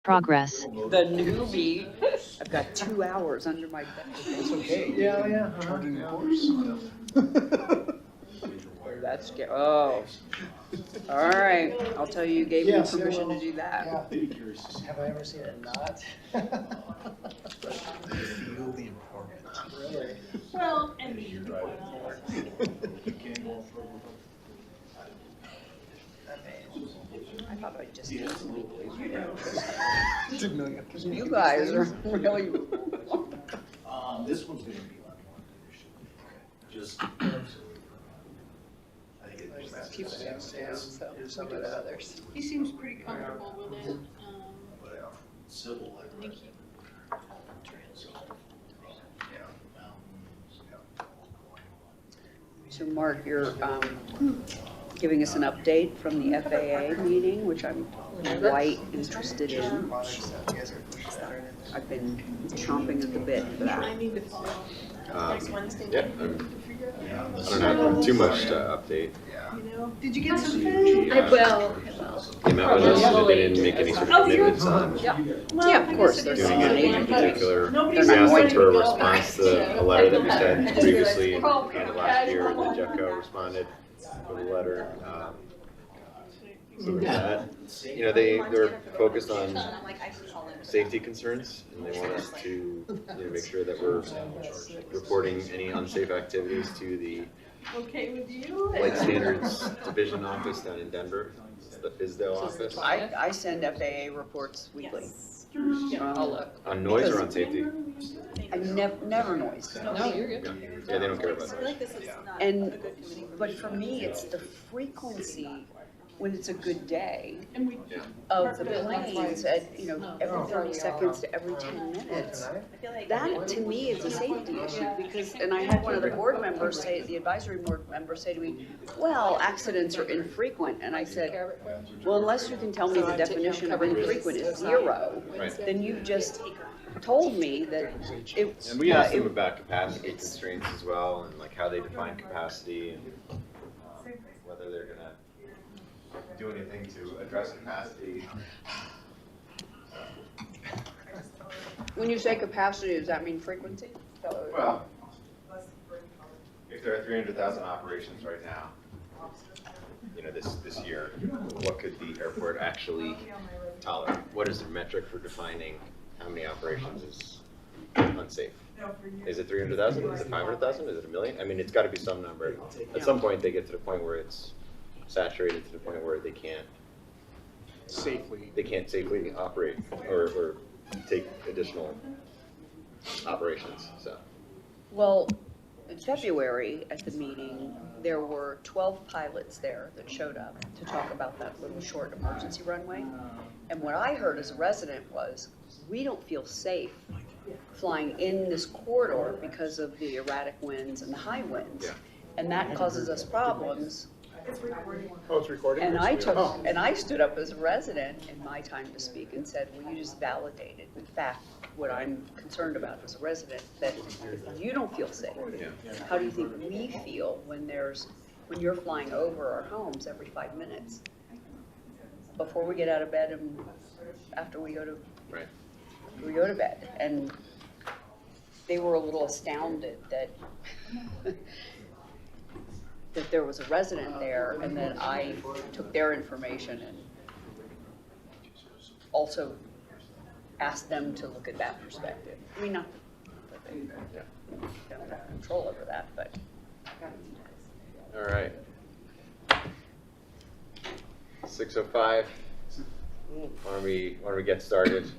Progress. The newbie. I've got 2 hours under my belt. It's okay. Yeah. Turned in your course. That's scary. Oh. All right. I'll tell you gave me Yes, it permission to will. do that. Yeah. Have I ever seen it not? Feel the importance. Really? Well, and You're driving forward. You can't go further. I thought I'd just do some weekly. Because You guys are really. This one's gonna be a lot more condition. Just. I think it's just. Keep it in stand, so some of the others. he seems pretty comfortable with it. But civil. I think he. So Mark, you're giving us an update from the FAA meeting, which I'm quite interested in. I've been chomping at the bit for I that. need to follow next Wednesday. Yeah, to figure out. I don't have too much to update. You know, did you get some food? I will. They met with us, but they didn't make any sort of commitments on Yeah, of course, there's doing an anything in agent. particular. Nobody's We asked them going for a to go. response to a letter that we sent previously in the end of last year, and then Jeffco responded with a letter. So with that, you know, they're focused on safety concerns, and they want us to make sure that we're reporting any unsafe activities to the Okay with you? Flight Standards Division office down in Denver. It's the FISDO office. I send FAA reports weekly. I'll look. On noise or on safety? I never noise. No, you're good. Yeah, they don't care about that. And, but for me, it's the frequency when it's a good day And we, of the planes at, every 30 seconds to every 10 minutes. That, to me, is a safety issue because, and I had one of the board members say, the advisory board members say to me, well, accidents are infrequent. And I said, well, unless you can tell me the definition of infrequent is 0, Right. then you've just told me that it. And we asked them about capacity constraints as well, and like how they define capacity, and whether they're gonna do anything to address capacity. When you say capacity, does that mean frequency? Well, if there are 300,000 operations right now, this year, what could the airport actually tolerate? What is the metric for defining how many operations is unsafe? Is it 300,000? Is it 500,000? Is it 1 million? I mean, it's got to be some number. At some point, they get to the point where it's saturated to the point where they can't safely operate or take additional operations. So. Well, in February at the meeting, there were 12 pilots there that showed up to talk about that little short emergency runway. And what I heard as a resident was, we don't feel safe flying in this corridor because of the erratic winds and the high winds. Yeah. And that causes us problems. Oh, it's recording? And I stood up as a resident in my time to speak and said, well, you just validated, in fact, what I'm concerned about as a resident, that you don't feel safe. Yeah. How do you think we feel when you're flying over our homes every 5 minutes? Before we get out of bed and after we go to bed. And they were a little astounded that that there was a resident there, and then I took their information and also asked them to look at that perspective. I mean, not that they don't have control over that, but. All right. 6:05. Why don't we get started?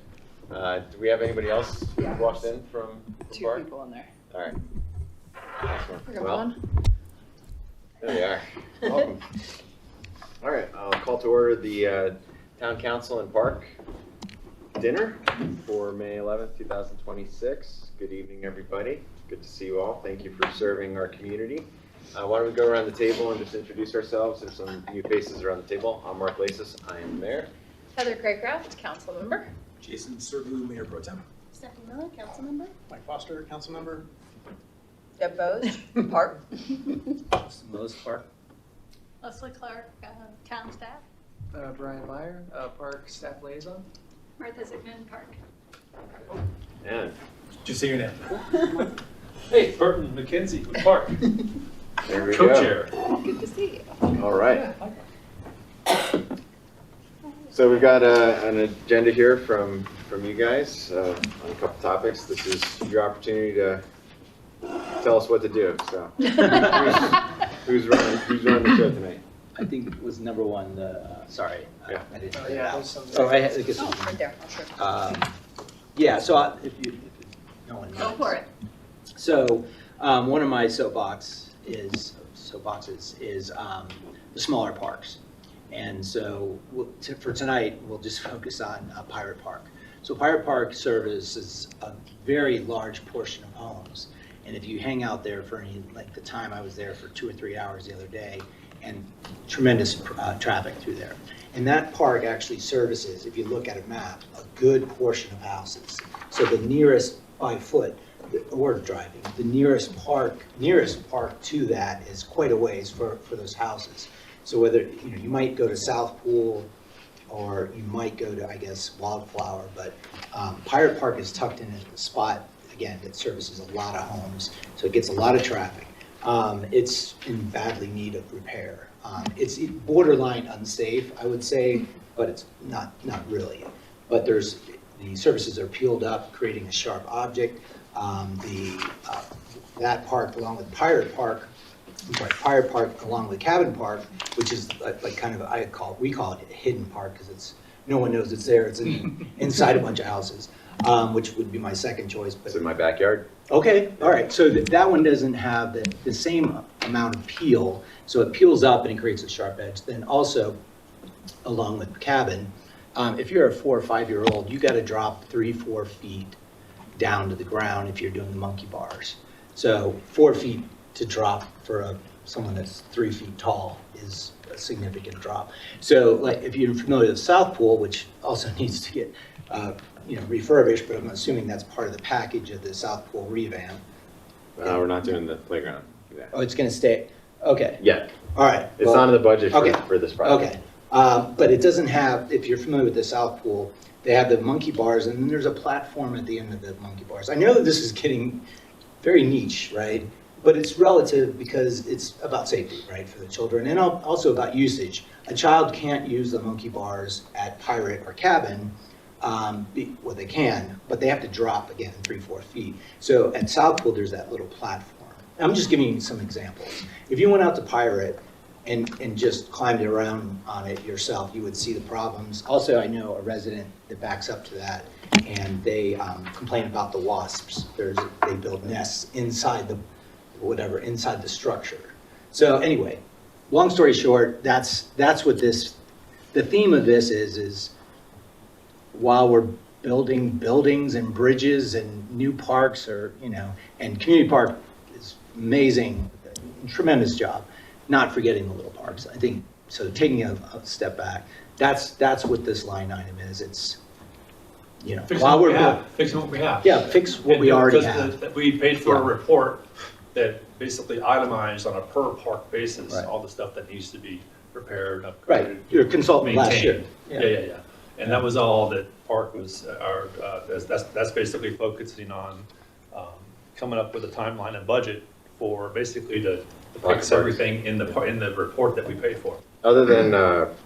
Do we have anybody else who walked in from the bar? 2 people in there. All right. Excellent. I got Well, one. there they are. Welcome. All right, I'll call to order the Town Council and Park dinner for May 11th, 2026. Good evening, everybody. Good to see you all. Thank you for serving our community. Why don't we go around the table and just introduce ourselves? There's some new faces around the table. I'm Mark Lasis. I am the mayor. Heather Craycraft, council member. Jason Serbu, Mayor Pro Tem. Stephanie Miller, council member. Mike Foster, Council Member. Deb Bose, Park. Melissa Park. Leslie Clark, town staff. Brian Meyer, Park Staff Liaison. Martha Zigman, Park. And Did you say your name? Hey, Burton McKenzie with Park, there we go. co-chair. Good to see you. All right. So we've got an agenda here from you guys on a couple topics. This is your opportunity to tell us what to do. So who's running the show tonight? I think it was number one, sorry. Yeah. I didn't. Oh, yeah, there's some. Oh, I guess. Oh, right there, I'll show you. Yeah, so if no one knows. Go for it. So one of my soapboxes is the smaller parks. And so for tonight, we'll just focus on Pirate Park. So Pirate Park services a very large portion of homes. And if you hang out there for any, like the time I was there for 2 or 3 hours the other day, and tremendous traffic through there. And that park actually services, if you look at a map, a good portion of houses. So the nearest by foot, or driving, the nearest park to that is quite a ways for those houses. So whether, you might go to South Pool, or you might go to, I guess, Wildflower, but Pirate Park is tucked in a spot, again, that services a lot of homes, so it gets a lot of traffic. It's in badly need of repair. It's borderline unsafe, I would say, but it's not really. But the surfaces are peeled up, creating a sharp object. That park, along with Pirate Park along with Cabin Park, which is like kind of, we call it a hidden park because no one knows it's there. It's inside a bunch of houses, which would be my second choice. But It's in my backyard. okay, all right. So that one doesn't have the same amount of peel. So it peels up and it creates a sharp edge. Then also, along with Cabin, if you're a 4 or 5 year old, you got to drop 3-4 feet down to the ground if you're doing the monkey bars. So 4 feet to drop for someone that's 3 feet tall is a significant drop. So like if you're familiar with South Pool, which also needs to get refurbished, but I'm assuming that's part of the package of the South Pool revamp. We're not doing the playground. Yeah. Oh, it's going to stay. Okay. Yeah. All right. It's not in the budget okay. for this project. Okay. But it doesn't have, if you're familiar with the South Pool, they have the monkey bars, and then there's a platform at the end of the monkey bars. I know that this is getting very niche, right? But it's relative because it's about safety, right, for the children, and also about usage. A child can't use the monkey bars at Pirate or Cabin. Well, they can, but they have to drop again 3-4 feet. So at South Pool, there's that little platform. I'm just giving you some examples. If you went out to Pirate and just climbed around on it yourself, you would see the problems. Also, I know a resident that backs up to that, and they complain about the wasps. They build nests inside inside the structure. So anyway, long story short, that's what the theme of this is while we're building buildings and bridges and new parks, and community park is amazing, tremendous job, not forgetting the little parks. I think, so taking a step back, that's what this line item is. It's, Fixing while what we we're, have. Fixing what we have. yeah, fix what we already have. Because we paid for a Yeah. report that basically itemized on a per park basis, Right. all the stuff that needs to be repaired, upgraded. Right, your consultant last year. maintained. Yeah. And that was all that Park was, that's basically focusing on coming up with a timeline and budget for basically to fix everything in the report that we paid for. Other than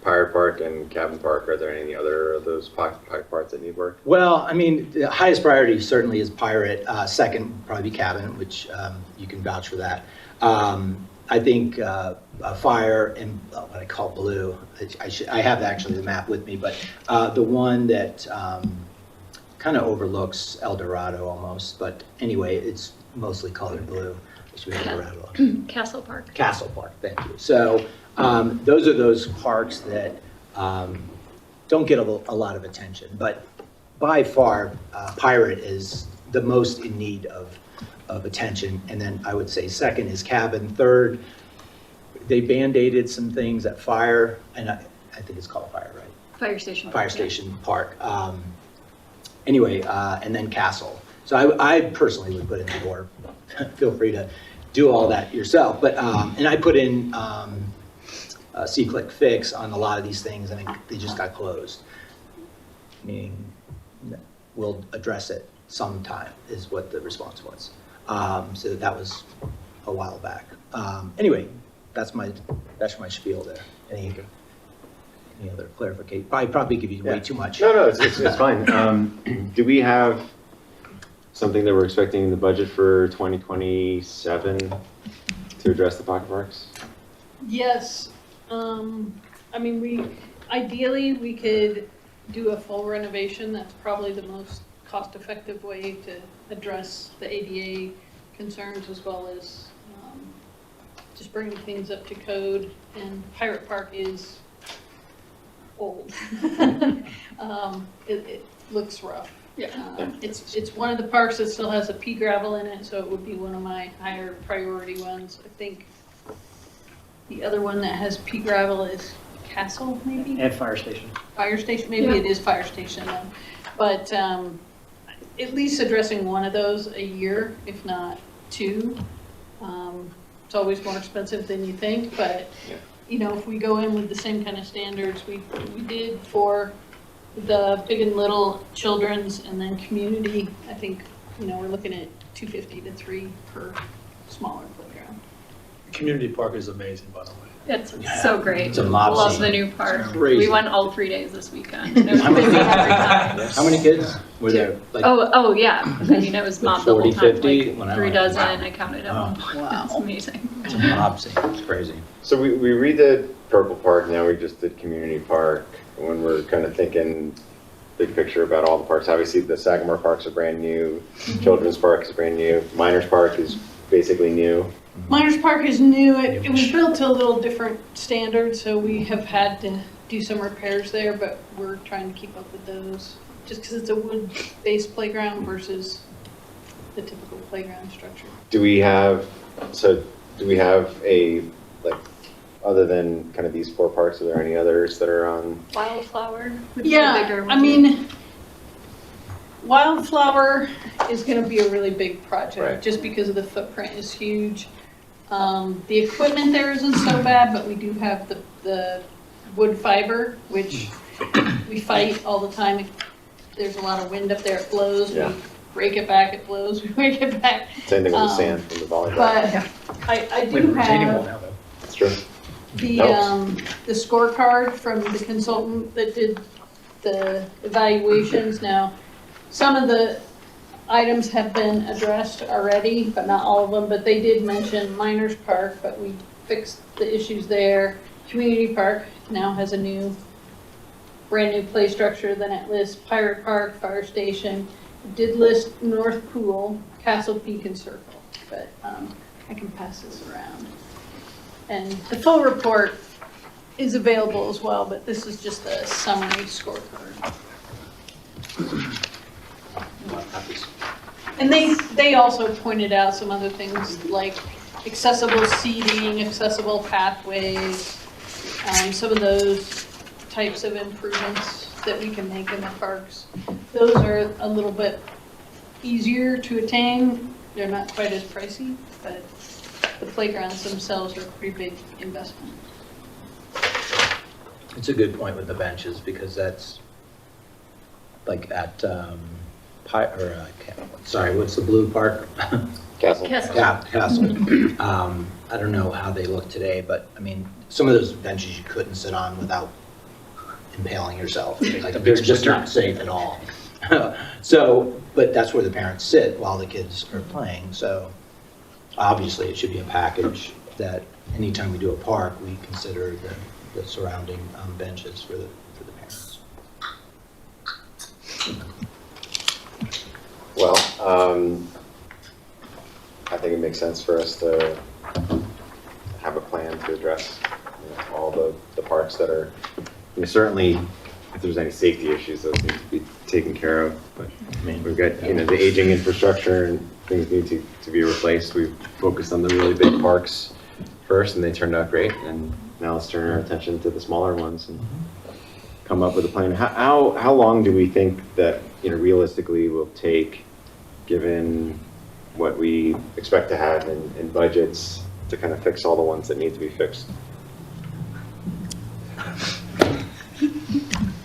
Pirate Park and Cabin Park, are there any other of those pocket parts that need work? Well, I mean, the highest priority certainly is Pirate. Second, would probably be Cabin, which you can vouch for that. I think Fire and what I call Blue, I have actually the map with me, but the one that kind of overlooks El Dorado almost, but anyway, it's mostly colored blue. Which we have around Castle Park. Castle Park, thank you. So those are those parks that don't get a lot of attention, but by far, Pirate is the most in need of attention. And then I would say second is Cabin. Third, they band-aided some things at Fire, and I think it's called Fire, right? Fire Station. Fire Station Park. Anyway, and then Castle. So I personally would put in the door. Feel free to do all that yourself. But and I put in C-Click Fix on a lot of these things, and they just got closed. Meaning we'll address it sometime, is what the response was. So that was a while back. Anyway, that's my spiel there. Any other clarification? Probably give you way too much. No, it's fine. Do we have something that we're expecting in the budget for 2027 to address the pocket parks? Yes, I mean, ideally, we could do a full renovation. That's probably the most cost-effective way to address the ADA concerns, as well as just bringing things up to code. And Pirate Park is old. It looks rough. Yeah. It's one of the parks that still has a pea gravel in it, so it would be one of my higher priority ones. I think the other one that has pea gravel is Castle, maybe? And fire station. Fire station, maybe it is fire station then. But at least addressing one of those a year, if not two. It's always more expensive than you think, but you know, if we go in with the same kind of standards we did for the big and little children's and then community, I think, you know, we're looking at $250 to $300 per smaller playground. Community park is amazing, by the way. It's so great. It's a mob Love scene. the new park. Crazy. We went all 3 days this weekend. It was busy every time. How many kids were there? Like, Oh, yeah. I mean, it was Like mob the whole 40, time. 50? Like When I 3 went. dozen, Wow. I counted them. Wow. It's amazing. it's a mob scene. It's crazy. So we redid Purple Park, now we just did Community Park. When we're kind of thinking big picture about all the parks, obviously the Sagamore Parks are brand new, Children's Park is brand new, Miners Park is basically new. Miners Park is new. It was built to a little different standard, so we have had to do some repairs there, but we're trying to keep up with those. Just because it's a wood-based playground versus the typical playground structure. Do we have a, like, other than kind of these 4 parks, are there any others that are on? Wildflower. Which is the Yeah, bigger I one. mean, Wildflower is going to be a really big project, Right. just because of the footprint is huge. The equipment there isn't so bad, but we do have the wood fiber, which we fight all the time. There's a lot of wind up there, it blows, we Yeah. break it back, it blows, we break it back. Same thing with the sand from the volleyball. But I We have a do retaining wall have now, though. That's true. the scorecard from the consultant that did the evaluations. Now, some of the items have been addressed already, but not all of them, but they did mention Miners Park, but we fixed the issues there. Community Park now has a brand new play structure, then it lists Pirate Park, Fire Station. It did list North Pool, Castle Peak and Circle, but I can pass this around. And the full report is available as well, but this is just a summary scorecard. And they also pointed out some other things like accessible seating, accessible pathways, some of those types of improvements that we can make in the parks. Those are a little bit easier to attain. They're not quite as pricey, but the playgrounds themselves are a pretty big investment. It's a good point with the benches, because that's like at, sorry, what's the blue park? Castle. Castle. Yeah, Castle. I don't know how they look today, but I mean, some of those benches you couldn't sit on without impaling yourself. Like, they're just not safe at all. So, but that's where the parents sit while the kids are playing. So obviously it should be a package that anytime we do a park, we consider the surrounding benches for the parents. Well, I think it makes sense for us to have a plan to address all the parks that are, certainly if there's any safety issues, those need to be taken care of. But I mean, we've got, the aging infrastructure and things need to be replaced. We've focused on the really big parks first and they turned out great. And now let's turn our attention to the smaller ones and come up with a plan. How long do we think that, realistically will take, given what we expect to have in budgets, to kind of fix all the ones that need to be fixed?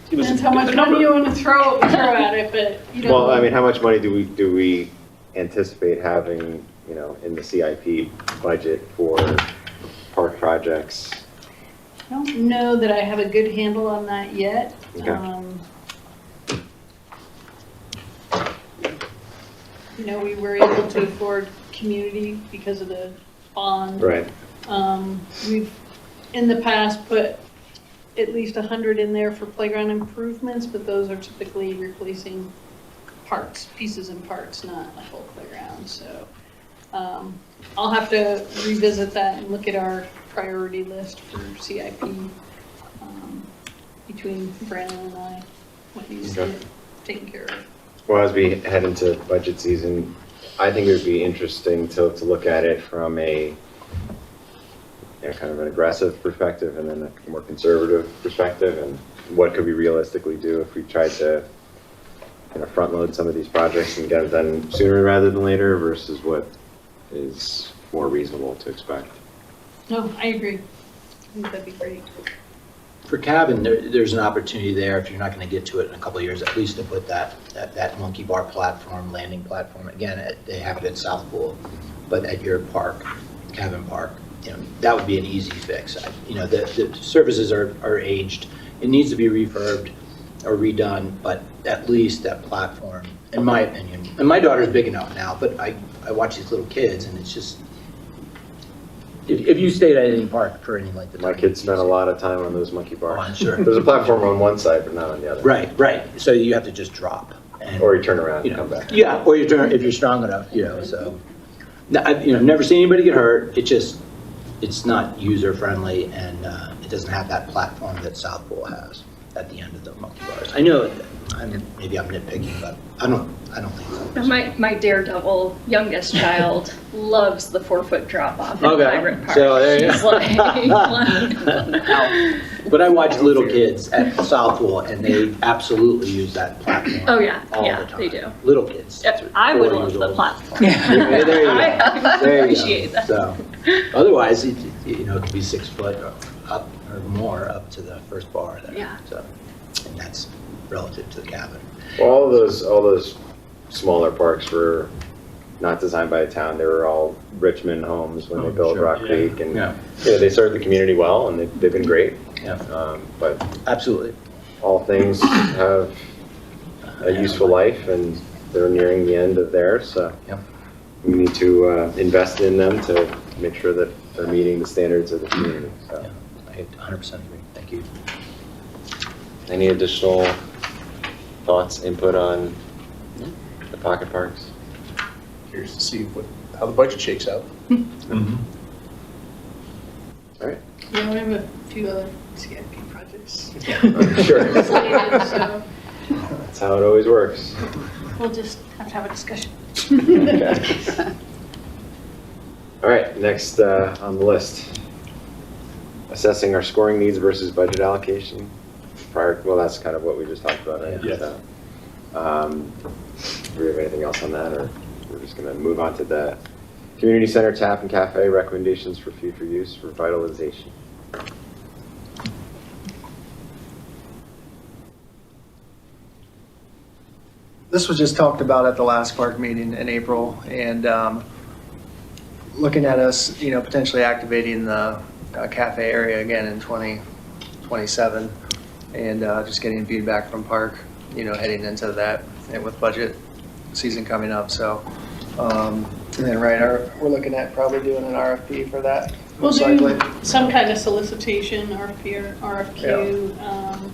Give us a Depends how much money you want to throw at it, but you know. Well, I mean, how much money do we anticipate having, you know, in the CIP budget for park projects? I don't know that I have a good handle on that yet. Okay. You know, we were able to afford community because of the bond. Right. We've, in the past, put at least 100 in there for playground improvements, but those are typically replacing parts, pieces and parts, not a whole playground, so. I'll have to revisit that and look at our priority list for CIP, between Brandon and I, what needs to get taken care of. Well, as we head into budget season, I think it would be interesting to look at it from a, you know, kind of an aggressive perspective and then a more conservative perspective, and what could we realistically do if we tried to kind of front load some of these projects and get them done sooner rather than later versus what is more reasonable to expect. No, I agree. I think that'd be great. For cabin, there's an opportunity there, if you're not going to get to it in a couple of years, at least to put that monkey bar platform, landing platform, again, they have it at South Pool, but at your park, cabin park, you know, that would be an easy fix. You know, the surfaces are aged, it needs to be refurbed or redone, but at least that platform, in my opinion, and my daughter's big enough now, but I watch these little kids and it's just, if you stayed at any park for any length of time. My kids spent a lot of time on those monkey bars. Oh, I'm sure. There's a platform on one side, but not on the other. Right, so you have to just drop. And, Or you turn around you and know, come back. Yeah, or you turn, if you're strong enough, you know, so. I've never seen anybody get hurt, it's not user-friendly, and it doesn't have that platform that South Pool has at the end of the monkey bars. I know, maybe I'm nitpicking, but I don't think so. My daredevil youngest child loves the 4-foot drop off in Okay, Vibrant Park. so there you She's go. like, But I watch little kids at South Pool, and they absolutely use that platform. Oh, yeah, all yeah, the time. they do. Little kids. I would 4 love years the old. platform. Yeah, there you go. I There you go. appreciate that. So, otherwise, it could be 6 foot up or more up to the first bar there. Yeah. So, and that's relative to the cabin. Well, all those smaller parks were not designed by the town. They were all Richmond homes when they built sure, Rock yeah. Creek, and Yeah. they served the community well, and they've been great. Yeah, But absolutely. all things have a useful life, and they're nearing the end of theirs. So Yep. we need to invest in them to make sure that they're meeting the standards of the community. So, Yeah, I 100% agree. Thank you. any additional thoughts, input on the pocket parks? Curious to see how the budget shakes out. Mhm. All right. Yeah, we have a few other CIP projects Sure. slated, so That's how it always works. we'll just have to have a discussion. Okay. All right, next on the list. Assessing our scoring needs versus budget allocation. Well, that's kind of what we just talked about, right? Yes. So, do we have anything else on that, or we're just gonna move on to the community center tap and cafe recommendations for future use for revitalization? This was just talked about at the last park meeting in April, and looking at us, potentially activating the cafe area again in 2027, and just getting feedback from park, heading into that, and with budget season coming up, so. And then, we're looking at probably doing an RFP for that. We'll most likely. do some kind of solicitation, RFP or RFQ.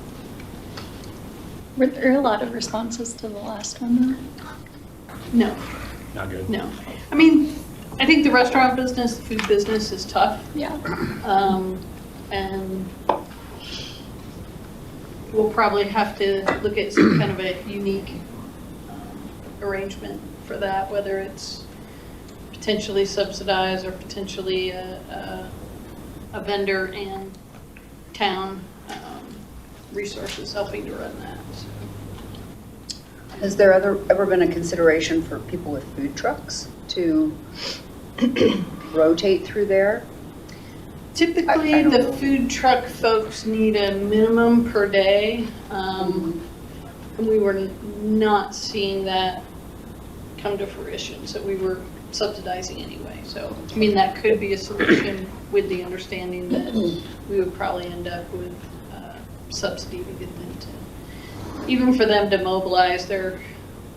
Were there a lot of responses to the last one No, Not good. no. I mean, I think the restaurant business, the food business is tough. though? Yeah. And we'll probably have to look at some kind of a unique arrangement for that, whether it's potentially subsidized or potentially a vendor and town resources helping to run that. Has there ever been a consideration for people with food trucks to rotate through there? Typically, the food truck folks need a minimum per day. And we were not seeing that come to fruition, so we were subsidizing anyway. So, I mean, that could be a solution with the understanding that we would probably end up with subsidy to get them to, even for them to mobilize, they're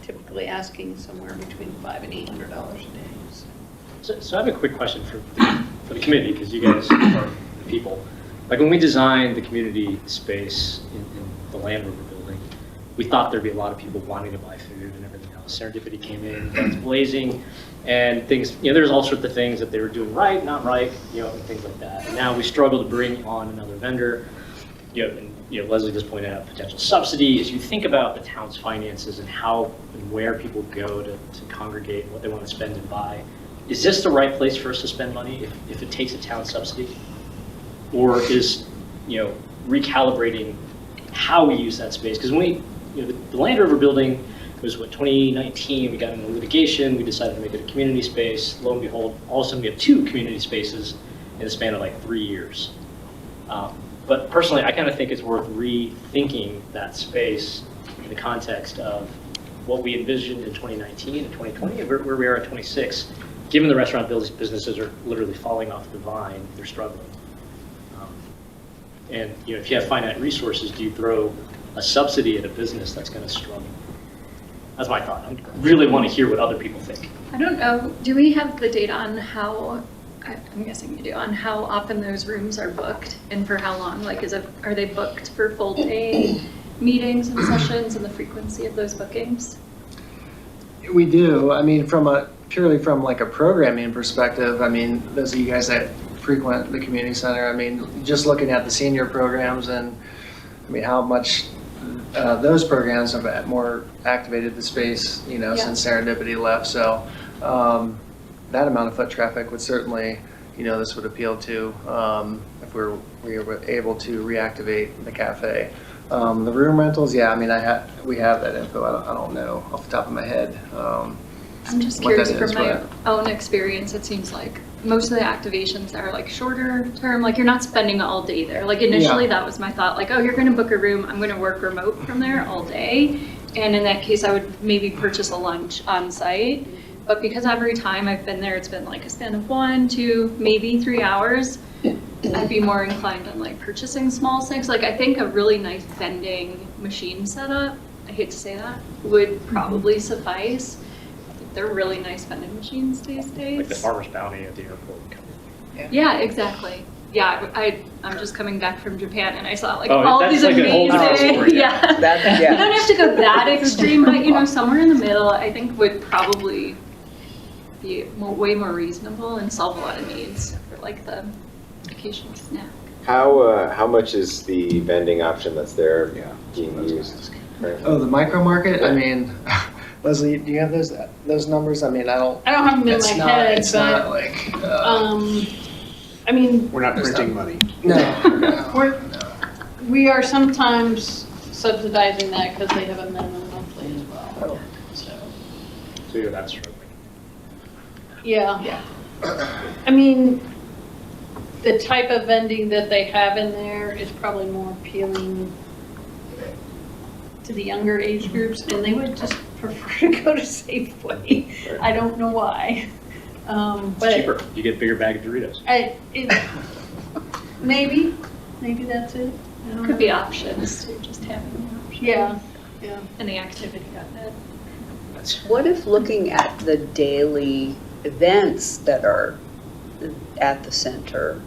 typically asking somewhere between $500 and $800 a day. So I have a quick question for the committee, because you guys are the people. Like when we designed the community space in the Land Rover building, we thought there'd be a lot of people wanting to buy food and everything else. Serendipity came in, guns blazing, and things, there's all sorts of things that they were doing right, not right, and things like that. And now we struggle to bring on another vendor. Leslie just pointed out potential subsidy. As you think about the town's finances and how and where people go to congregate and what they want to spend and buy, is this the right place for us to spend money if it takes a town subsidy? Or is, recalibrating how we use that space? Because when the Land Rover building was 2019, we got into litigation, we decided to make it a community space. Lo and behold, all of a sudden we have 2 community spaces in the span of like 3 years. But personally, I kind of think it's worth rethinking that space in the context of what we envisioned in 2019 and 2020 and where we are at 26. Given the restaurant businesses are literally falling off the vine, they're struggling. And if you have finite resources, do you throw a subsidy at a business that's going to struggle? That's my thought. I really want to hear what other people think. I don't know, do we have the data on how, I'm guessing you do, on how often those rooms are booked and for how long? Like, are they booked for full day meetings and sessions, and the frequency of those bookings? We do. I mean, purely from like a programming perspective, I mean, those of you guys that frequent the community center, I mean, just looking at the senior programs and I mean, how much those programs have more activated the space, since Serendipity left. So that amount of foot traffic would certainly, this would appeal to if we were able to reactivate the cafe. The room rentals, yeah, I mean, we have that info. I don't know off the top of my head. I'm just curious from my own experience, it seems like most of the activations are like shorter term, like you're not spending all day there. Like initially that was my thought, like, oh, you're gonna book a room, I'm gonna work remote from there all day. And in that case, I would maybe purchase a lunch on site. But because every time I've been there, it's been like a span of 1, 2, maybe 3 hours, I'd be more inclined on like purchasing small snacks. Like I think a really nice vending machine setup, I hate to say that, would probably suffice. They're really nice vending machines these days. Like the Farmer's Bounty at the airport. Yeah, exactly. Yeah, I'm just coming back from Japan and I saw like Oh, all that's these like a whole different amazing, story, yeah. You don't have to go that extreme, but somewhere in the middle, I think would probably be way more reasonable and solve a lot of needs for like the occasional snack. How much is the vending option that's there being used? Oh, the micro market? I mean, Leslie, do you have those numbers? I mean, I don't have them in my head, it's but not like, I mean, We're not printing money. no. we are sometimes subsidizing that because they have a minimum monthly as well. So you're not struggling. yeah. I mean, the type of vending that they have in there is probably more appealing to the younger age groups, and they would just prefer to go to Safeway. I don't know why. It's But cheaper. You get a bigger bag of Doritos. maybe that's it. I don't Could know. be options to just having the option. Yeah. And the activity of it. What if looking at the daily events that are at the center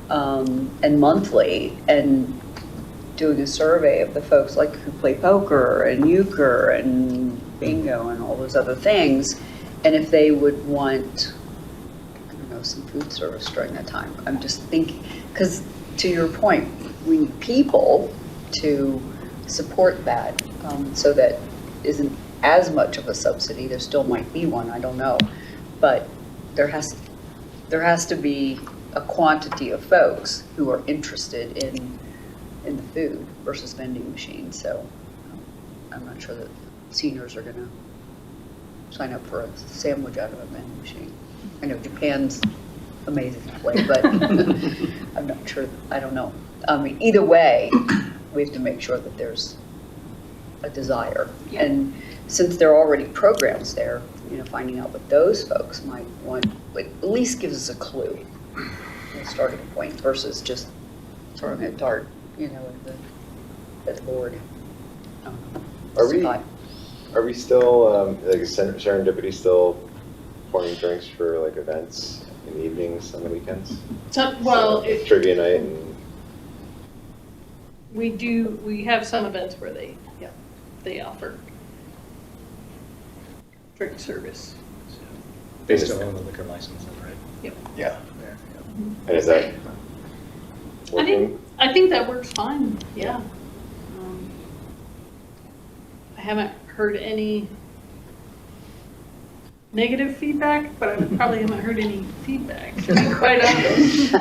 and monthly, and doing a survey of the folks like who play poker and euchre and bingo and all those other things, and if they would want, I don't know, some food service during that time. I'm just thinking, because to your point, we need people to support that, so that isn't as much of a subsidy. There still might be one, I don't know, but there has to be a quantity of folks who are interested in the food versus vending machines. So I'm not sure that seniors are going to sign up for a sandwich out of a vending machine. I know Japan's amazingly, but I'm not sure, I don't know. I mean, either way, we have to make sure that there's a desire. Yeah. And since there are already programs there, finding out what those folks might want, at least gives us a clue, a starting point versus just throwing a dart, at the board. I don't know. Are we still, like Serendipity still pouring drinks for like events in the evenings on the weekends? So, well, So, trivia night and we have some events where they offer drink service. They still own the liquor license, right? Yeah. and is that I working? think that works fine, yeah. I haven't heard any negative feedback, but I probably haven't heard any feedback, to be quite honest.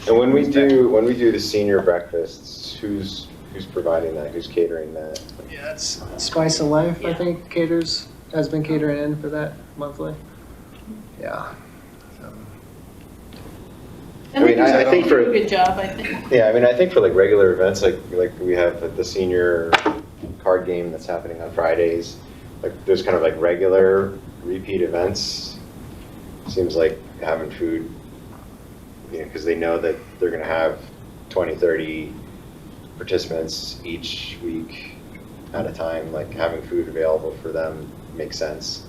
And when we do the senior breakfasts, who's providing that? Who's catering that? Yeah, it's Spice of Life, I think, has been catering in for that monthly. Yeah. And I mean, I think they for- do a good job, I think. Yeah, I mean, I think for like regular events, like we have the senior card game that's happening on Fridays, like there's kind of like regular repeat events. Seems like having food, because they know that they're gonna have 20, 30 participants each week at a time, like having food available for them makes sense.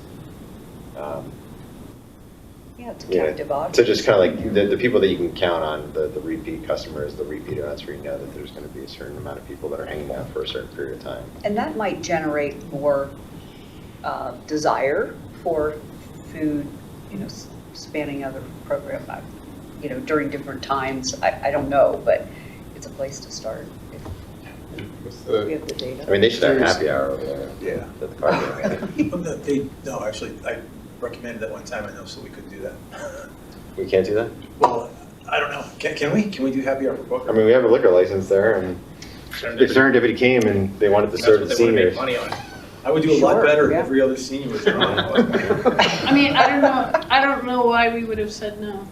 Yeah, it's a captive audience. So just kind of like the people that you can count on, the repeat customers, the repeat events where you know that there's going to be a certain amount of people that are hanging out for a certain period of time. And that might generate more desire for food, spanning other program, during different times. I don't know, but it's a place to start if we have the data. I mean, they should have happy hour over there. Yeah. At the card game. No, actually, I recommended that one time, I know, so we couldn't do that. We can't do that? Well, I don't know. Can we? Can we do happy hour for poker? I mean, we have a liquor license there, and if Serendipity came and they wanted to serve the seniors. I would do a lot Sure, better if yeah. every other senior was around. I mean, I don't know why we would have said no.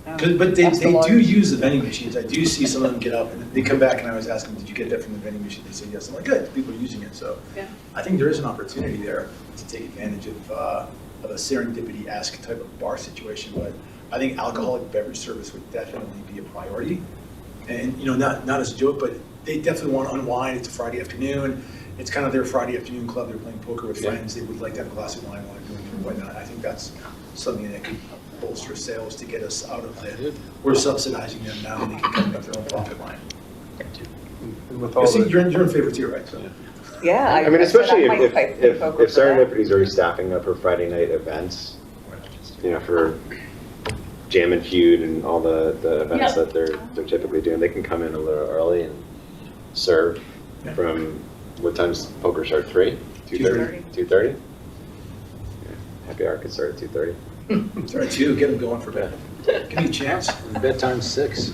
But they That's the do large- use the vending machines. I do see some of them get up and they come back and I always ask them, did you get that from the vending machine? They say yes. I'm like, good, people are using it. So Yeah. I think there is an opportunity there to take advantage of a serendipity-esque type of bar situation. But I think alcoholic beverage service would definitely be a priority. And, not as a joke, but they definitely want to unwind. It's a Friday afternoon. It's kind of their Friday afternoon club. They're playing poker with friends. They would like to have a glass of wine while they're doing it or whatnot. I think that's something that could bolster sales to get us out of the, we're subsidizing them now and they can come up their own profit line. And with all you're in favor too, right? So. Yeah. I mean, especially might if play poker for that. Serendipity's already staffing up for Friday night events, for Jam and Feud and all the events that they're typically doing, they can come in a little early and serve from, what time's poker start, 3? 2:30? 2:30? Happy hour could start at 2:30. Start at 2, get them going for bed. Give me a chance. Bedtime's 6.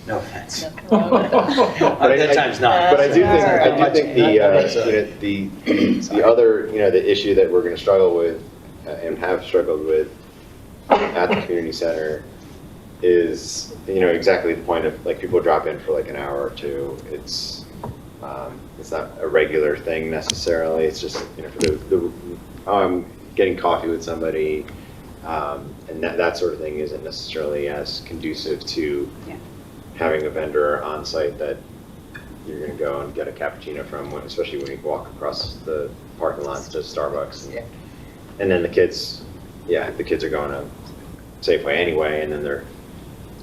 No offense. But Bedtime's not. But I do think the other, the issue that we're going to struggle with and have struggled with at the community center is, exactly the point of, like, people drop in for like an hour or two. It's not a regular thing necessarily. It's just, for getting coffee with somebody, and that sort of thing isn't necessarily as conducive to having a vendor on site that you're going to go and get a cappuccino from, especially when you walk across the parking lot to Starbucks. And then the kids are going to Safeway anyway, and then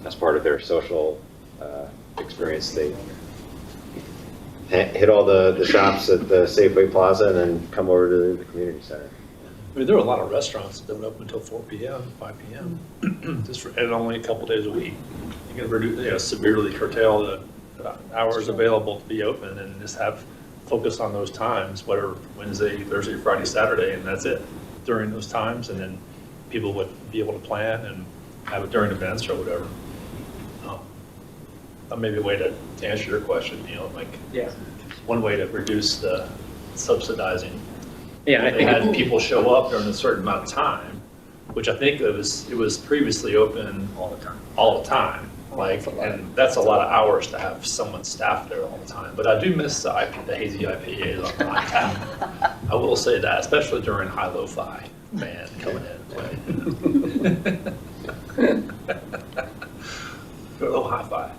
as part of their social experience, they hit all the shops at the Safeway Plaza and then come over to the community center. I mean, there are a lot of restaurants that don't open until 4 p.m., 5 p.m., and only a couple days a week. You can severely curtail the hours available to be open and just have focus on those times, whatever, Wednesday, Thursday, Friday, Saturday, and that's it during those times, and then people would be able to plan and have it during events or whatever. Maybe a way to answer your question, one way to reduce the subsidizing. Yeah, I If they think had people show up during a certain amount of time, which I think it was previously open all the time. all the time. Like, and that's a lot of hours to have someone staffed there all the time. But I do miss the hazy IPAs on tap. I will say that, especially during high-lo fi band coming in and playing. A little hi-fi.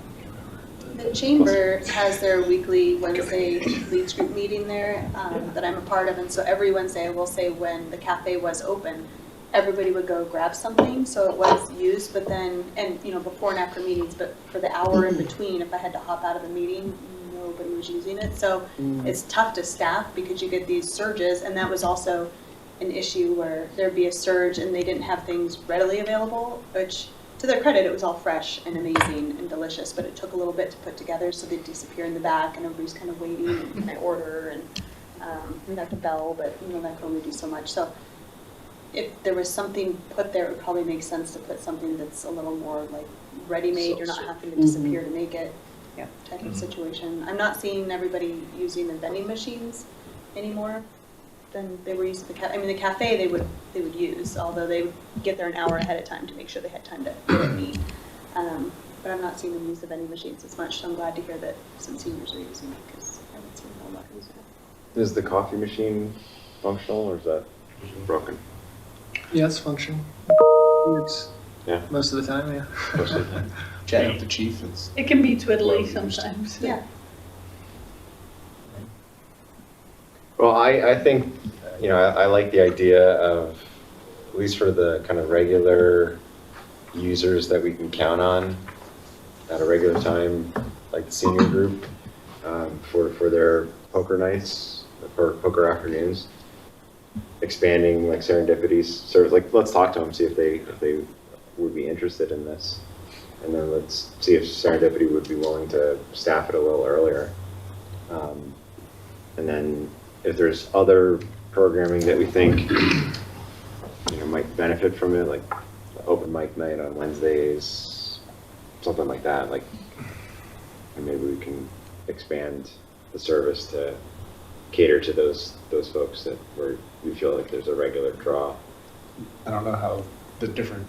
The chamber has their weekly Wednesday leads group meeting there that I'm a part of, and so every Wednesday, I will say, when the cafe was open, everybody would go grab something, so it was used, but then, and before and after meetings, but for the hour in between, if I had to hop out of the meeting, nobody was using it, so it's tough to staff because you get these surges, and that was also an issue where there'd be a surge and they didn't have things readily available, which, to their credit, it was all fresh and amazing and delicious, but it took a little bit to put together, so they'd disappear in the back and everybody's kind of waiting and can I order, and we got the bell, but that can only do so much. So if there was something put there, it would probably make sense to put something that's a little more like ready-made. You're not having to disappear to make it, type of situation. I'm not seeing everybody using the vending machines anymore than they were using the cafe. I mean, the cafe they would use, although they would get there an hour ahead of time to make sure they had time to meet. But I'm not seeing them use the vending machines as much, so I'm glad to hear that some seniors are using it because I haven't seen a whole lot using it. Is the coffee machine functional or is that broken? Yeah, it's functioning. Works. Yeah. Most of the time, yeah. Most of the time. Chatting with the chief, it's. It can be twiddly Well used. sometimes. Yeah. Well, I think, I like the idea of, at least for the kind of regular users that we can count on at a regular time, like the senior group, for their poker nights, or poker afternoons, expanding like Serendipity's service. Like, let's talk to them, see if they would be interested in this. And then let's see if Serendipity would be willing to staff it a little earlier. And then if there's other programming that we think might benefit from it, like open mic night on Wednesdays, something like that, like, and maybe we can expand the service to cater to those folks that we feel like there's a regular draw. I don't know how the different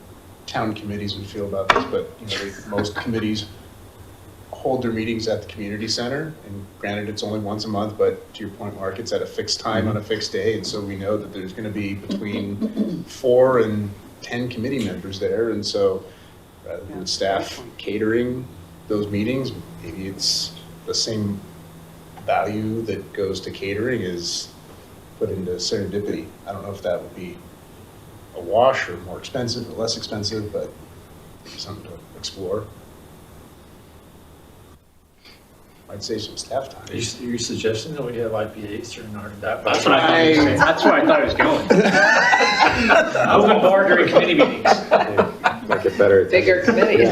town committees would feel about this, but most committees hold their meetings at the community center, and granted, it's only once a month, but to your point, Mark, it's at a fixed time on a fixed day, and so we know that there's going to be between 4 and 10 committee members there, and so rather than staff catering those meetings, maybe it's the same value that goes to catering is put into Serendipity. I don't know if that would be a wash or more expensive or less expensive, but something to explore. Might save some staff time. Are you suggesting that we have IPAs during that? That's what I thought he was saying. That's where I thought he was going. Open bar during committee meetings. Might get better. Bigger committee.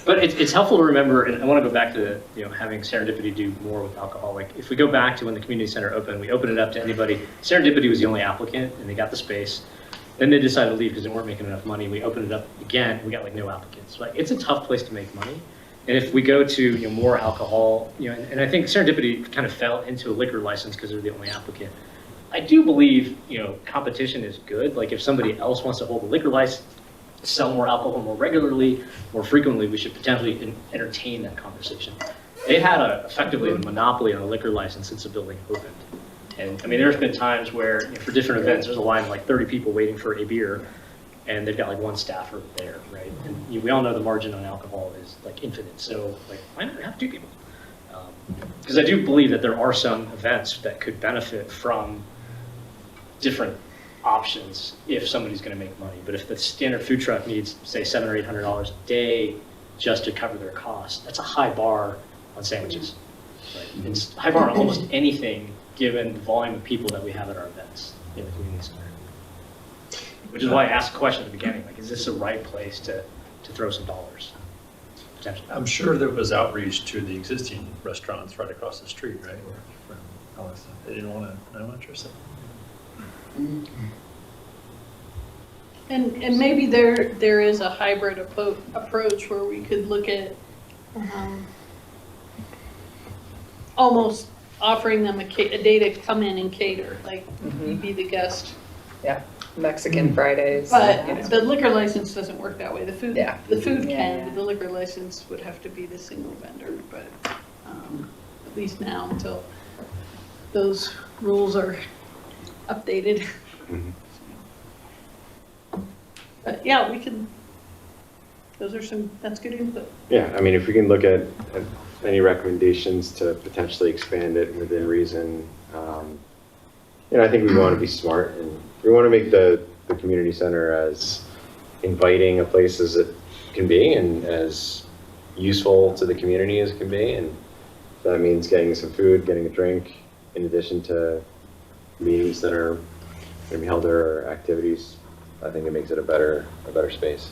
But it's helpful to remember, and I want to go back to having Serendipity do more with alcohol. Like, if we go back to when the community center opened, we opened it up to anybody. Serendipity was the only applicant, and they got the space. Then they decided to leave because they weren't making enough money. We opened it up again. We got like no applicants. Like, it's a tough place to make money. And if we go to more alcohol, and I think Serendipity kind of fell into a liquor license because they're the only applicant. I do believe competition is good. Like, if somebody else wants to hold a liquor license, sell more alcohol more regularly, more frequently, we should potentially entertain that conversation. They had effectively a monopoly on a liquor license since the building opened. And I mean, there's been times where for different events, there's a line of like 30 people waiting for a beer, and they've got like one staffer there, right? And we all know the margin on alcohol is like infinite. So like, why not have 2 people? Because I do believe that there are some events that could benefit from different options if somebody's going to make money. But if the standard food truck needs, say, $700 or $800 a day just to cover their costs, that's a high bar on sandwiches. Right? It's a high bar on almost anything, given the volume of people that we have at our events in the community center. Which is why I asked the question at the beginning, like, is this the right place to throw some dollars? Potentially. I'm sure there was outreach to the existing restaurants right across the street, right? They didn't want to know much or something. And maybe there is a hybrid approach where we could look at almost offering them a day to come in and cater, like you be the guest. Mexican Fridays. But the liquor license doesn't work that way. The food Yeah. can, but the liquor license would have to be the single vendor, but at least now until those rules are updated. But yeah, we can, that's good input. Yeah, I mean, if we can look at any recommendations to potentially expand it within reason, I think we want to be smart and we want to make the community center as inviting a place as it can be and as useful to the community as it can be. And that means getting some food, getting a drink, in addition to meetings that are going to be held or activities. I think it makes it a better space.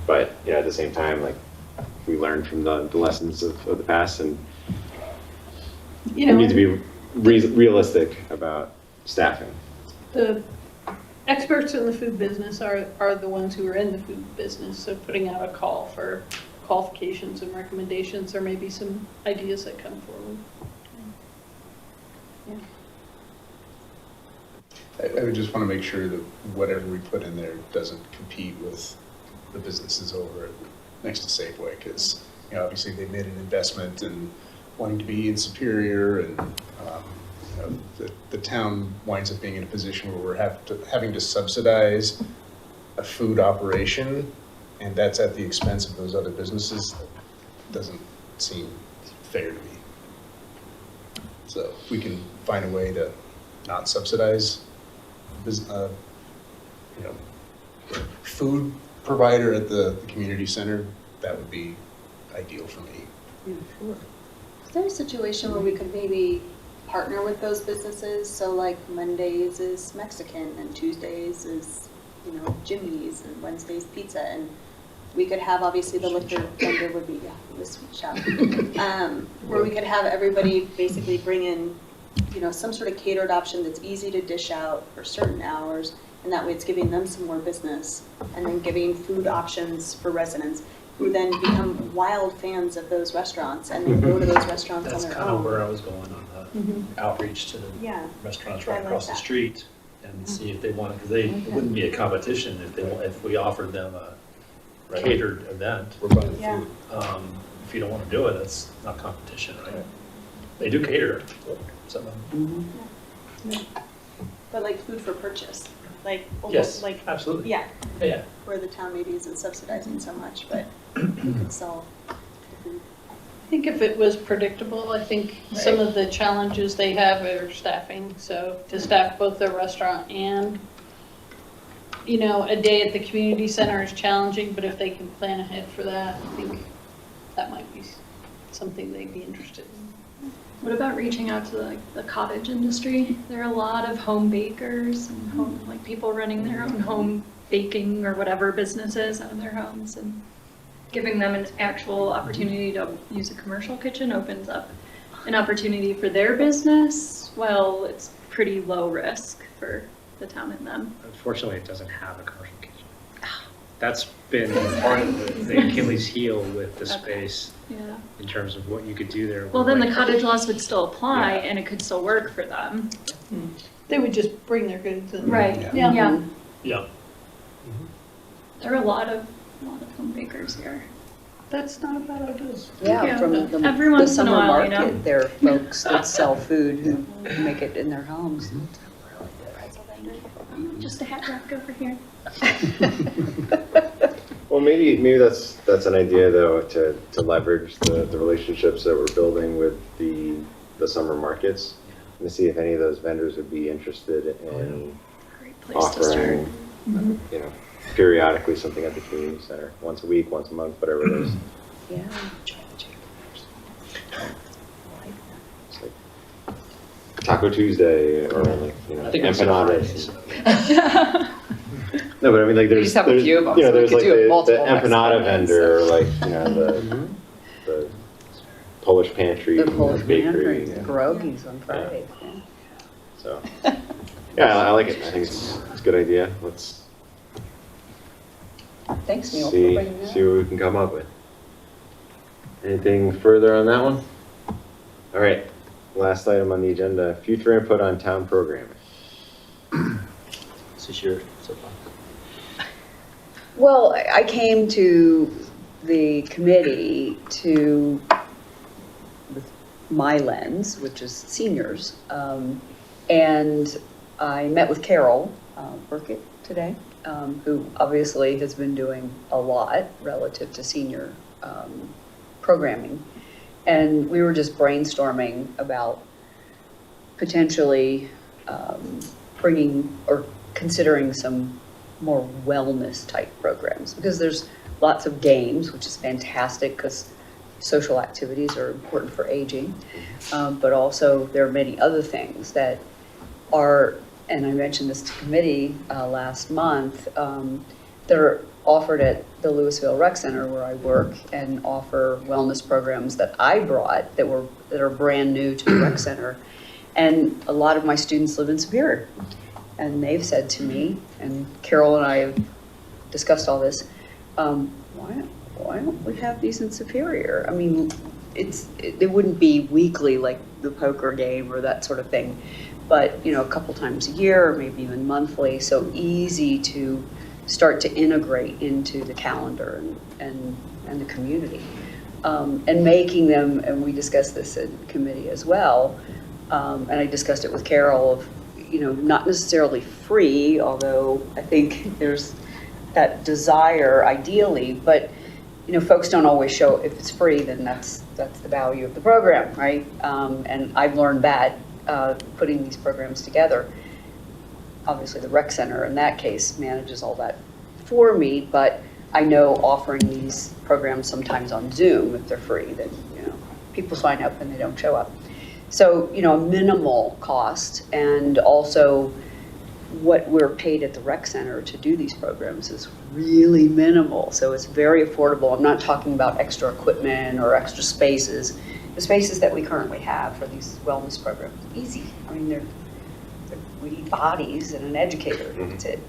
But at the same time, like we learned from the lessons of the past, and we need to be realistic about staffing. The experts in the food business are the ones who are in the food business, so putting out a call for qualifications and recommendations, or maybe some ideas that come forward. I would just want to make sure that whatever we put in there doesn't compete with the businesses over next to Safeway, because obviously they made an investment in wanting to be in Superior, and the town winds up being in a position where we're having to subsidize a food operation, and that's at the expense of those other businesses. That doesn't seem fair to me. So if we can find a way to not subsidize food provider at the community center, that would be ideal for me. Is there a situation where we could maybe partner with those businesses? So like Mondays is Mexican and Tuesdays is, Jimmy's, and Wednesday's pizza, and we could have, obviously the liquor vendor would be, the sweet shop, where we could have everybody basically bring in, some sort of catered option that's easy to dish out for certain hours, and that way it's giving them some more business, and then giving food options for residents who then become wild fans of those restaurants and then go to those restaurants on That's their kind of own. where I was going on the outreach to the restaurants right I like across the that. street and see if they want, because it wouldn't be a competition if we offered them a catered event. We're buying Yeah. food. If you don't want to do it, that's not competition, right? They do cater, some of them. But like food for purchase, like Yes, almost like, absolutely. yeah, Yeah. where the town maybe isn't subsidizing so much, but we could sell the food. I think if it was predictable, I think some of the challenges they have are staffing. So to staff both their restaurant and, a day at the community center is challenging, but if they can plan ahead for that, I think that might be something they'd be interested in. What about reaching out to the cottage industry? There are a lot of home bakers and people running their own home baking or whatever businesses out of their homes, and giving them an actual opportunity to use a commercial kitchen opens up an opportunity for their business. Well, it's pretty low risk for the town and them. Unfortunately, it doesn't have a commercial kitchen. That's been part of the Achilles heel with the space Yeah. in terms of what you could do there. Well, then the cottage laws would still apply and it could still work for them. They would just bring their goods in. Right. Yeah. Yeah. Yeah. There are a lot of home bakers here. That's not a bad idea. Yeah, from Every the once in a summer while, market, there are folks that sell food who make it in their homes. Just a hat rack over here. Well, maybe that's an idea though, to leverage the relationships that we're building with the summer markets, and to see if any of those vendors would be interested in Great place to start. offering, periodically something at the community center, once a week, once a month, whatever it is. Yeah. It's like Taco Tuesday or I think it's empanadas. Fridays. No, but I mean, like, We there's, just have a few of them, so we there's could like do the multiple empanada Mexican vendor, ones. like, the Polish pantry, The Polish bakery. pantry, pierogies on Fridays. Yeah. So, yeah, I like it. I think it's a good idea. Let's Thanks, Neil, for see bringing that up. what we can come up with. Anything further on that one? All right, last item on the agenda, future input on town programming. This is your soapbox. Well, I came to the committee with my lens, which is seniors, and I met with Carol Burkett today, who obviously has been doing a lot relative to senior programming. And we were just brainstorming about potentially bringing or considering some more wellness type programs, because there's lots of games, which is fantastic because social activities are important for aging, but also there are many other things that are, and I mentioned this to committee last month, that are offered at the Louisville Rec Center where I work, and offer wellness programs that I brought that are brand new to the rec center. And a lot of my students live in Superior, and they've said to me, and Carol and I have discussed all this, why don't we have these in Superior? I mean, it wouldn't be weekly like the poker game or that sort of thing, but a couple times a year, or maybe even monthly, so easy to start to integrate into the calendar and the community. And making them, and we discussed this in committee as well, and I discussed it with Carol, of, not necessarily free, although I think there's that desire ideally, but folks don't always show, if it's free, then that's the value of the program, right? And I've learned that putting these programs together. Obviously the rec center in that case manages all that for me, but I know offering these programs sometimes on Zoom, if they're free, then people sign up and they don't show up. So a minimal cost, and also what we're paid at the rec center to do these programs is really minimal. So it's very affordable. I'm not talking about extra equipment or extra spaces. The spaces that we currently have for these wellness programs, easy. I mean, we need bodies and an educator, that's it.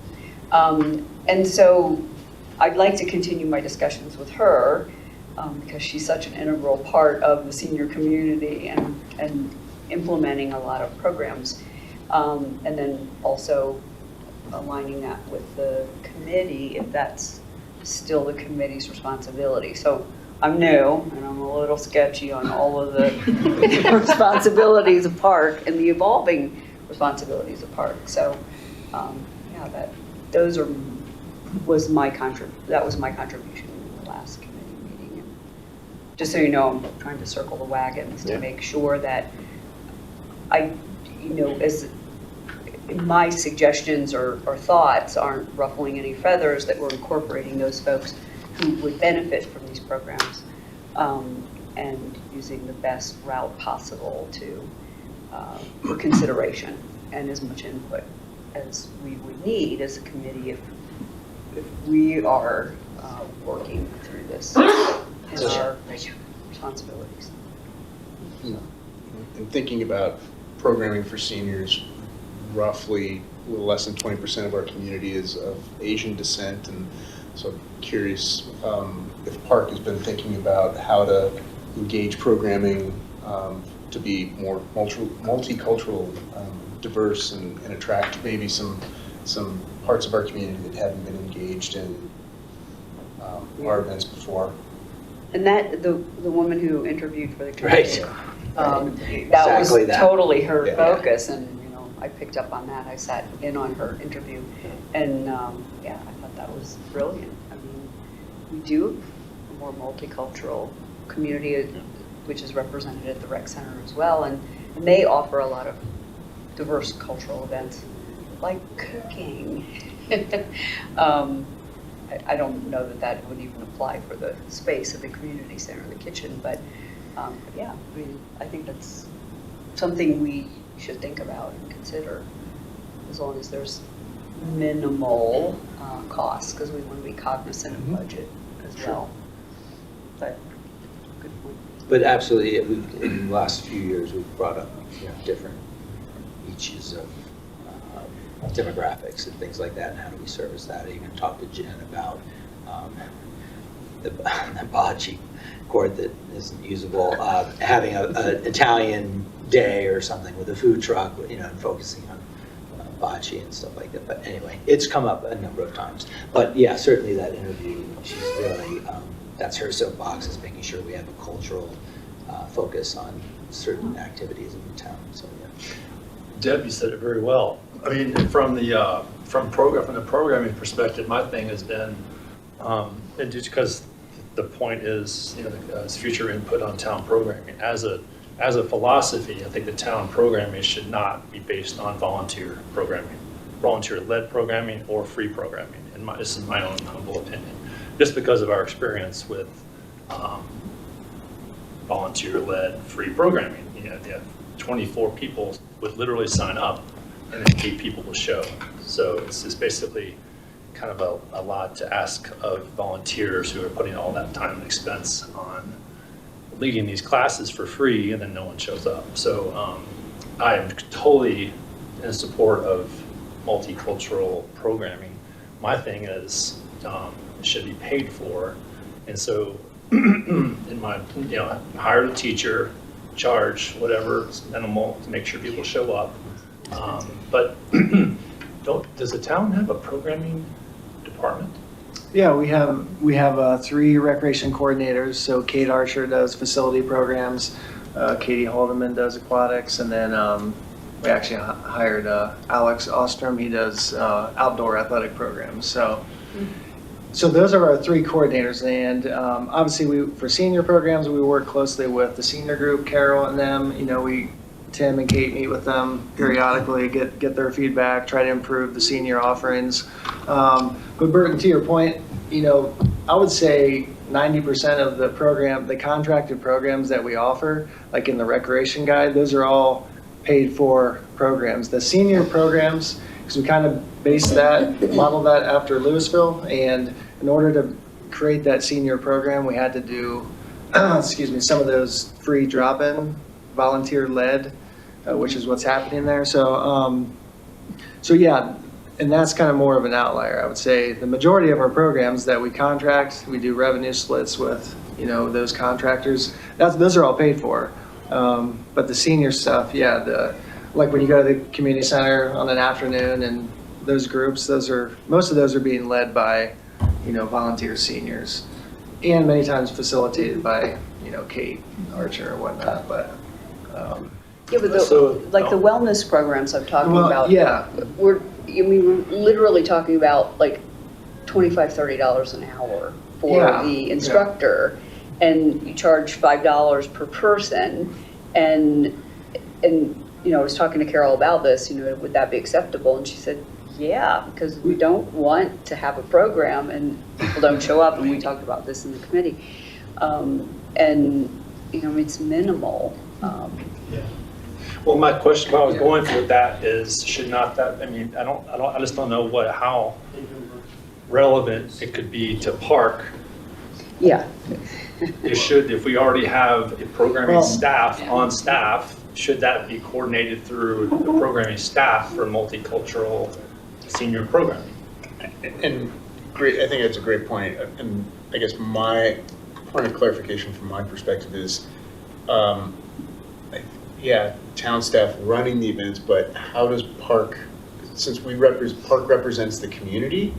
And so I'd like to continue my discussions with her, because she's such an integral part of the senior community and implementing a lot of programs. And then also aligning that with the committee, if that's still the committee's responsibility. So I'm new, and I'm a little sketchy on all of the responsibilities of Park and the evolving responsibilities of Park. So yeah, that was my contribution in the last committee meeting. And just so you know, I'm trying to circle the wagons to make sure that as my suggestions or thoughts aren't ruffling any feathers, that we're incorporating those folks who would benefit from these programs, and using the best route possible for consideration and as much input as we would need as a committee if we are working through this in our responsibilities. And thinking about programming for seniors, roughly a little less than 20% of our community is of Asian descent, and so I'm curious if Park has been thinking about how to engage programming to be more multicultural, diverse, and attract maybe some parts of our community that haven't been engaged in our events before. And that the woman who interviewed for the committee, Right. that was Exactly that. totally her Yeah. focus, and I picked up on that. I sat in on her interview, and yeah, I thought that was brilliant. I mean, we do a more multicultural community, which is represented at the rec center as well, and they offer a lot of diverse cultural events, like cooking. I don't know that would even apply for the space of the community center, the kitchen, but yeah, I mean, I think that's something we should think about and consider, as long as there's minimal costs, because we want to be cognizant of budget as well. But good point. But absolutely, in the last few years, we've brought up different niches of demographics and things like that, and how do we service that? I even talked to Jen about the bocce court that isn't usable, having an Italian day or something with a food truck, you know, and focusing on bocce and stuff like that. But anyway, it's come up a number of times. But yeah, certainly that interview, she's really, that's her soapbox, is making sure we have a cultural focus on certain activities in the town. So yeah. Deb, you said it very well. I mean, from the programming perspective, my thing has been, and just because the point is, you know, it's future input on town programming. As a philosophy, I think the town programming should not be based on volunteer programming, volunteer-led programming or free programming. And this is my own humble opinion, just because of our experience with volunteer-led free programming. You know, they have 24 people would literally sign up, and then 8 people will show. So it's just basically kind of a lot to ask of volunteers who are putting all that time and expense on leading these classes for free, and then no one shows up. So I am totally in support of multicultural programming. My thing is it should be paid for, and so in my, you know, hire a teacher, charge whatever is minimal to make sure people show up. But does the town have a programming department? Yeah, we have 3 recreation coordinators. So Kate Archer does facility programs, Katie Haldeman does aquatics, and then we actually hired Alex Ostrom. He does outdoor athletic programs. So those are our 3 coordinators, and obviously for senior programs, we work closely with the senior group, Carol and them. You know, Tim and Kate meet with them periodically, get their feedback, try to improve the senior offerings. But Burton, to your point, you know, I would say 90% of the contracted programs that we offer, like in the recreation guide, those are all paid for programs. The senior programs, because we kind of model that after Louisville, and in order to create that senior program, we had to do, some of those free drop-in, volunteer-led, which is what's happening there. So yeah, and that's kind of more of an outlier. I would say the majority of our programs that we contract, we do revenue splits with, you know, those contractors. Those are all paid for. But the senior stuff, yeah, like when you go to the community center on an afternoon and those groups, most of those are being led by, you know, volunteer seniors, and many times facilitated by, you know, Kate Archer or whatnot. But Yeah, but the wellness programs I'm talking about. Yeah. We're literally talking about like $25, $30 an hour for the instructor, and you charge $5 per person, and you know, I was talking to Carol about this, you know, would that be acceptable? And she said, yeah, because we don't want to have a program and people don't show up, and we talked about this in the committee. And, you know, it's minimal. Yeah. Well, my question, what I was going for that is, should not that, I mean, I just don't know how relevant it could be to park. Yeah. If we already have a programming staff on staff, should that be coordinated through the programming staff for multicultural senior programming? And great, I think that's a great point. And I guess my point of clarification from my perspective is, yeah, town staff running the events, but how does park, since park represents the community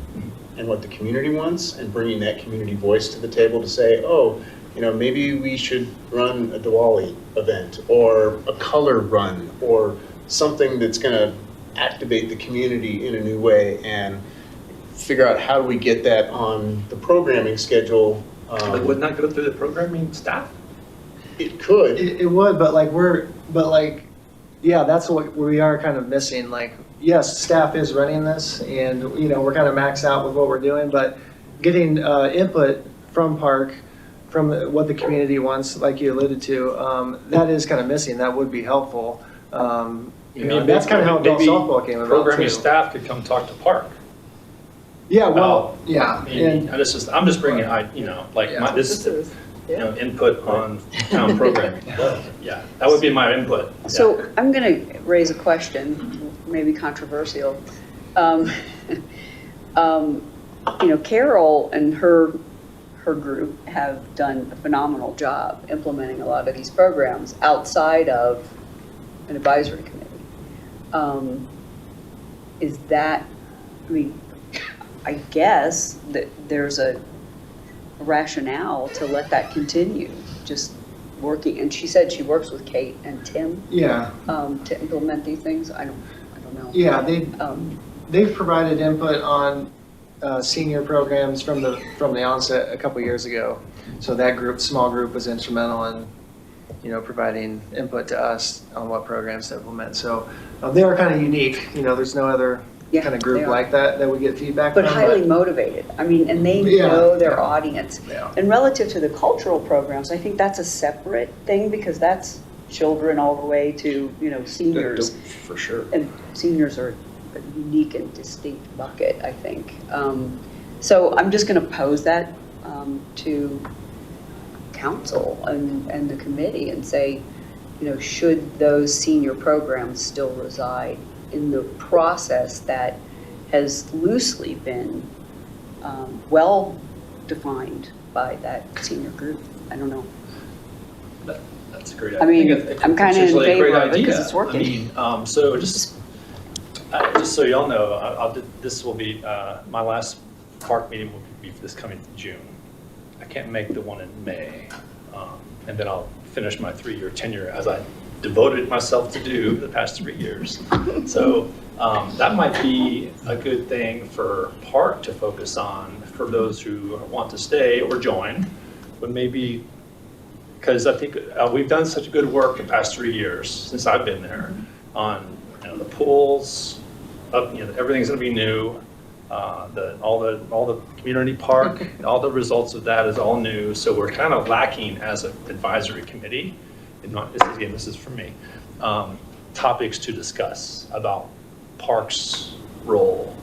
and what the community wants, and bringing that community voice to the table to say, oh, you know, maybe we should run a Diwali event or a color run or something that's going to activate the community in a new way, and figure out how do we get that on the programming schedule. Like, wouldn't that go through the programming staff? It could. It would, but yeah, that's what we are kind of missing. Like, yes, staff is running this, and, you know, we're kind of maxed out with what we're doing, but getting input from Park, from what the community wants, like you alluded to, that is kind of missing. That would be helpful. That's kind of how adult softball came about, programming too. staff could come talk to Park. Yeah, well, yeah. I'm just bringing, input on town programming. Yeah, that would be my input. So I'm going to raise a question, maybe controversial. Carol and her group have done a phenomenal job implementing a lot of these programs outside of an advisory committee. Is that, I mean, I guess that there's a rationale to let that continue, just working, and she said she works with Kate and Tim Yeah, to implement these things. I don't know. yeah, Um, they've provided input on senior programs from the onset a couple years ago. So that small group was instrumental in, providing input to us on what programs to implement. So they are kind of unique, there's no other Yeah, kind of they group are. like that we get feedback But from. highly motivated. I mean, and they Yeah. know their audience. Yeah. And relative to the cultural programs, I think that's a separate thing because that's children all the way to, seniors. For sure. And seniors are a unique and distinct bucket, I think. So I'm just going to pose that to council and the committee and say, should those senior programs still reside in the process that has loosely been well-defined by that senior group? I don't know. That's a great I mean, idea. think I'm kinda in potentially a great favor of it 'cause idea. it's working. I mean, so just so y'all know, this will be, my last park meeting will be this coming June. I can't make the one in May. And then I'll finish my 3-year tenure as I devoted myself to do the past 3 years. So that might be a good thing for Park to focus on for those who want to stay or join, but maybe, because I think we've done such good work the past 3 years since I've been there on the pools, everything's going to be new. All the community park, all the results of that is all new. So we're kind of lacking as an advisory committee. This is for me. Topics to discuss about parks' role,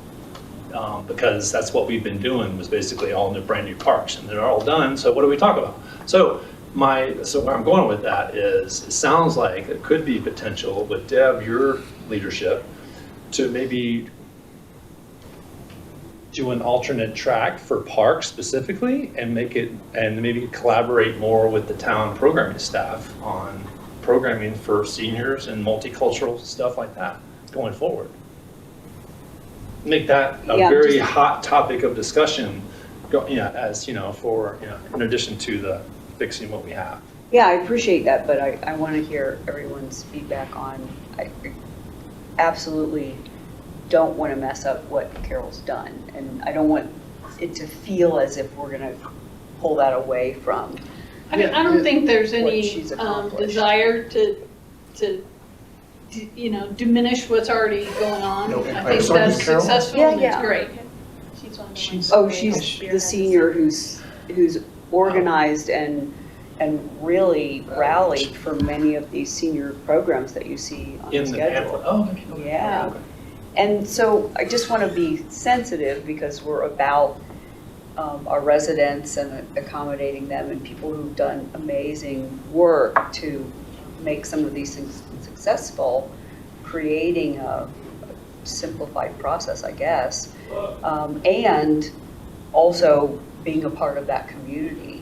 because that's what we've been doing was basically all new, brand new parks, and they're all done. So what do we talk about? So where I'm going with that is, it sounds like it could be potential with Deb, your leadership, to maybe do an alternate track for parks specifically and maybe collaborate more with the town programming staff on programming for seniors and multicultural stuff like that going forward. Make that a very hot topic of discussion, as for in addition to the fixing what we have. Yeah, I appreciate that, but I want to hear everyone's feedback on, I absolutely don't want to mess up what Carol's done. And I don't want it to feel as if we're going to pull that away from. I don't think there's what any she's accomplished. desire to diminish what's already going on. No, I I think saw this that's Carol. successful Yeah, and it's yeah. great. She's one of the She's- ones Oh, that she's spearheads the senior who's organized and really rallied for many of these senior programs that you see on the In the schedule. pamphlet. Oh, okay. Yeah. Okay. And so I just want to be sensitive because we're about our residents and accommodating them and people who've done amazing work to make some of these things successful, creating a simplified process, I guess, and also being a part of that community,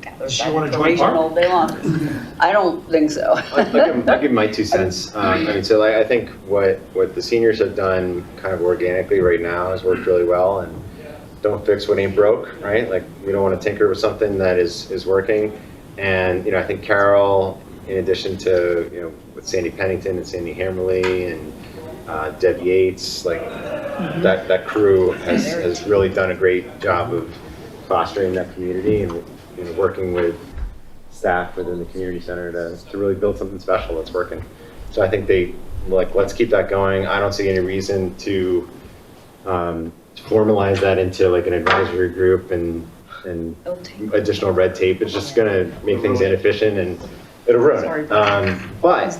gathers She that wanna join information Park? all day long. I don't think so. I'll give my 2 cents. I think what the seniors have done kind of organically right now has worked really well, and don't fix what ain't broke, right? Like, we don't want to tinker with something that is working. And, I think Carol, in addition to, with Sandy Pennington and Sandy Hammerly and Deb Yates, like that crew has really done a great job of fostering that community and working with staff within the community center to really build something special that's working. So I think let's keep that going. I don't see any reason to formalize that into like an advisory group and additional red tape. It's just gonna make things inefficient and it'll ruin Sorry, it. But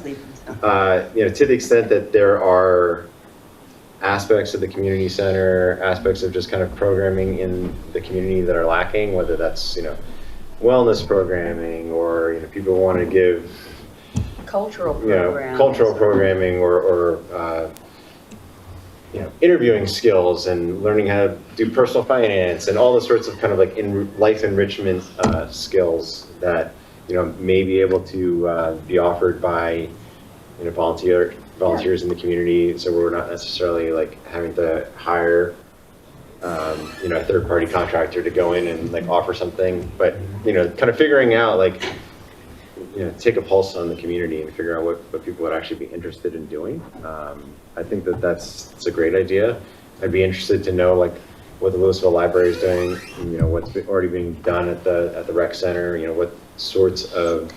to the extent that there are aspects of the community center, aspects of just kind of programming in the community that are lacking, whether that's wellness programming or people want to give Cultural programs. cultural programming or interviewing skills and learning how to do personal finance and all the sorts of kind of like life enrichment skills that may be able to be offered by volunteers in the community, so we're not necessarily like having to hire a third-party contractor to go in and like offer something, but kind of figuring out like take a pulse on the community and figure out what people would actually be interested in doing. I think that's a great idea. I'd be interested to know like what the Louisville Library is doing, what's already being done at the rec center, what sorts of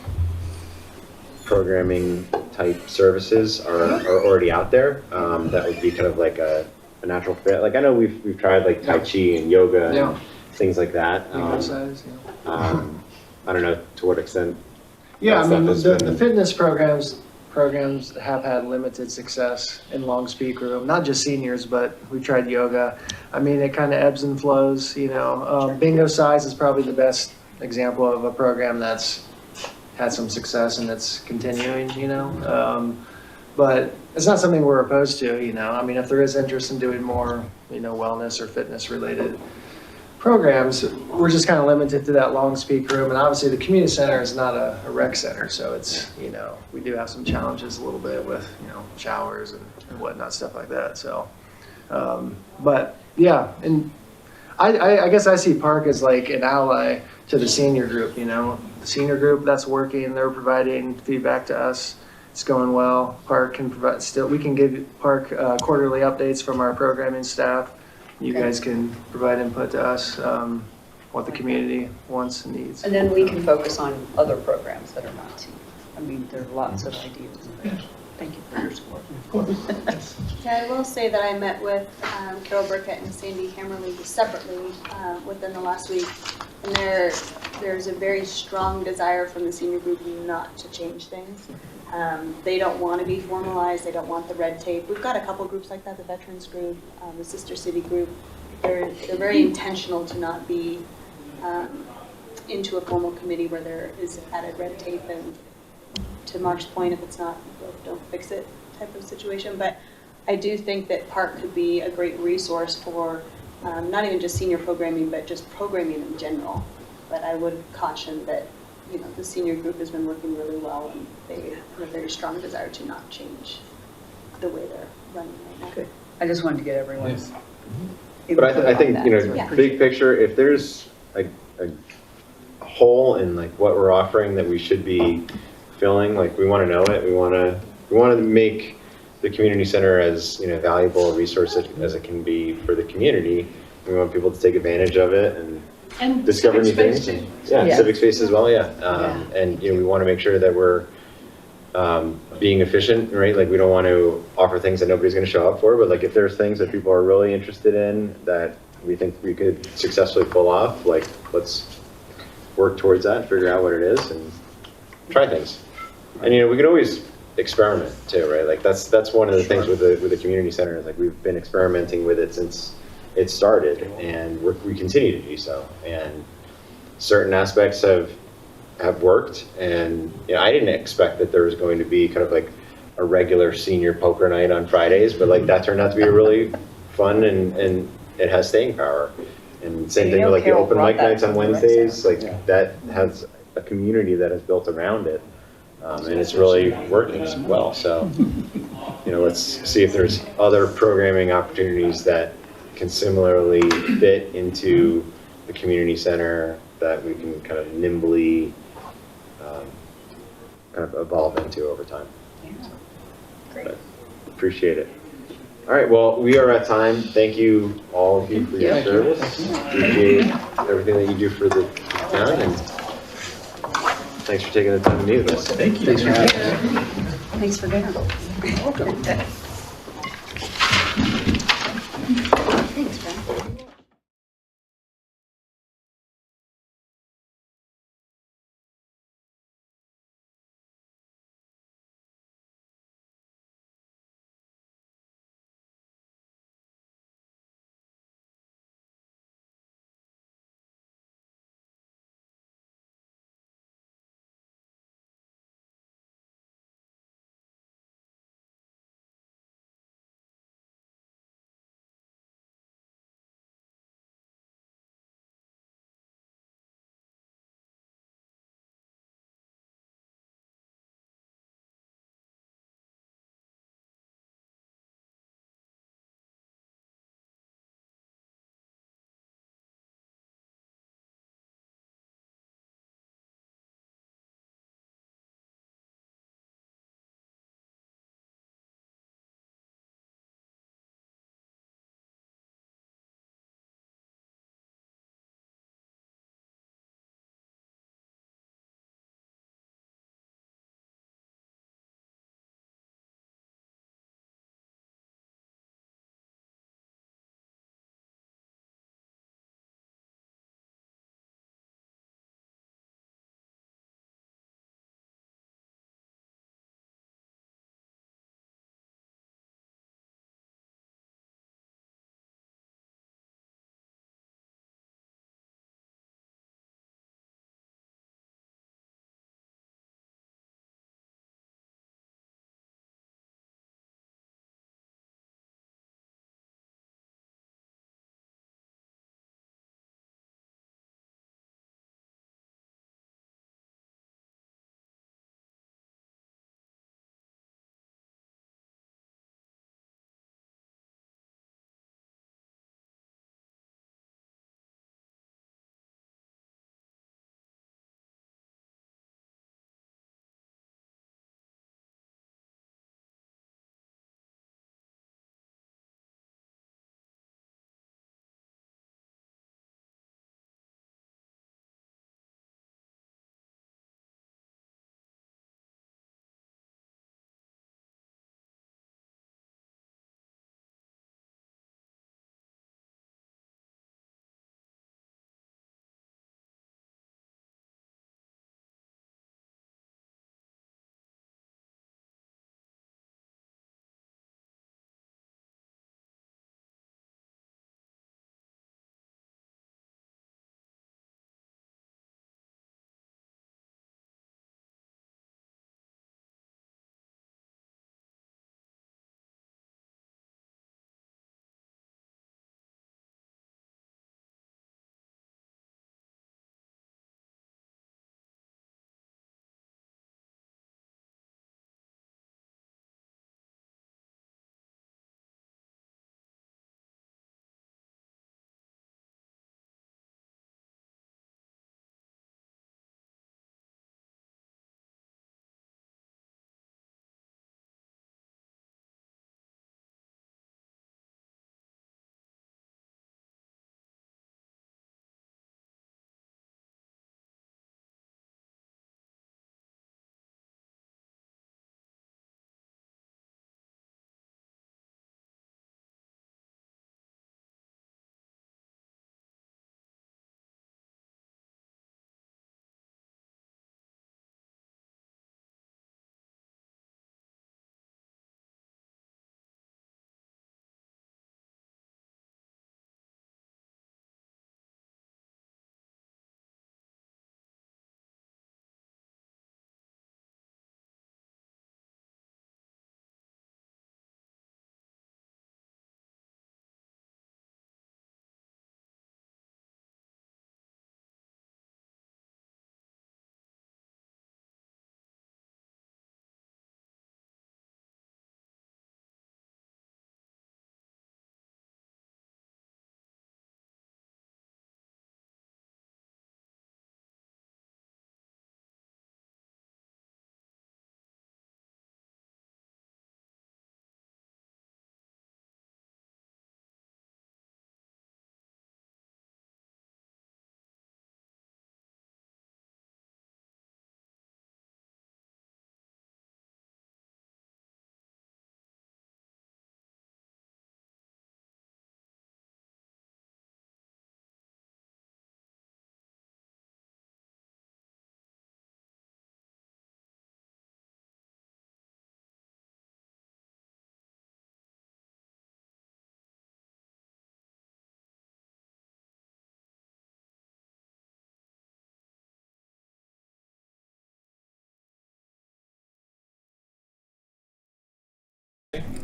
programming type services are already out there. That would be kind of like a natural fit. Like I know we've tried like Tai Chi and yoga and things like that. Exercise, I don't know to what extent. Yeah, I mean, that stuff has the been- fitness programs have had limited success in Long Speak Room, not just seniors, but we tried yoga. I mean, it kind of ebbs and flows, Bingo Size is probably the best example of a program that's had some success and it's continuing, but it's not something we're opposed to, I mean, if there is interest in doing more, wellness or fitness related programs, we're just kind of limited to that Long Speak Room. And obviously the community center is not a rec center. So it's, we do have some challenges a little bit with, showers and whatnot, stuff like that. So, but yeah, and I guess I see Park as like an ally to the senior group, the senior group that's working, they're providing feedback to us. It's going well. Park can provide we can give Park quarterly updates from our programming staff. You guys can provide input to us, what the community wants and needs. And then we can focus on other programs that are not senior. I mean, there are lots of ideas there. Thank you for your support. Yeah, I will say that I met with Carol Burkett and Sandy Hammerly separately within the last week. And there's a very strong desire from the senior group not to change things. They don't want to be formalized. They don't want the red tape. We've got a couple groups like that, the Veterans Group, the Sister City Group. They're very intentional to not be into a formal committee where there is added red tape and, to Mark's point, if it's not, don't fix it type of situation. But I do think that Park could be a great resource for not even just senior programming, but just programming in general. But I would caution that the senior group has been working really well, and they have a very strong desire to not change the way they're running right now. Good. I just wanted to get everyone's. But I think, big picture, if there's a hole in like what we're offering that we should be filling, like we want to know it. We want to make the community center as valuable a resource as it can be for the community. We want people to take advantage of it and discover new things. And, civic space as well. And we want to make sure that we're being efficient, right? Like we don't want to offer things that nobody's going to show up for, but like if there's things that people are really interested in that we think we could successfully pull off, like let's work towards that, figure out what it is, and try things. And we could always experiment too, right? Like that's one of the things with the community center is like we've been experimenting with it since it started, and we continue to do so. And certain aspects have worked, and I didn't expect that there was going to be kind of like a regular senior poker night on Fridays, but like that turned out to be really fun and it has staying power. And same thing with like the open mic nights on Wednesdays, like that has a community that is built around it. And it's really working well. So, let's see if there's other programming opportunities that can similarly fit into the community center that we can kind of nimbly kind of evolve into over time. Yeah. Great. But appreciate it. All right, well, we are at time. Thank you all of you for your service. Appreciate everything that you do for the town, and thanks for taking the time to meet with us. Thank you. Thanks for dinner. Welcome.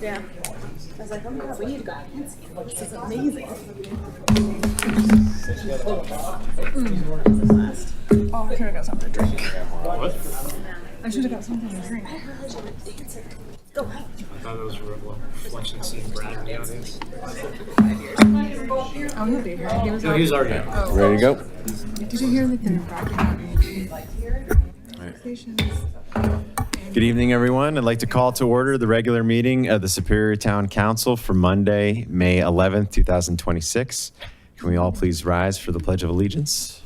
Yeah. I was like, oh my God, we need to go fancy. This is amazing. Oh, I should have got something to drink. What? I should have got something to drink. Go. I thought those were reflections seeing Brad in the audience. Oh, he'll be here. He was No, he was already here. Oh. Ready to go? Did you hear that they're backing out stations? Good evening, everyone. I'd like to call to order the regular meeting of the Superior Town Council for Monday, May 11th, 2026. Can we all please rise for the Pledge of Allegiance?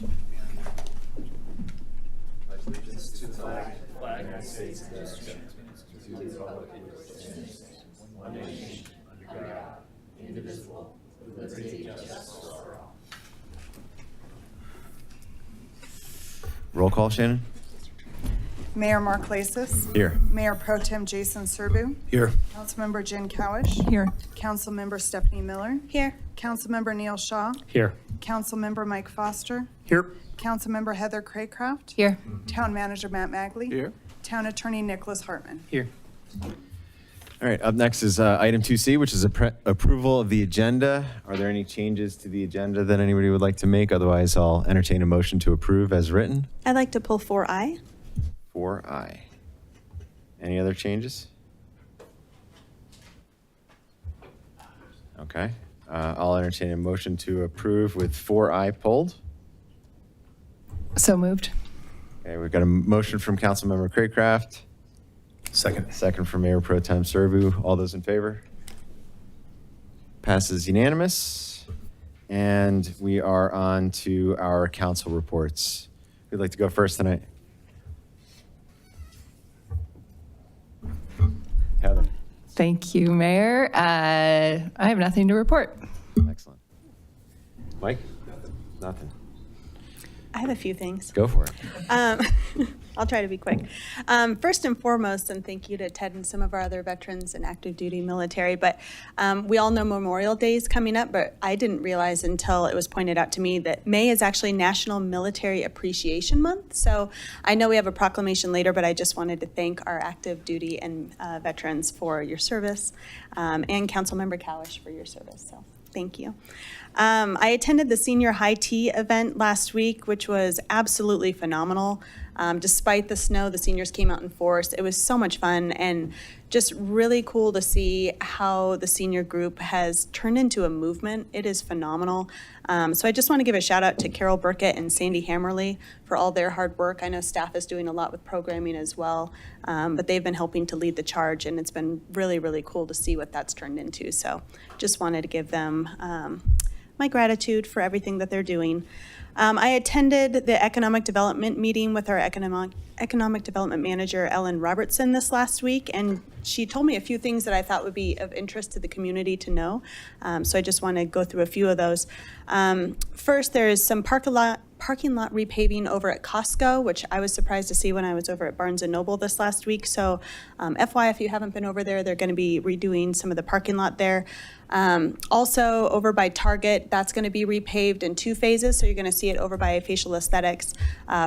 Roll call, Shannon? Mayor Mark Lasis. Here. Mayor Pro Tem Jason Serbu. Here. Councilmember Jen Cowish. Here. Councilmember Stephanie Miller. Here. Councilmember Neil Shaw. Here. Councilmember Mike Foster. Here. Councilmember Heather Craycraft. Here. Town Manager Matt Magley. Here. Town Attorney Nicholas Hartman. Here. All right, up next is item 2C, which is approval of the agenda. Are there any changes to the agenda that anybody would like to make? Otherwise, I'll entertain a motion to approve as written. I'd like to pull 4I. 4I. Any other changes? Okay, I'll entertain a motion to approve with 4I pulled. So moved. Okay, we've got a motion from Councilmember Craycraft. Second. Second from Mayor Pro Tem Serbu. All those in favor? Passes unanimous. And we are on to our council reports. Who'd like to go first tonight? Heather. Thank you, Mayor. I have nothing to report. Excellent. Mike? Nothing. I have a few things. Go for it. I'll try to be quick. First and foremost, and thank you to Ted and some of our other veterans and active duty military, but we all know Memorial Day is coming up, but I didn't realize until it was pointed out to me that May is actually National Military Appreciation Month. So I know we have a proclamation later, but I just wanted to thank our active duty and veterans for your service, and Councilmember Cowish for your service. So thank you. I attended the Senior High Tea event last week, which was absolutely phenomenal. Despite the snow, the seniors came out in force. It was so much fun and just really cool to see how the senior group has turned into a movement. It is phenomenal. So I just want to give a shout out to Carol Burkett and Sandy Hammerly for all their hard work. I know staff is doing a lot with programming as well, but they've been helping to lead the charge, and it's been really, really cool to see what that's turned into. So just wanted to give them my gratitude for everything that they're doing. I attended the economic development meeting with our economic development manager, Ellen Robertson, this last week, and she told me a few things that I thought would be of interest to the community to know. So I just want to go through a few of those. First, there is some parking lot repaving over at Costco, which I was surprised to see when I was over at Barnes & Noble this last week. So FYI, if you haven't been over there, they're going to be redoing some of the parking lot there. Also over by Target, that's going to be repaved in 2 phases. So you're going to see it over by Facial Aesthetics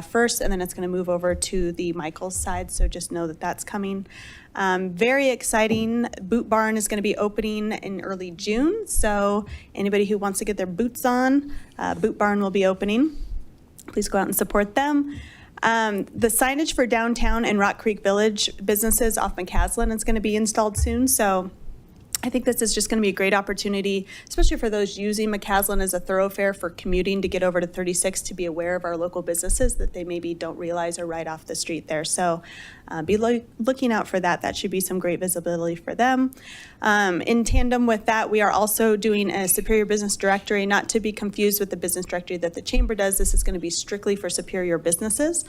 first, and then it's going to move over to the Michaels side. So just know that that's coming. Very exciting. Boot Barn is going to be opening in early June. So anybody who wants to get their boots on, Boot Barn will be opening. Please go out and support them. The signage for downtown and Rock Creek Village businesses off McCaslin is going to be installed soon. So I think this is just going to be a great opportunity, especially for those using McCaslin as a thoroughfare for commuting to get over to 36, to be aware of our local businesses that they maybe don't realize are right off the street there. So be looking out for that. That should be some great visibility for them. In tandem with that, we are also doing a Superior Business Directory, not to be confused with the business directory that the Chamber does. This is going to be strictly for Superior businesses.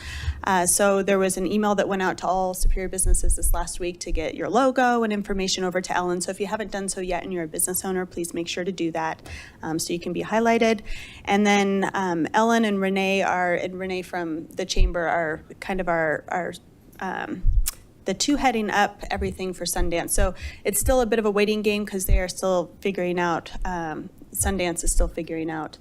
So there was an email that went out to all Superior businesses this last week to get your logo and information over to Ellen. So if you haven't done so yet and you're a business owner, please make sure to do that so you can be highlighted. And then Ellen and Renee from the Chamber are kind of the two heading up everything for Sundance. So it's still a bit of a waiting game because they are still figuring out, Sundance is still figuring out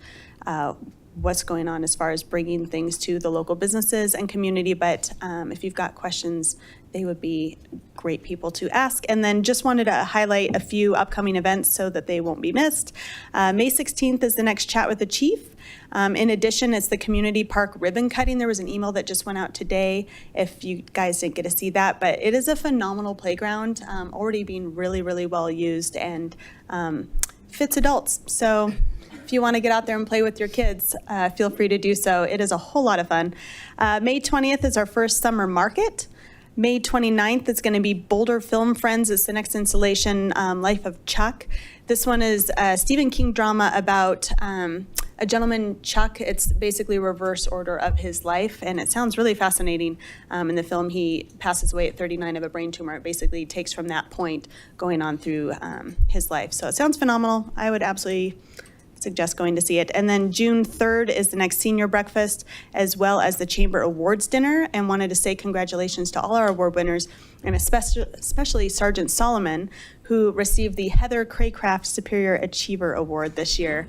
what's going on as far as bringing things to the local businesses and community. But if you've got questions, they would be great people to ask. And then just wanted to highlight a few upcoming events so that they won't be missed. May 16th is the next Chat with the Chief. In addition, it's the community park ribbon cutting. There was an email that just went out today if you guys didn't get to see that, but it is a phenomenal playground, already being really, really well used and fits adults. So if you want to get out there and play with your kids, feel free to do so. It is a whole lot of fun. May 20th is our first summer market. May 29th is going to be Boulder Film Friends. It's the next installation, Life of Chuck. This one is a Stephen King drama about a gentleman, Chuck. It's basically a reverse order of his life, and it sounds really fascinating. In the film, he passes away at 39 of a brain tumor. It basically takes from that point going on through his life. So it sounds phenomenal. I would absolutely suggest going to see it. And then June 3rd is the next senior breakfast, as well as the Chamber Awards dinner, and wanted to say congratulations to all our award winners, and especially Sergeant Solomon, who received the Heather Craycraft Superior Achiever Award this year.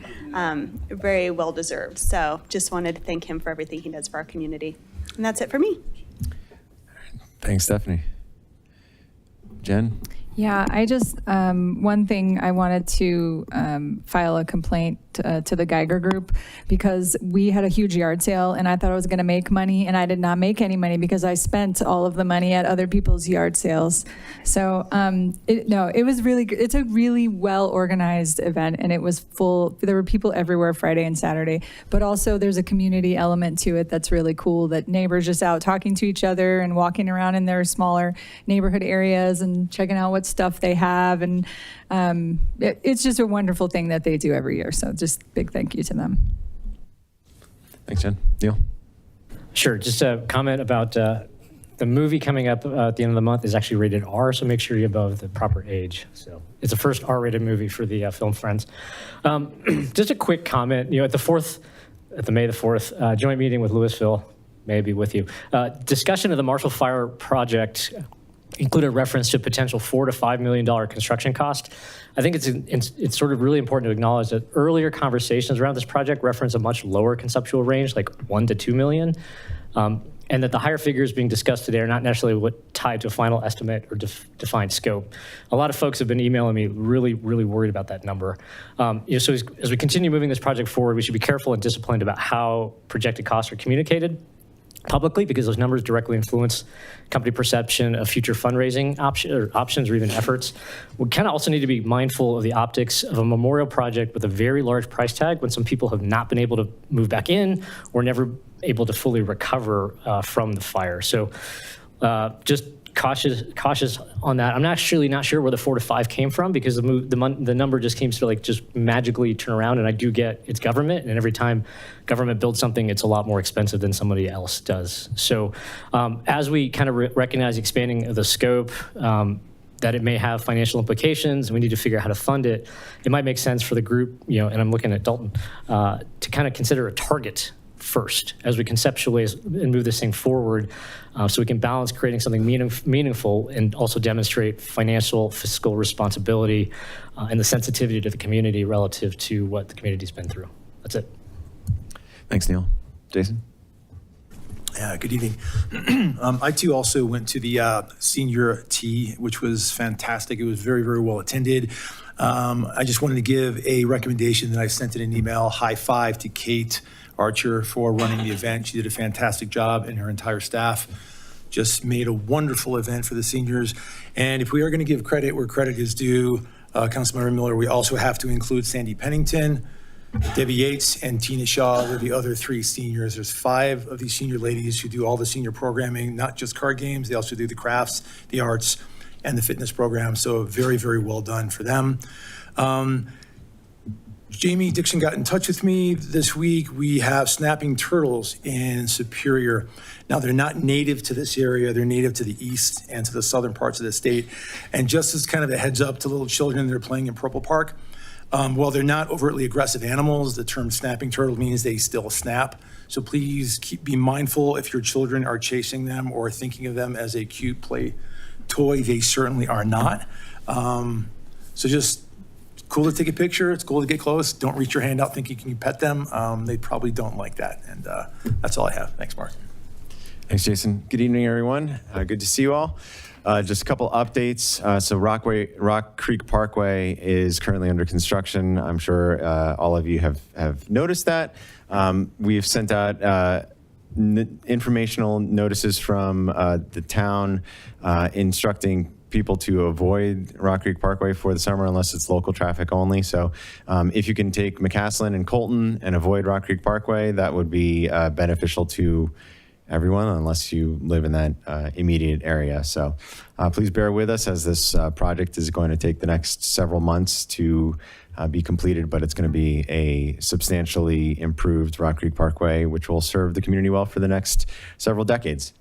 Very well deserved. So just wanted to thank him for everything he does for our community. And that's it for me. Thanks, Stephanie. Jen? Yeah, I just, one thing I wanted to file a complaint to the Geiger Group, because we had a huge yard sale and I thought I was going to make money, and I did not make any money because I spent all of the money at other people's yard sales. So it was really good. It's a really well organized event, and it was full. There were people everywhere Friday and Saturday, but also there's a community element to it that's really cool, that neighbors just out talking to each other and walking around in their smaller neighborhood areas and checking out what stuff they have. And it's just a wonderful thing that they do every year. So just big thank you to them. Thanks, Jen. Neil? Sure, just a comment about the movie coming up at the end of the month is actually rated R, so make sure you're above the proper age. So it's the first R-rated movie for the Film Friends. Just a quick comment, at the May the 4th joint meeting with Louisville, maybe with you, discussion of the Marshall Fire project included reference to potential $4 to $5 million construction cost. I think it's sort of really important to acknowledge that earlier conversations around this project reference a much lower conceptual range, like $1 to $2 million, and that the higher figures being discussed today are not necessarily tied to a final estimate or defined scope. A lot of folks have been emailing me really, really worried about that number. So as we continue moving this project forward, we should be careful and disciplined about how projected costs are communicated publicly, because those numbers directly influence company perception of future fundraising options or even efforts. We kind of also need to be mindful of the optics of a memorial project with a very large price tag when some people have not been able to move back in or never able to fully recover from the fire. So just cautious on that. I'm actually not sure where the 4 to 5 came from, because the number just seems to just magically turn around, and I do get it's government, and every time government builds something, it's a lot more expensive than somebody else does. So as we kind of recognize expanding of the scope, that it may have financial implications, and we need to figure out how to fund it, it might make sense for the group, and I'm looking at Dalton, to kind of consider a target first as we conceptualize and move this thing forward, so we can balance creating something meaningful and also demonstrate financial, fiscal responsibility and the sensitivity to the community relative to what the community's been through. That's it. Thanks, Neil. Jason? Yeah, good evening. I too also went to the senior tea, which was fantastic. It was very, very well attended. I just wanted to give a recommendation that I sent in an email. High five to Kate Archer for running the event. She did a fantastic job, and her entire staff just made a wonderful event for the seniors. And if we are going to give credit where credit is due, Councilmember Miller, we also have to include Sandy Pennington, Debbie Yates, and Tina Shaw were the other 3 seniors. There's 5 of these senior ladies who do all the senior programming, not just card games. They also do the crafts, the arts, and the fitness program. So very, very well done for them. Jamie Dixon got in touch with me this week. We have snapping turtles in Superior. Now, they're not native to this area. They're native to the east and to the southern parts of the state. And just as kind of a heads up to little children that are playing in Purple Park, while they're not overtly aggressive animals, the term snapping turtle means they still snap. So please be mindful if your children are chasing them or thinking of them as a cute play toy. They certainly are not. So just cool to take a picture. It's cool to get close. Don't reach your hand out thinking you can pet them. They probably don't like that. And that's all I have. Thanks, Mark. Thanks, Jason. Good evening, everyone. Good to see you all. Just a couple updates. So Rock Creek Parkway is currently under construction. I'm sure all of you have noticed that. We've sent out informational notices from the town instructing people to avoid Rock Creek Parkway for the summer unless it's local traffic only. So if you can take McCaslin and Colton and avoid Rock Creek Parkway, that would be beneficial to everyone unless you live in that immediate area. So please bear with us as this project is going to take the next several months to be completed, but it's going to be a substantially improved Rock Creek Parkway, which will serve the community well for the next several decades.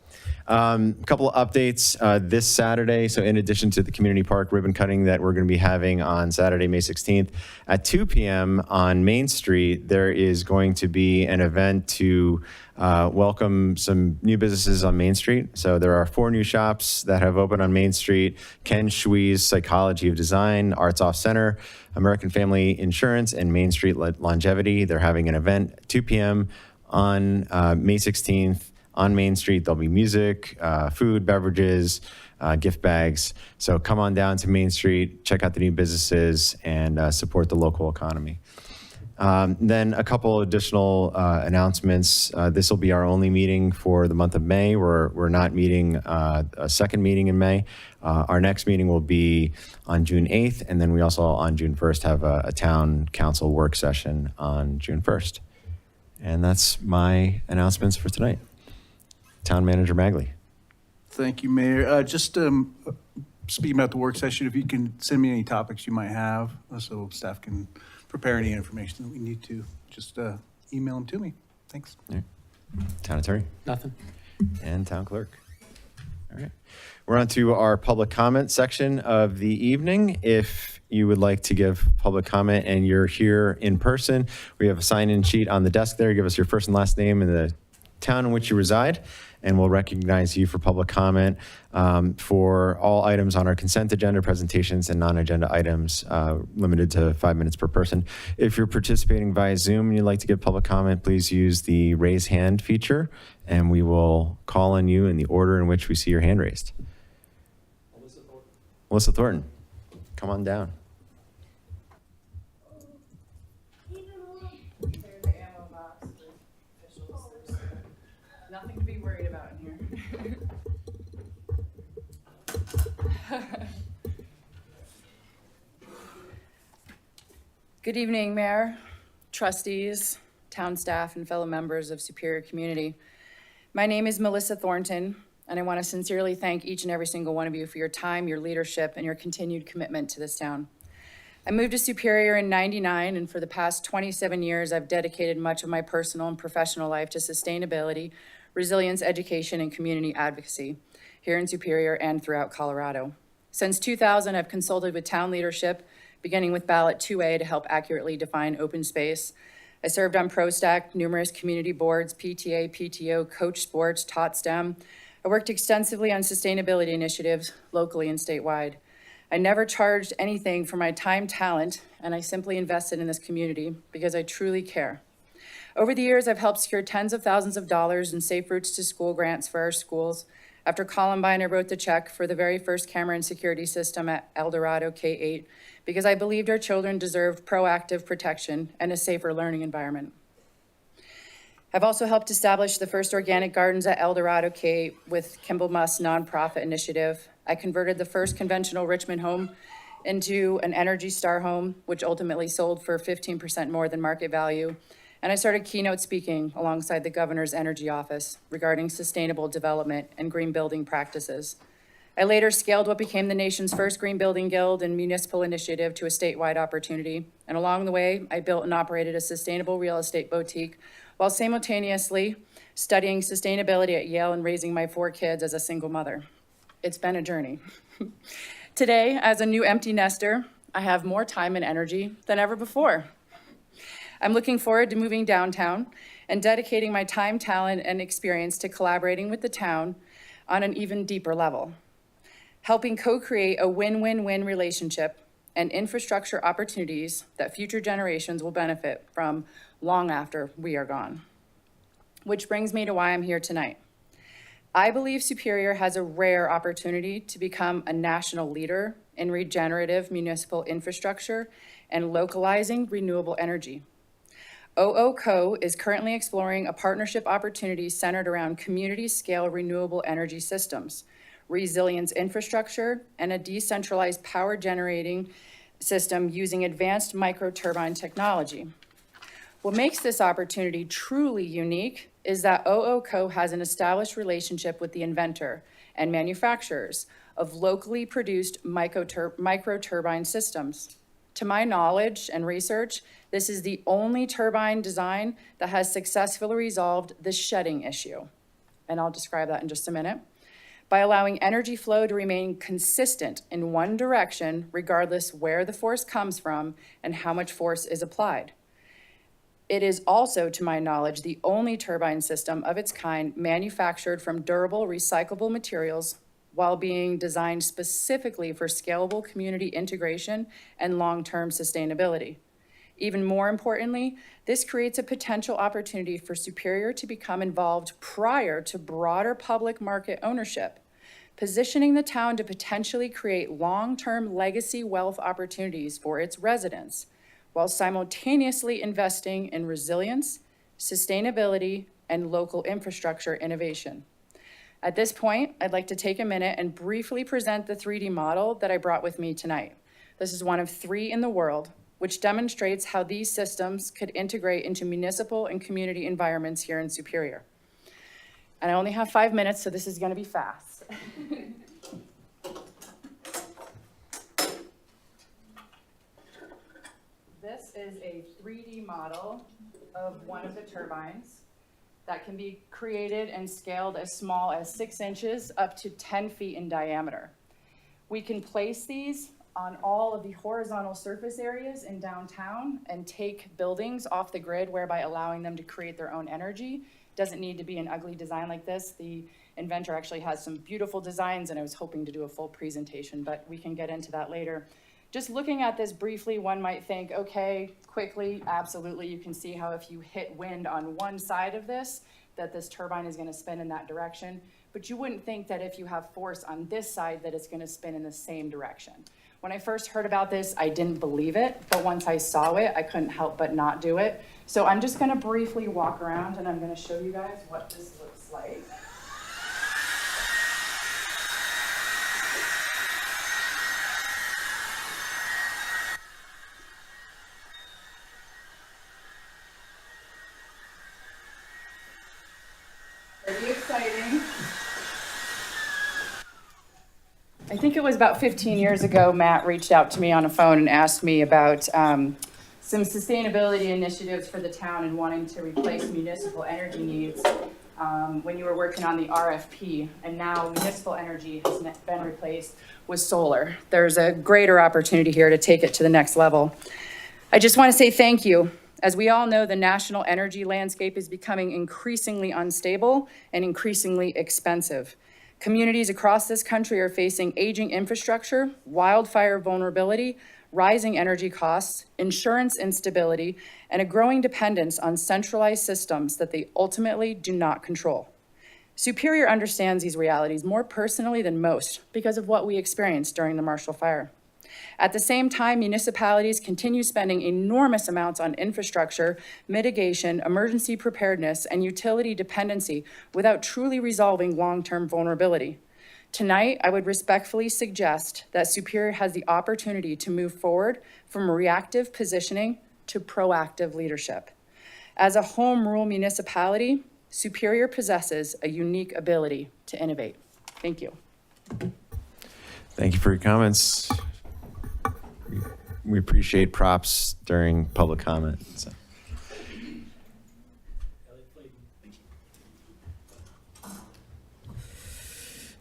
A couple of updates this Saturday. So in addition to the community park ribbon cutting that we're going to be having on Saturday, May 16th at 2 p.m. on Main Street, there is going to be an event to welcome some new businesses on Main Street. So there are 4 new shops that have opened on Main Street: Ken Schwee's Psychology of Design, Arts Off Center, American Family Insurance, and Main Street Longevity. They're having an event at 2 p.m. on May 16th. On Main Street, there'll be music, food, beverages, gift bags. So come on down to Main Street, check out the new businesses, and support the local economy. Then a couple additional announcements. This will be our only meeting for the month of May. We're not meeting a second meeting in May. Our next meeting will be on June 8th, and then we also on June 1st have a town council work session on June 1st. And that's my announcements for tonight. Town Manager Magley. Thank you, Mayor. Just speaking about the work session, if you can send me any topics you might have so staff can prepare any information that we need to, just email them to me. Thanks. Right. Town Attorney. Nothing. And Town Clerk. All right. We're on to our public comment section of the evening. If you would like to give public comment and you're here in person, we have a sign-in sheet on the desk there. Give us your first and last name and the town in which you reside, and we'll recognize you for public comment for all items on our consent agenda, presentations, and non-agenda items, limited to 5 minutes per person. If you're participating via Zoom and you'd like to give public comment, please use the raise hand feature, and we will call on you in the order in which we see your hand raised. Melissa Thornton, come on down. Nothing to be worried about in here. Good evening, Mayor, trustees, town staff, and fellow members of Superior Community. My name is Melissa Thornton, and I want to sincerely thank each and every single one of you for your time, your leadership, and your continued commitment to this town. I moved to Superior in '99, and for the past 27 years, I've dedicated much of my personal and professional life to sustainability, resilience, education, and community advocacy here in Superior and throughout Colorado. Since 2000, I've consulted with town leadership, beginning with ballot 2A to help accurately define open space. I served on ProStack, numerous community boards, PTA, PTO, coach sports, taught STEM. I worked extensively on sustainability initiatives locally and statewide. I never charged anything for my time, talent, and I simply invested in this community because I truly care. Over the years, I've helped secure tens of thousands of dollars in Safe Routes to School grants for our schools. After Columbine, I wrote the check for the very first camera and security system at El Dorado K-8 because I believed our children deserved proactive protection and a safer learning environment. I've also helped establish the first organic gardens at El Dorado K-8 with Kimball Musk's nonprofit initiative. I converted the first conventional Richmond home into an Energy Star home, which ultimately sold for 15% more than market value. And I started keynote speaking alongside the governor's energy office regarding sustainable development and green building practices. I later scaled what became the nation's first green building guild and municipal initiative to a statewide opportunity. And along the way, I built and operated a sustainable real estate boutique while simultaneously studying sustainability at Yale and raising my 4 kids as a single mother. It's been a journey. Today, as a new empty nester, I have more time and energy than ever before. I'm looking forward to moving downtown and dedicating my time, talent, and experience to collaborating with the town on an even deeper level, helping co-create a win-win-win relationship and infrastructure opportunities that future generations will benefit from long after we are gone. Which brings me to why I'm here tonight. I believe Superior has a rare opportunity to become a national leader in regenerative municipal infrastructure and localizing renewable energy. OOCO is currently exploring a partnership opportunity centered around community-scale renewable energy systems, resilience infrastructure, and a decentralized power generating system using advanced microturbine technology. What makes this opportunity truly unique is that OOCO has an established relationship with the inventor and manufacturers of locally produced microturbine systems. To my knowledge and research, this is the only turbine design that has successfully resolved the shedding issue. And I'll describe that in just a minute. By allowing energy flow to remain consistent in one direction, regardless where the force comes from and how much force is applied. It is also, to my knowledge, the only turbine system of its kind manufactured from durable, recyclable materials while being designed specifically for scalable community integration and long-term sustainability. Even more importantly, this creates a potential opportunity for Superior to become involved prior to broader public market ownership, positioning the town to potentially create long-term legacy wealth opportunities for its residents, while simultaneously investing in resilience, sustainability, and local infrastructure innovation. At this point, I'd like to take a minute and briefly present the 3D model that I brought with me tonight. This is one of 3 in the world, which demonstrates how these systems could integrate into municipal and community environments here in Superior. And I only have 5 minutes, so this is going to be fast. This is a 3D model of one of the turbines that can be created and scaled as small as 6 inches up to 10 feet in diameter. We can place these on all of the horizontal surface areas in downtown and take buildings off the grid, whereby allowing them to create their own energy. Doesn't need to be an ugly design like this. The inventor actually has some beautiful designs, and I was hoping to do a full presentation, but we can get into that later. Just looking at this briefly, one might think, okay, quickly, absolutely, you can see how if you hit wind on one side of this, that this turbine is gonna spin in that direction. But you wouldn't think that if you have force on this side that it's gonna spin in the same direction. When I first heard about this, I didn't believe it, but once I saw it, I couldn't help but not do it. So I'm just gonna briefly walk around and I'm gonna show you guys what this looks like. Pretty exciting. I think it was about 15 years ago, Matt reached out to me on a phone and asked me about some sustainability initiatives for the town and wanting to replace municipal energy needs when you were working on the RFP. And now municipal energy has been replaced with solar. There's a greater opportunity here to take it to the next level. I just want to say thank you. As we all know, the national energy landscape is becoming increasingly unstable and increasingly expensive. Communities across this country are facing aging infrastructure, wildfire vulnerability, rising energy costs, insurance instability, and a growing dependence on centralized systems that they ultimately do not control. Superior understands these realities more personally than most because of what we experienced during the Marshall Fire. At the same time, municipalities continue spending enormous amounts on infrastructure, mitigation, emergency preparedness, and utility dependency without truly resolving long-term vulnerability. Tonight, I would respectfully suggest that Superior has the opportunity to move forward from reactive positioning to proactive leadership. As a home rule municipality, Superior possesses a unique ability to innovate. Thank you. Thank you for your comments. We appreciate props during public comment. So.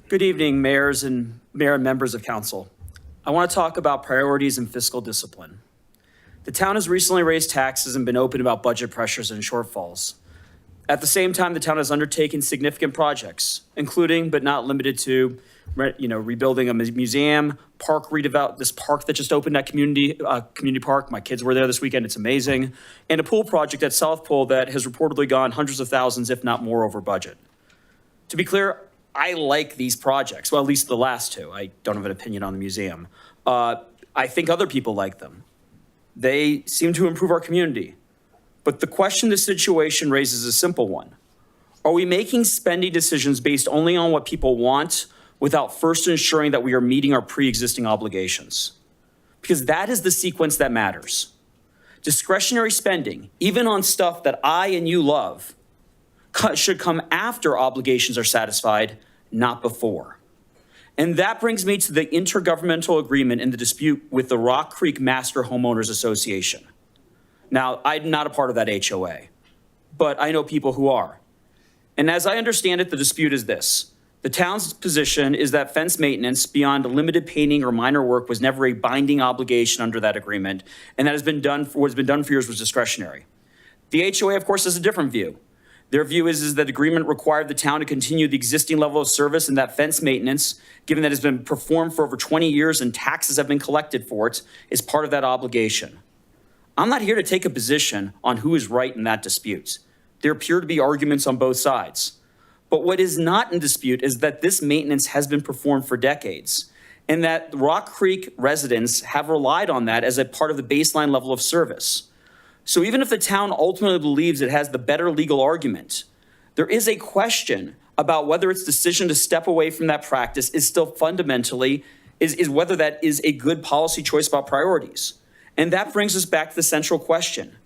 Good evening, mayor and members of council. I want to talk about priorities and fiscal discipline. The town has recently raised taxes and been open about budget pressures and shortfalls. At the same time, the town has undertaken significant projects, including but not limited to, rebuilding a museum, park redevelop, this park that just opened at community park. My kids were there this weekend. It's amazing. And a pool project at South Pool that has reportedly gone hundreds of thousands, if not more, over budget. To be clear, I like these projects, well, at least the last two. I don't have an opinion on the museum. I think other people like them. They seem to improve our community. But the question this situation raises is a simple one. Are we making spending decisions based only on what people want without first ensuring that we are meeting our pre-existing obligations? Because that is the sequence that matters. Discretionary spending, even on stuff that I and you love, should come after obligations are satisfied, not before. And that brings me to the intergovernmental agreement in the dispute with the Rock Creek Master Homeowners Association. Now, I'm not a part of that HOA, but I know people who are. And as I understand it, the dispute is this. The town's position is that fence maintenance beyond limited painting or minor work was never a binding obligation under that agreement, and that what has been done for years was discretionary. The HOA, of course, has a different view. Their view is that the agreement required the town to continue the existing level of service, and that fence maintenance, given that it's been performed for over 20 years and taxes have been collected for it, is part of that obligation. I'm not here to take a position on who is right in that dispute. There appear to be arguments on both sides. But what is not in dispute is that this maintenance has been performed for decades, and that Rock Creek residents have relied on that as a part of the baseline level of service. So even if the town ultimately believes it has the better legal argument, there is a question about whether its decision to step away from that practice is still fundamentally, is whether that is a good policy choice about priorities. And that brings us back to the central question.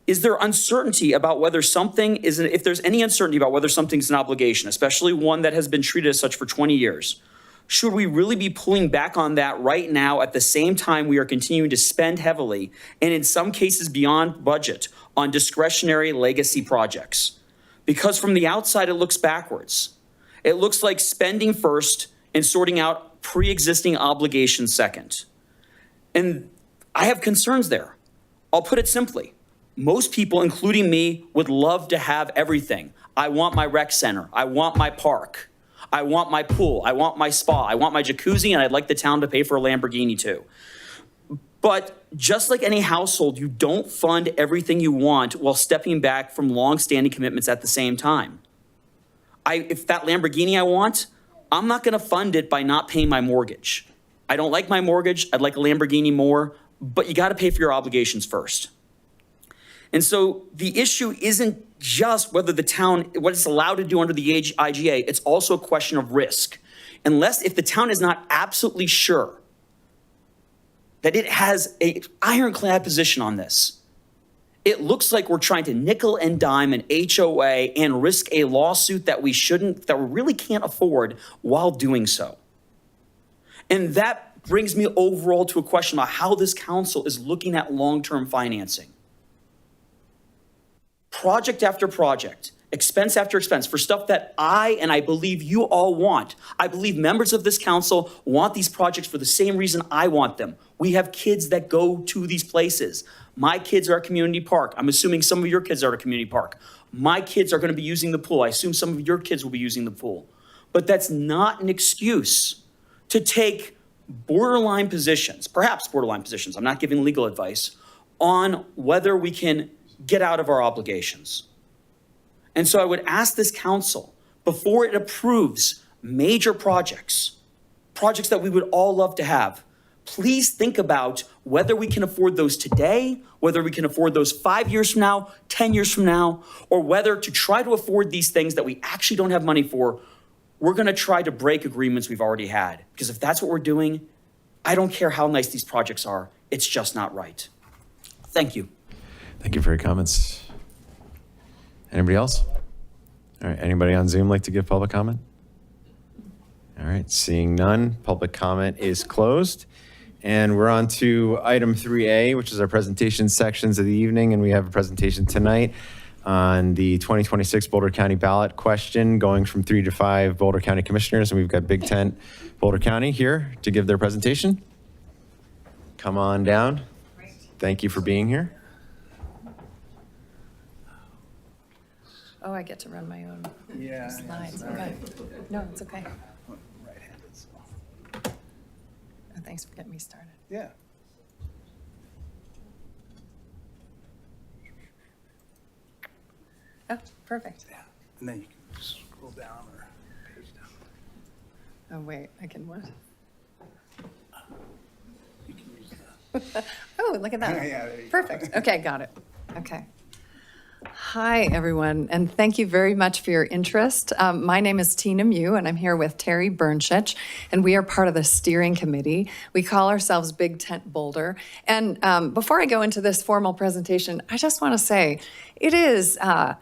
Is there uncertainty about whether something is, if there's any uncertainty about whether something's an obligation, especially one that has been treated as such for 20 years, should we really be pulling back on that right now at the same time we are continuing to spend heavily, and in some cases beyond budget, on discretionary legacy projects? Because from the outside, it looks backwards. It looks like spending first and sorting out pre-existing obligations second. And I have concerns there. I'll put it simply. Most people, including me, would love to have everything. I want my rec center. I want my park. I want my pool. I want my spa. I want my jacuzzi, and I'd like the town to pay for a Lamborghini too. But just like any household, you don't fund everything you want while stepping back from long-standing commitments at the same time. If that Lamborghini I want, I'm not going to fund it by not paying my mortgage. I don't like my mortgage. I'd like a Lamborghini more, but you got to pay for your obligations first. And so the issue isn't just whether the town, what it's allowed to do under the IGA, it's also a question of risk. If the town is not absolutely sure that it has an ironclad position on this, it looks like we're trying to nickel and dime an HOA and risk a lawsuit that we really can't afford while doing so. And that brings me overall to a question about how this council is looking at long-term financing. Project after project, expense after expense, for stuff that I believe you all want. I believe members of this council want these projects for the same reason I want them. We have kids that go to these places. My kids are at community park. I'm assuming some of your kids are at a community park. My kids are going to be using the pool. I assume some of your kids will be using the pool. But that's not an excuse to take borderline positions, perhaps borderline positions, I'm not giving legal advice, on whether we can get out of our obligations. And so I would ask this council, before it approves major projects that we would all love to have, please think about whether we can afford those today, whether we can afford those 5 years from now, 10 years from now, or whether to try to afford these things that we actually don't have money for, we're going to try to break agreements we've already had. Because if that's what we're doing, I don't care how nice these projects are, it's just not right. Thank you. Thank you for your comments. Anybody else? All right, anybody on Zoom like to give public comment? All right, seeing none, public comment is closed. And we're on to item 3A, which is our presentation sections of the evening. And we have a presentation tonight on the 2026 Boulder County ballot question, going from 3 to 5 Boulder County commissioners. And we've got Big Tent Boulder County here to give their presentation. Come on down. Thank you for being here. Oh, I get to run my own slides. Okay. No, it's okay. Right-handed, so. Oh, thanks for getting me started. Yeah. Oh, perfect. Yeah, and then you can scroll down or page Oh, wait, I can what? Oh, look at that. Yeah, there you go. Perfect. Okay, got it. Okay. Hi, everyone, and thank you very much for your interest. My name is Tina Mew, and I'm here with Terry Burnchich, and we are part of the steering committee. We call ourselves Big Tent Boulder. And before I go into this formal presentation, I just want to say it is a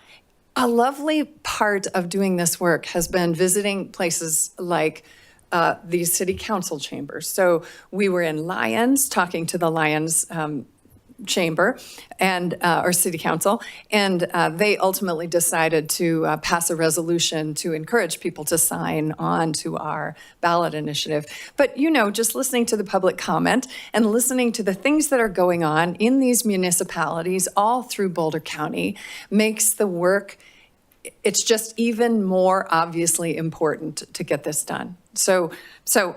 lovely part of doing this work has been visiting places like these city council chambers. So we were in Lyons, talking to the Lyons chamber and or city council, and they ultimately decided to pass a resolution to encourage people to sign on to our ballot initiative. But just listening to the public comment and listening to the things that are going on in these municipalities all through Boulder County makes the work, it's just even more obviously important to get this done. So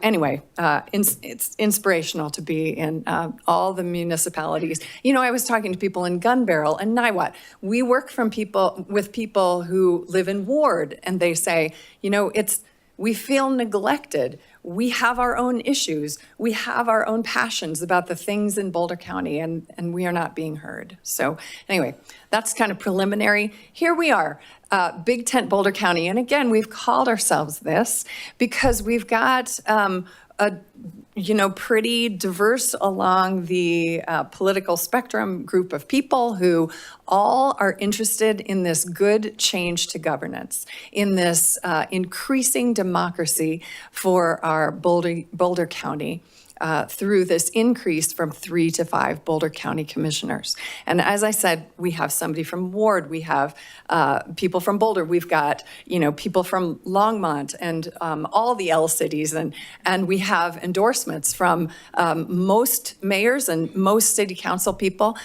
anyway, it's inspirational to be in all the municipalities. I was talking to people in Gun Barrel and Niwot. We work with people who live in Ward, and they say, we feel neglected. We have our own issues. We have our own passions about the things in Boulder County, and we are not being heard. So anyway, that's kind of preliminary. Here we are, Big Tent Boulder County. And again, we've called ourselves this because we've got a pretty diverse along the political spectrum group of people who all are interested in this good change to governance, in this increasing democracy for our Boulder County. Through this increase from 3 to 5 Boulder County commissioners. And as I said, we have somebody from Ward, we have people from Boulder, we've got people from Longmont and all the L cities, and we have endorsements from most mayors and most city council people.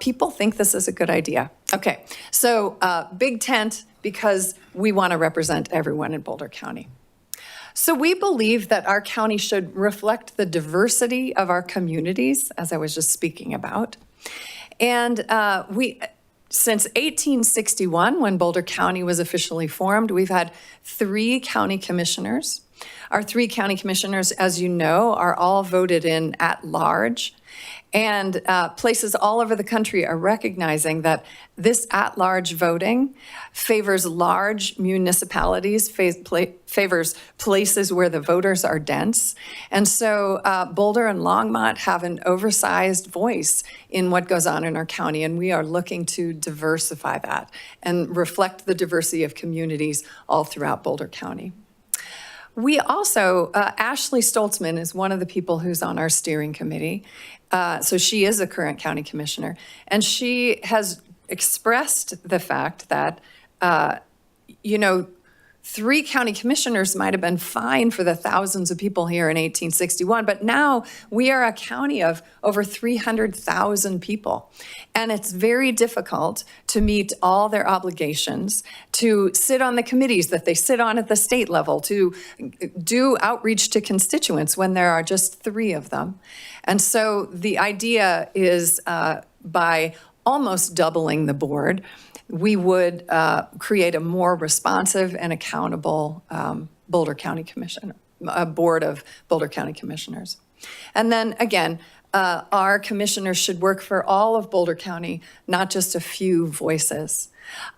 People think this is a good idea. Okay, so Big Tent, because we want to represent everyone in Boulder County. So we believe that our county should reflect the diversity of our communities, as I was just speaking about. And since 1861, when Boulder County was officially formed, we've had 3 county commissioners. Our 3 county commissioners, as you know, are all voted in at large. And places all over the country are recognizing that this at-large voting favors large municipalities, favors places where the voters are dense. And so Boulder and Longmont have an oversized voice in what goes on in our county, and we are looking to diversify that and reflect the diversity of communities all throughout Boulder County. We also, Ashley Stoltzman is one of the people who's on our steering committee. So she is a current county commissioner, and she has expressed the fact that, 3 county commissioners might have been fine for the thousands of people here in 1861, but now we are a county of over 300,000 people. And it's very difficult to meet all their obligations, to sit on the committees that they sit on at the state level, to do outreach to constituents when there are just 3 of them. And so the idea is by almost doubling the board, we would create a more responsive and accountable Boulder County Commission, a board of Boulder County Commissioners. And then again, our commissioners should work for all of Boulder County, not just a few voices.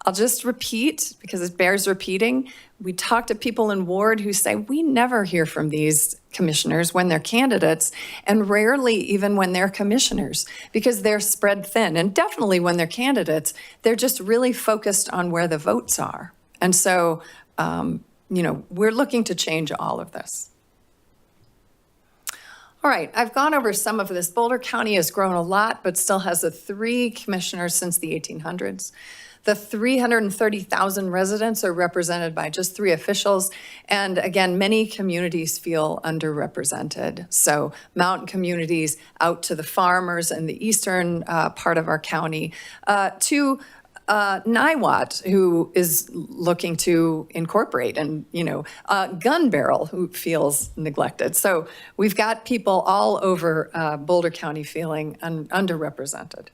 I'll just repeat, because it bears repeating. We talk to people in Ward who say, we never hear from these commissioners when they're candidates, and rarely even when they're commissioners, because they're spread thin. And definitely when they're candidates, they're just really focused on where the votes are. And so, we're looking to change all of this. All right, I've gone over some of this. Boulder County has grown a lot, but still has 3 commissioners since the 1800s. The 330,000 residents are represented by just 3 officials. And again, many communities feel underrepresented. So mountain communities out to the farmers in the eastern part of our county, to Niwot, who is looking to incorporate, and Gun Barrel, who feels neglected. So we've got people all over Boulder County feeling underrepresented.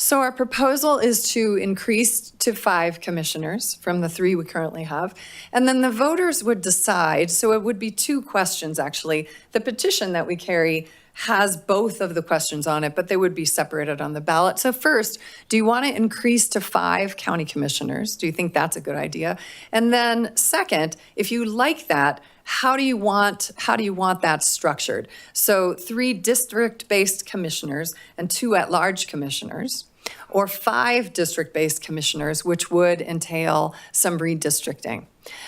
So our proposal is to increase to 5 commissioners from the 3 we currently have. And then the voters would decide, so it would be 2 questions actually. The petition that we carry has both of the questions on it, but they would be separated on the ballot. So first, do you want to increase to 5 county commissioners? Do you think that's a good idea? And then second, if you like that, how do you want that structured? So 3 district-based commissioners and 2 at-large commissioners, or 5 district-based commissioners, which would entail some redistricting.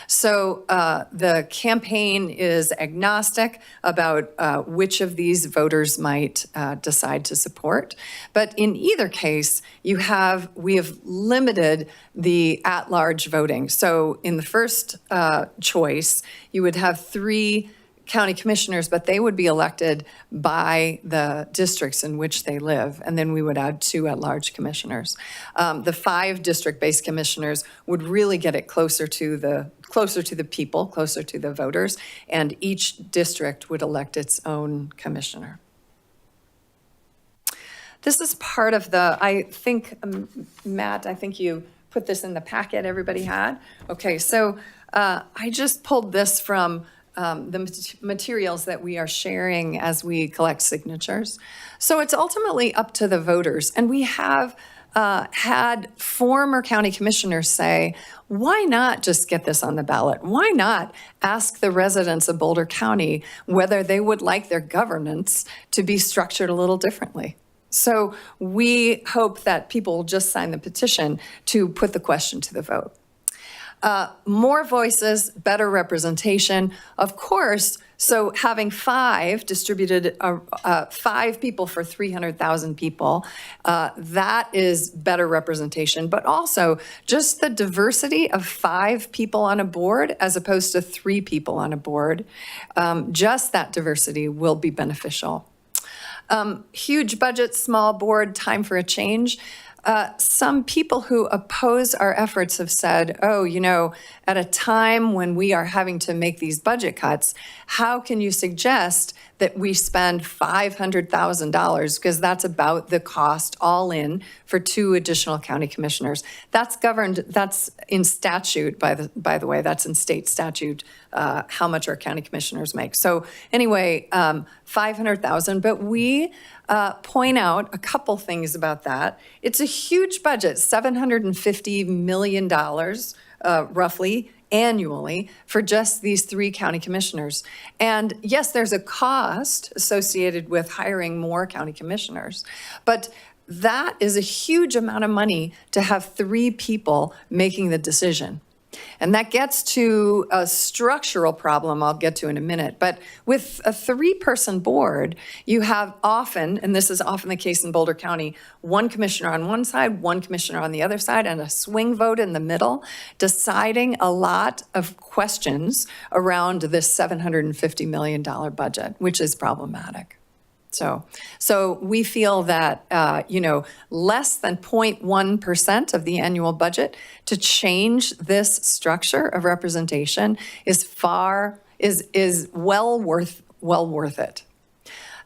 So the campaign is agnostic about which of these voters might decide to support. But in either case, we have limited the at-large voting. So in the first choice, you would have 3 county commissioners, but they would be elected by the districts in which they live. And then we would add 2 at-large commissioners. The 5 district-based commissioners would really get it closer to the people, closer to the voters, and each district would elect its own commissioner. This is part of I think, Matt, I think you put this in the packet everybody had. Okay, so I just pulled this from the materials that we are sharing as we collect signatures. So it's ultimately up to the voters. And we have had former county commissioners say, why not just get this on the ballot? Why not ask the residents of Boulder County whether they would like their governance to be structured a little differently? So we hope that people will just sign the petition to put the question to the vote. More voices, better representation, of course. So having 5 distributed, 5 people for 300,000 people, that is better representation. But also just the diversity of 5 people on a board as opposed to 3 people on a board, just that diversity will be beneficial. Huge budget, small board, time for a change. Some people who oppose our efforts have said, oh, at a time when we are having to make these budget cuts, how can you suggest that we spend $500,000, because that's about the cost all in for 2 additional county commissioners. That's governed, that's in statute, by the way, that's in state statute, how much our county commissioners make. So anyway, $500,000, but we point out a couple things about that. It's a huge budget, $750 million, roughly, annually for just these 3 county commissioners. And yes, there's a cost associated with hiring more county commissioners, but that is a huge amount of money to have 3 people making the decision. And that gets to a structural problem I'll get to in a minute. But with a 3-person board, you have often, and this is often the case in Boulder County, 1 commissioner on one side, 1 commissioner on the other side, and a swing vote in the middle, deciding a lot of questions around this $750 million budget, which is problematic. So we feel that, less than 0.1% of the annual budget to change this structure of representation is well worth it.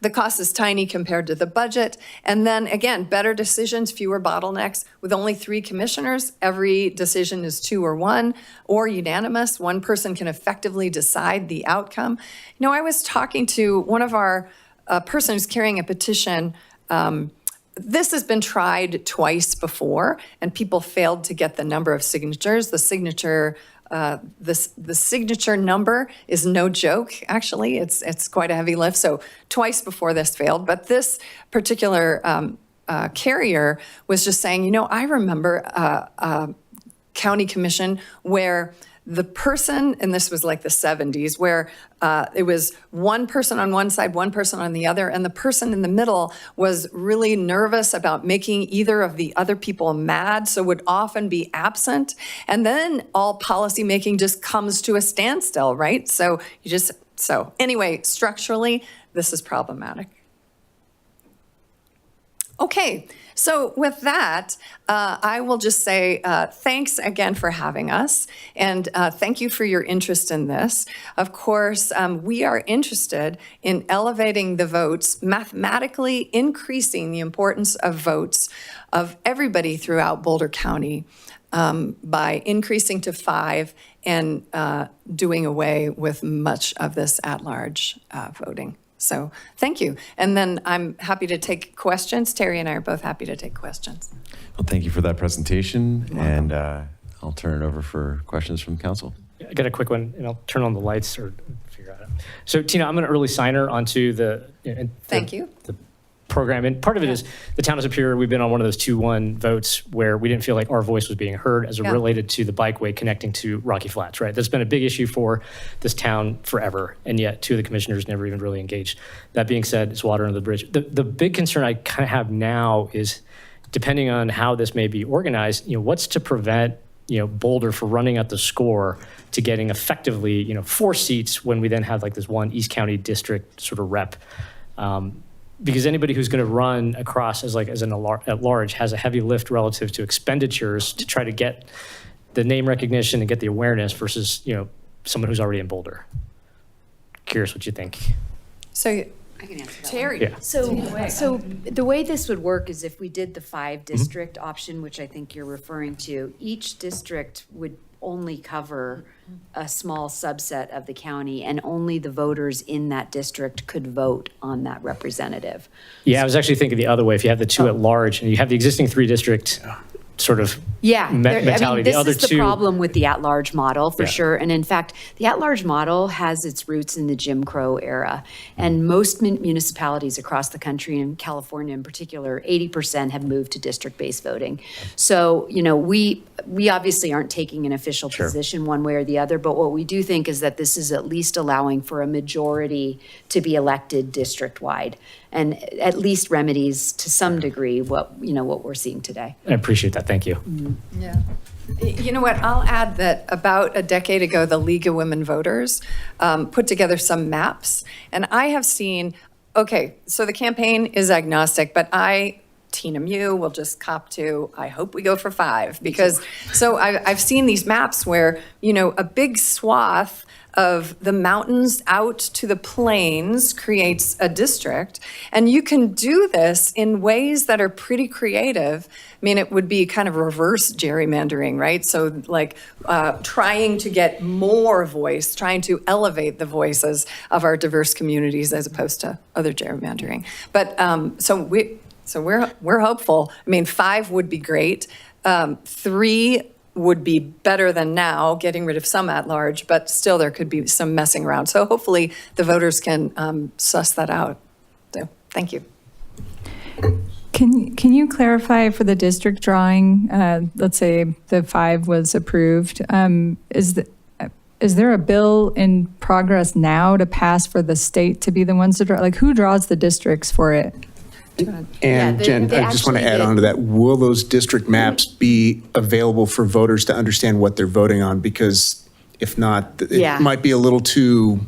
The cost is tiny compared to the budget. And then again, better decisions, fewer bottlenecks. With only 3 commissioners, every decision is 2 or 1 or unanimous. 1 person can effectively decide the outcome. I was talking to one of our a person who's carrying a petition. This has been tried twice before, and people failed to get the number of signatures. The signature number is no joke, actually. It's quite a heavy lift. So twice before this failed. But this particular carrier was just saying, I remember a county commission where the person, and this was like the 70s, where it was 1 person on one side, 1 person on the other, and the person in the middle was really nervous about making either of the other people mad, so would often be absent. And then all policymaking just comes to a standstill, right? So anyway, structurally, this is problematic. Okay, so with that, I will just say thanks again for having us, and thank you for your interest in this. Of course, we are interested in elevating the votes, mathematically increasing the importance of votes of everybody throughout Boulder County by increasing to 5 and doing away with much of this at-large voting. So thank you. And then I'm happy to take questions. Terry and I are both happy to take questions. Well, thank you for that presentation, and I'll turn it over for questions from the council. I got a quick one, and I'll turn on the lights or figure out. So Tina, I'm an early signer onto the Thank you. The program, and part of it is the town of Superior. We've been on one of those 2-1 votes where we didn't feel like our voice was being heard as it related to the bikeway connecting to Rocky Flats. Right, that's been a big issue for this town forever, and yet 2 of the commissioners never even really engaged. That being said, it's water under the bridge. The big concern I kind of have now is, depending on how this may be organized, what's to prevent Boulder for running up the score to getting effectively 4 seats when we then have like this one East County district sort of rep. Because anybody who's going to run across as an at large has a heavy lift relative to expenditures to try to get the name recognition and get the awareness versus someone who's already in Boulder. Curious what you think. So I can answer that. Terry. Yeah. So the way this would work is if we did the 5 district option, which I think you're referring to, each district would only cover a small subset of the county, and only the voters in that district could vote on that representative. Yeah, I was actually thinking the other way. If you have the 2 at large and you have the existing 3 district sort of mentality, this the other is the 2. problem with the at-large model for Yeah. sure. And in fact, the at-large model has its roots in the Jim Crow era. And most municipalities across the country, and California in particular, 80% have moved to district-based voting. So, we obviously aren't taking an official position one way or the other, but what we do think is that this is at least allowing for a majority to be elected district-wide, and at least remedies to some degree what we're seeing today. I appreciate that. Thank you. Yeah. You know what? I'll add that about a decade ago, the League of Women Voters put together some maps. And I have seen, okay, so the campaign is agnostic, but Tina Mew will just cop to, I hope we go for 5. Because, so I've seen these maps where, a big swath of the mountains out to the plains creates a district. And you can do this in ways that are pretty creative. I mean, it would be kind of reverse gerrymandering, right? So like trying to get more voice, trying to elevate the voices of our diverse communities as opposed to other gerrymandering. But so we're hopeful. I mean, 5 would be great. 3 would be better than now, getting rid of some at large, but still there could be some messing around. So hopefully the voters can suss that out. So thank you. Can you clarify for the district drawing, let's say the 5 was approved, is there a bill in progress now to pass for the state to be the ones to draw? Like, who draws the districts for it? And Jen, I just want to add on to that. Will those district maps be available for voters to understand what they're voting on? Because if not, it might be a little too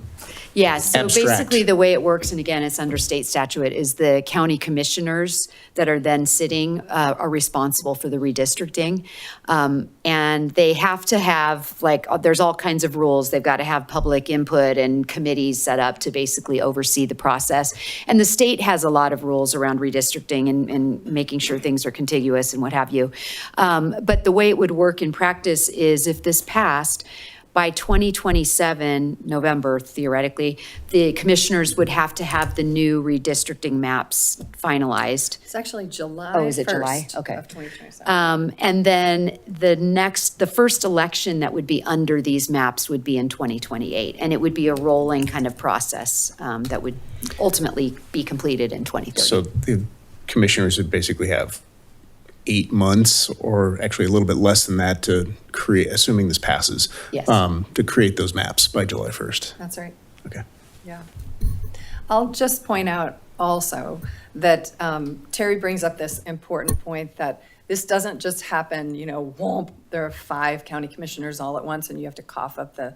Yeah, so abstract. basically the way it works, and again, it's under state statute, is the county commissioners that are then sitting are responsible for the redistricting. And they have to have, there's all kinds of rules. They've got to have public input and committees set up to basically oversee the process. And the state has a lot of rules around redistricting and making sure things are contiguous and what have you. But the way it would work in practice is if this passed, by 2027, November, theoretically, the commissioners would have to have the new redistricting maps finalized. It's actually July 1st. Oh, is it July? Okay. Of 2027. And then the first election that would be under these maps would be in 2028. And it would be a rolling kind of process that would ultimately be completed in 2030. So the commissioners would basically have 8 months, or actually a little bit less than that, to create, assuming this passes, Yes. to create those maps by July 1st. That's right. Okay. Yeah. I'll just point out also that Terry brings up this important point that this doesn't just happen, whoomp, there are 5 county commissioners all at once and you have to cough up the,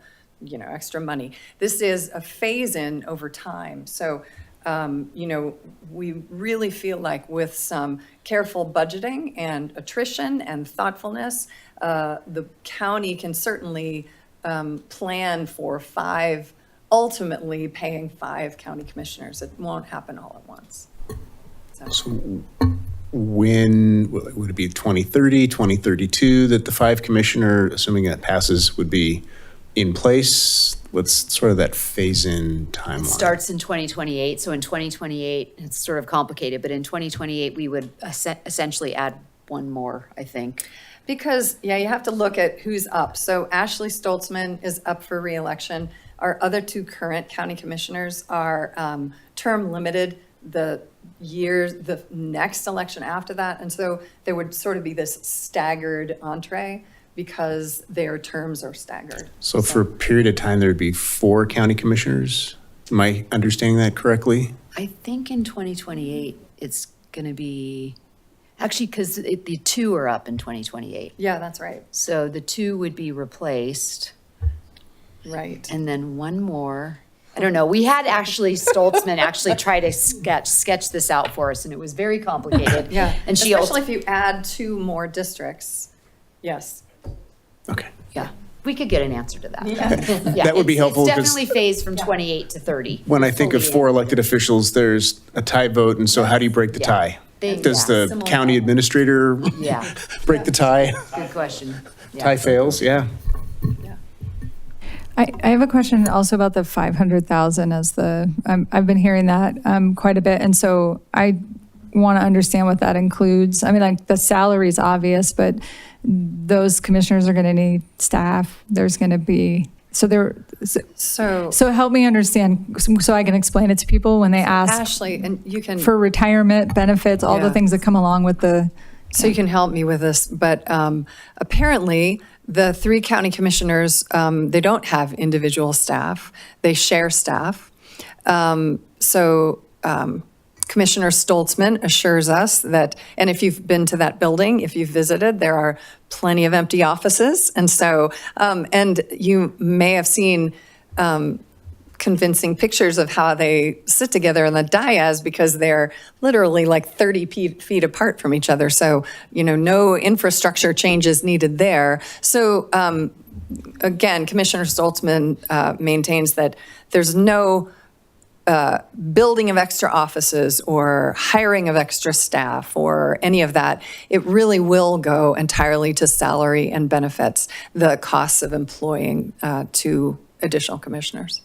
extra money. This is a phase in over time. So You know, we really feel like with some careful budgeting and attrition and thoughtfulness, the county can certainly plan for ultimately paying 5 county commissioners. It won't happen all at once. So when, would it be 2030, 2032 that the 5 commissioner, assuming that passes, would be in place? What's sort of that phase-in timeline? It starts in 2028, so in 2028, it's sort of complicated, but in 2028, we would essentially add one more, I think. Because, yeah, you have to look at who's up. So Ashley Stoltzman is up for reelection. Our other 2 current county commissioners are term limited the next election after that. And so there would sort of be this staggered entree because their terms are staggered. So for a period of time, there'd be 4 county commissioners? Am I understanding that correctly? I think in 2028, it's going to be, actually, because the 2 are up in 2028. Yeah, that's right. So the 2 would be replaced. Right. And then one more. I don't know. We had actually Stoltzman actually try to sketch this out for us, and it was very complicated. Yeah, and especially if you add 2 more districts. Yes. Okay. Yeah, we could get an answer to that. Yeah. Yeah, That would be helpful, It's 'cause definitely phased from 28 to 30. When I think of 4 elected officials, there's a tie vote, and so how do you break the tie? Does the Similar. county administrator Yeah. break the tie? Good question. Yeah. Tie fails, yeah. I have a question also about the 500,000 as I've been hearing that quite a bit. And so I want to understand what that includes. I mean, like the salary is obvious, but those commissioners are going to need staff. There's going to be, so help me understand so I can explain it to people when they ask Ashley, and you can. for retirement benefits, all the Yeah. things that come along with the. So you can help me with this, but apparently the 3 county commissioners, they don't have individual staff. They share staff. Commissioner Stoltzman assures us that, and if you've been to that building, if you've visited, there are plenty of empty offices. And so, and you may have seen convincing pictures of how they sit together in the dais because they're literally like 30 feet apart from each other. So, you know, no infrastructure changes needed there. So, again, Commissioner Stoltzman maintains that there's no building of extra offices or hiring of extra staff or any of that. It really will go entirely to salary and benefits, the costs of employing 2 additional commissioners.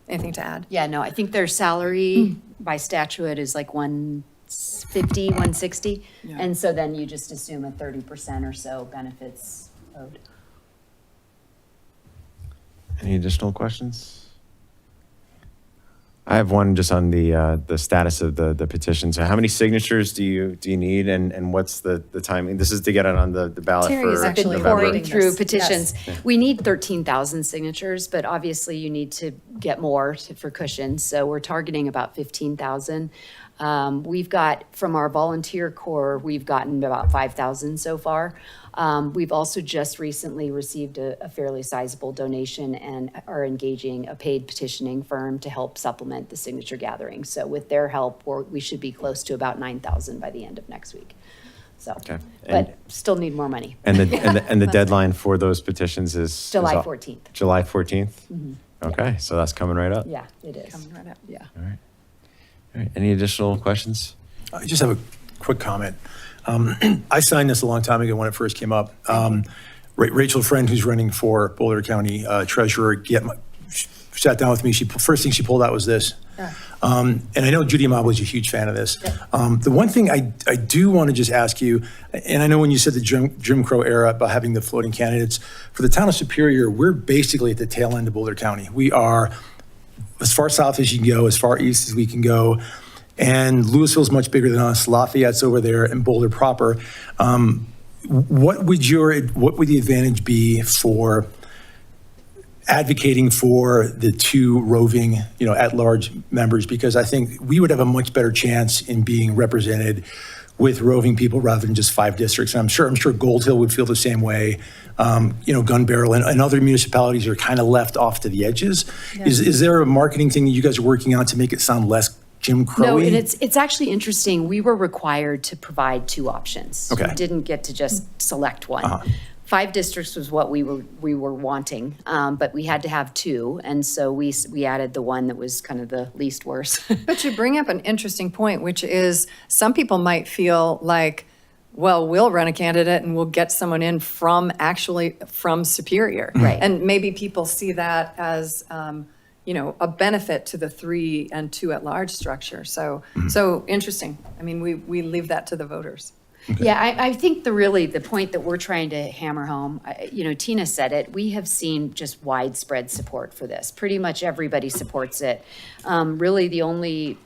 Anything to add? Yeah, no, I think their salary by statute is like 150, 160. Yeah. And so then you just assume a 30% or so benefits owed. Any additional questions? I have one just on the status of the petition. So how many signatures do you need, and what's the timing? This is to get it on the ballot Terry for is actually November. Pouring through Yes. petitions. Yes. We need 13,000 signatures, but obviously you need to get more for cushions. So we're targeting about 15,000. We've got, from our volunteer corps, we've gotten about 5,000 so far. We've also just recently received a fairly sizable donation and are engaging a paid petitioning firm to help supplement the signature gathering. So with their help, we should be close to about 9,000 by the end of next week. So, Okay. but still need more money. And the deadline for those petitions is July 14th. July 14th? Mhm. Okay, so that's coming right up. Yeah, it is. Coming right up, yeah. All right. Any additional questions? I just have a quick comment. I signed this a long time ago when it first came up. Rachel Friend, who's running for Boulder County Treasurer, sat down with me. First thing she pulled out was this. And I know Judy Mob was a huge fan of this. The one thing I do want to just ask you, and I know when you said the Jim Crow era about having the floating candidates, for the town of Superior, we're basically at the tail end of Boulder County. We are as far south as you can go, as far east as we can go. And Louisville's much bigger than us. Lafayette's over there, and Boulder proper. What would the advantage be for advocating for the 2 roving, at-large members? Because I think we would have a much better chance in being represented with roving people rather than just 5 districts. And I'm sure Gold Hill would feel the same way. Gun Barrel and other municipalities are kind of left off to the edges. Yeah. Is there a marketing thing that you guys are working on to make it sound less Jim Crow? No, and it's actually interesting. We were required to provide two options. Okay. We didn't get to just select one. 5 districts was what we were wanting, but we had to have 2, and so we added the one that was kind of the least worst. But you bring up an interesting point, which is some people might feel like, well, we'll run a candidate and we'll get someone in from Superior. Right. And maybe people see that as, a benefit to the 3 and 2 at large structure. So interesting. I mean, we leave that to the voters. Yeah, I think the point that we're trying to hammer home, Tina said it, we have seen just widespread support for this. Pretty much everybody supports it. Really, the only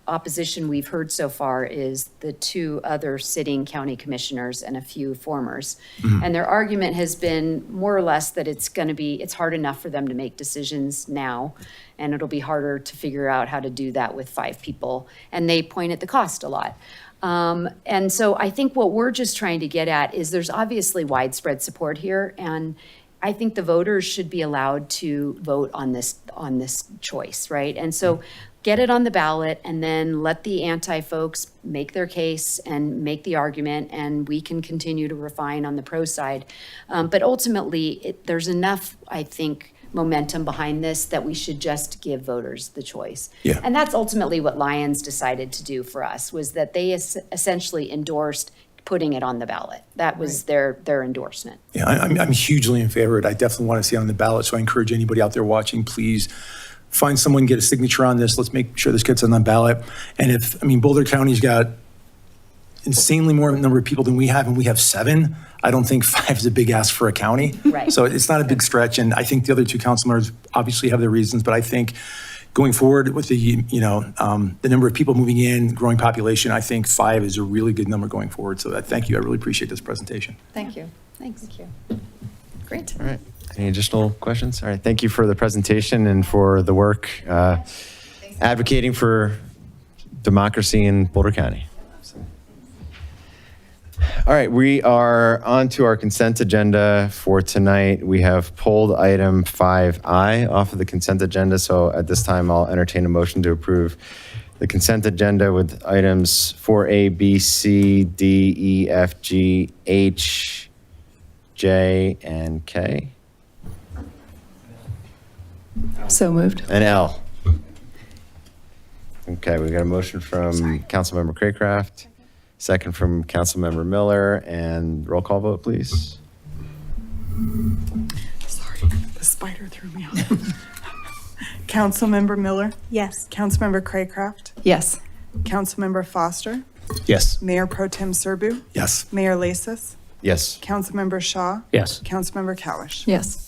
opposition we've heard so far is the 2 other sitting county commissioners and a few formers. And their argument has been more or less that it's hard enough for them to make decisions now, and it'll be harder to figure out how to do that with 5 people. And they point at the cost a lot. And so I think what we're just trying to get at is there's obviously widespread support here, and I think the voters should be allowed to vote on this choice, right? And so get it on the ballot and then let the anti-folks make their case and make the argument, and we can continue to refine on the pro side. But ultimately, there's enough, I think, momentum behind this that we should just give voters the choice. Yeah. And that's ultimately what Lions decided to do for us, was that they essentially endorsed putting it on the ballot. That was their endorsement. Yeah, I'm hugely in favor of it. I definitely want to see it on the ballot, so I encourage anybody out there watching, please find someone, get a signature on this. Let's make sure this gets on the ballot. And Boulder County's got insanely more number of people than we have, and we have 7. I don't think 5 is a big ask for a county. Right. So it's not a big stretch, and I think the other 2 council members obviously have their reasons, but I think going forward with the number of people moving in, growing population, I think 5 is a really good number going forward. So thank you. I really appreciate this presentation. Thank you. Thanks. Thank you. Great. All right. Any additional questions? All right. Thank you for the presentation and for the work advocating for democracy in Boulder County. All right, we are on to our consent agenda for tonight. We have pulled item 5I off of the consent agenda, so at this time I'll entertain a motion to approve the consent agenda with items 4A, B, C, D, E, F, G, H, J, and K. So moved. And L. Okay, we got a motion from Councilmember Craycraft. Second from Councilmember Miller, and roll call vote, please. Sorry, the spider threw me off. Councilmember Miller? Yes. Councilmember Craycraft? Yes. Councilmember Foster? Yes. Mayor Pro Tem Serbu? Yes. Mayor Lasis? Yes. Councilmember Shaw? Yes. Councilmember Kalish? Yes.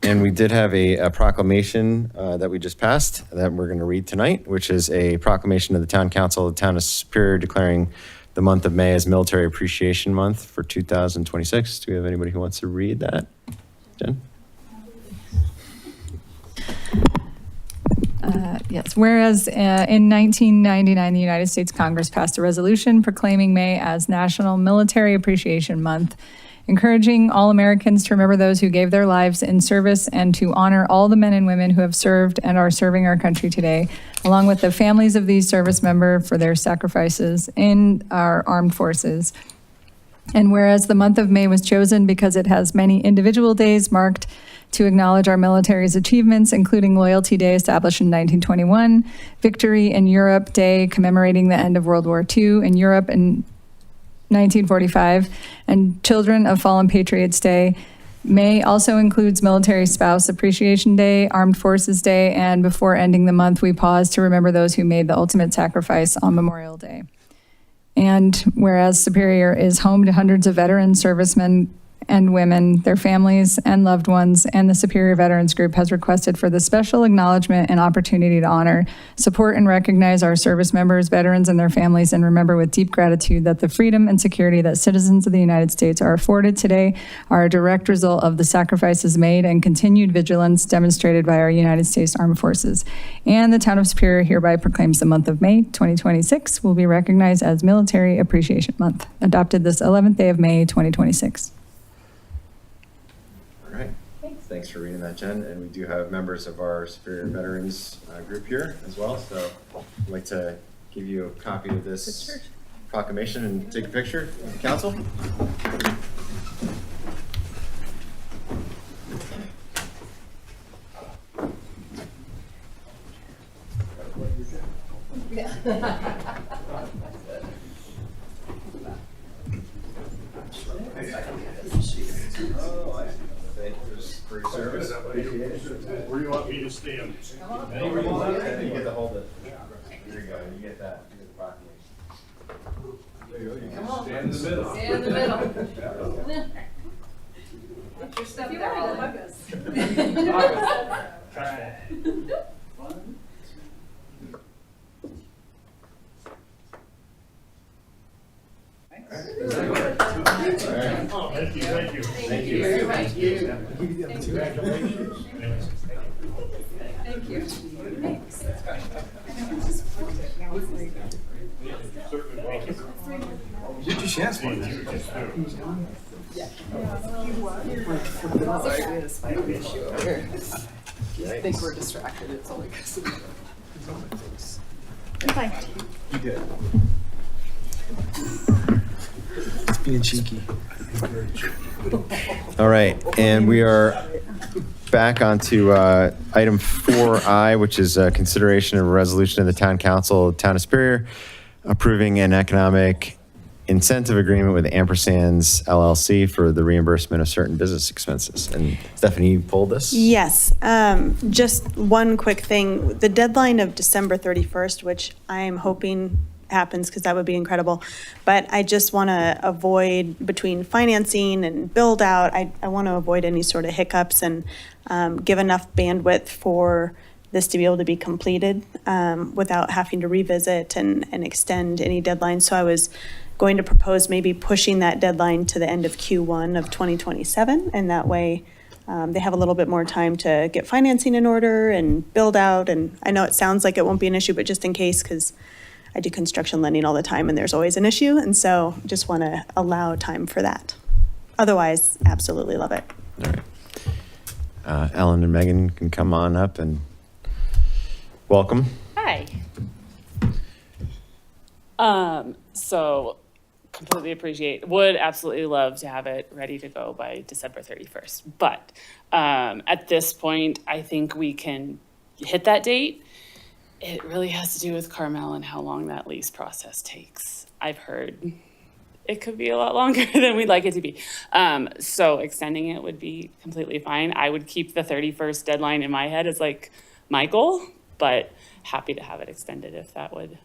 And we did have a proclamation that we just passed that we're going to read tonight, which is a proclamation of the Town Council of the Town of Superior declaring the month of May as Military Appreciation Month for 2026. Do we have anybody who wants to read that? Jen? Yes, whereas in 1999, the United States Congress passed a resolution proclaiming May as National Military Appreciation Month, encouraging all Americans to remember those who gave their lives in service and to honor all the men and women who have served and are serving our country today, along with the families of these service members for their sacrifices in our armed forces. And whereas the month of May was chosen because it has many individual days marked to acknowledge our military's achievements, including Loyalty Day established in 1921, Victory in Europe Day commemorating the end of World War II in Europe in 1945, and Children of Fallen Patriots Day. May also includes Military Spouse Appreciation Day, Armed Forces Day, and before ending the month, we pause to remember those who made the ultimate sacrifice on Memorial Day. And whereas Superior is home to hundreds of veteran servicemen and women, their families and loved ones, and the Superior Veterans Group has requested for the special acknowledgement and opportunity to honor, support, and recognize our service members, veterans, and their families, and remember with deep gratitude that the freedom and security that citizens of the United States are afforded today are a direct result of the sacrifices made and continued vigilance demonstrated by our United States Armed Forces. And the Town of Superior hereby proclaims the month of May 2026 will be recognized as Military Appreciation Month, adopted this 11th day of May 2026. All right. Thanks. Thanks for reading that, Jen. And we do have members of our Superior Veterans group here as well. So I'd like to give you a copy of this proclamation and take a picture with the council. For your service. Where do you want me to stand? Anywhere you want, and you get to hold it. There you go. You get that. You get the proclamation. There you go. You can stand in the middle. Stand in the middle. Get your stuff there, Oh, thank you, thank you. Thank you. Thank you. Congratulations. Thank you. Get your chance for Sorry, we had a spider issue over here. I think we're distracted, it's only because You did. It's being cheeky. All right, and we are back onto item 4I, which is consideration of a resolution of the Town Council of the Town of Superior approving an economic incentive agreement with Ampersands LLC for the reimbursement of certain business expenses. And Stephanie, you pulled this? Yes, just one quick thing. The deadline of December 31st, which I'm hoping happens because that would be incredible, but I just want to avoid between financing and build out, I want to avoid any sort of hiccups and give enough bandwidth for this to be able to be completed without having to revisit and extend any deadlines. So I was going to propose maybe pushing that deadline to the end of Q1 of 2027, and that way they have a little bit more time to get financing in order and build out. And I know it sounds like it won't be an issue, but just in case, because I do construction lending all the time and there's always an issue. And so just want to allow time for that. Otherwise, absolutely love it. All right. Ellen and Megan can come on up and welcome. Hi. So completely appreciate, would absolutely love to have it ready to go by December 31st. But at this point, I think we can hit that date. It really has to do with Carmel and how long that lease process takes. I've heard it could be a lot longer than we'd like it to be. So extending it would be completely fine. I would keep the 31st deadline in my head as like my goal, but happy to have it extended if that would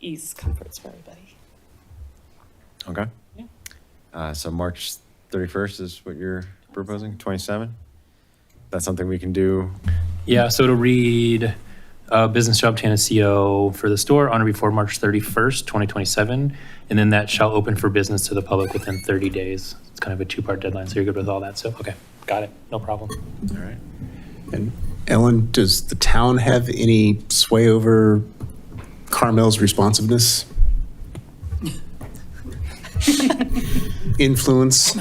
ease comforts for everybody. Okay. Yeah. So March 31st is what you're proposing, 27? That's something we can do? Yeah, so to read business shall obtain a CO for the store on or before March 31st, 2027, and then that shall open for business to the public within 30 days. It's kind of a two-part deadline, so you're good with all that. So, okay, got it, no problem. All right. And Ellen, does the town have any sway over Carmel's responsiveness? Influence?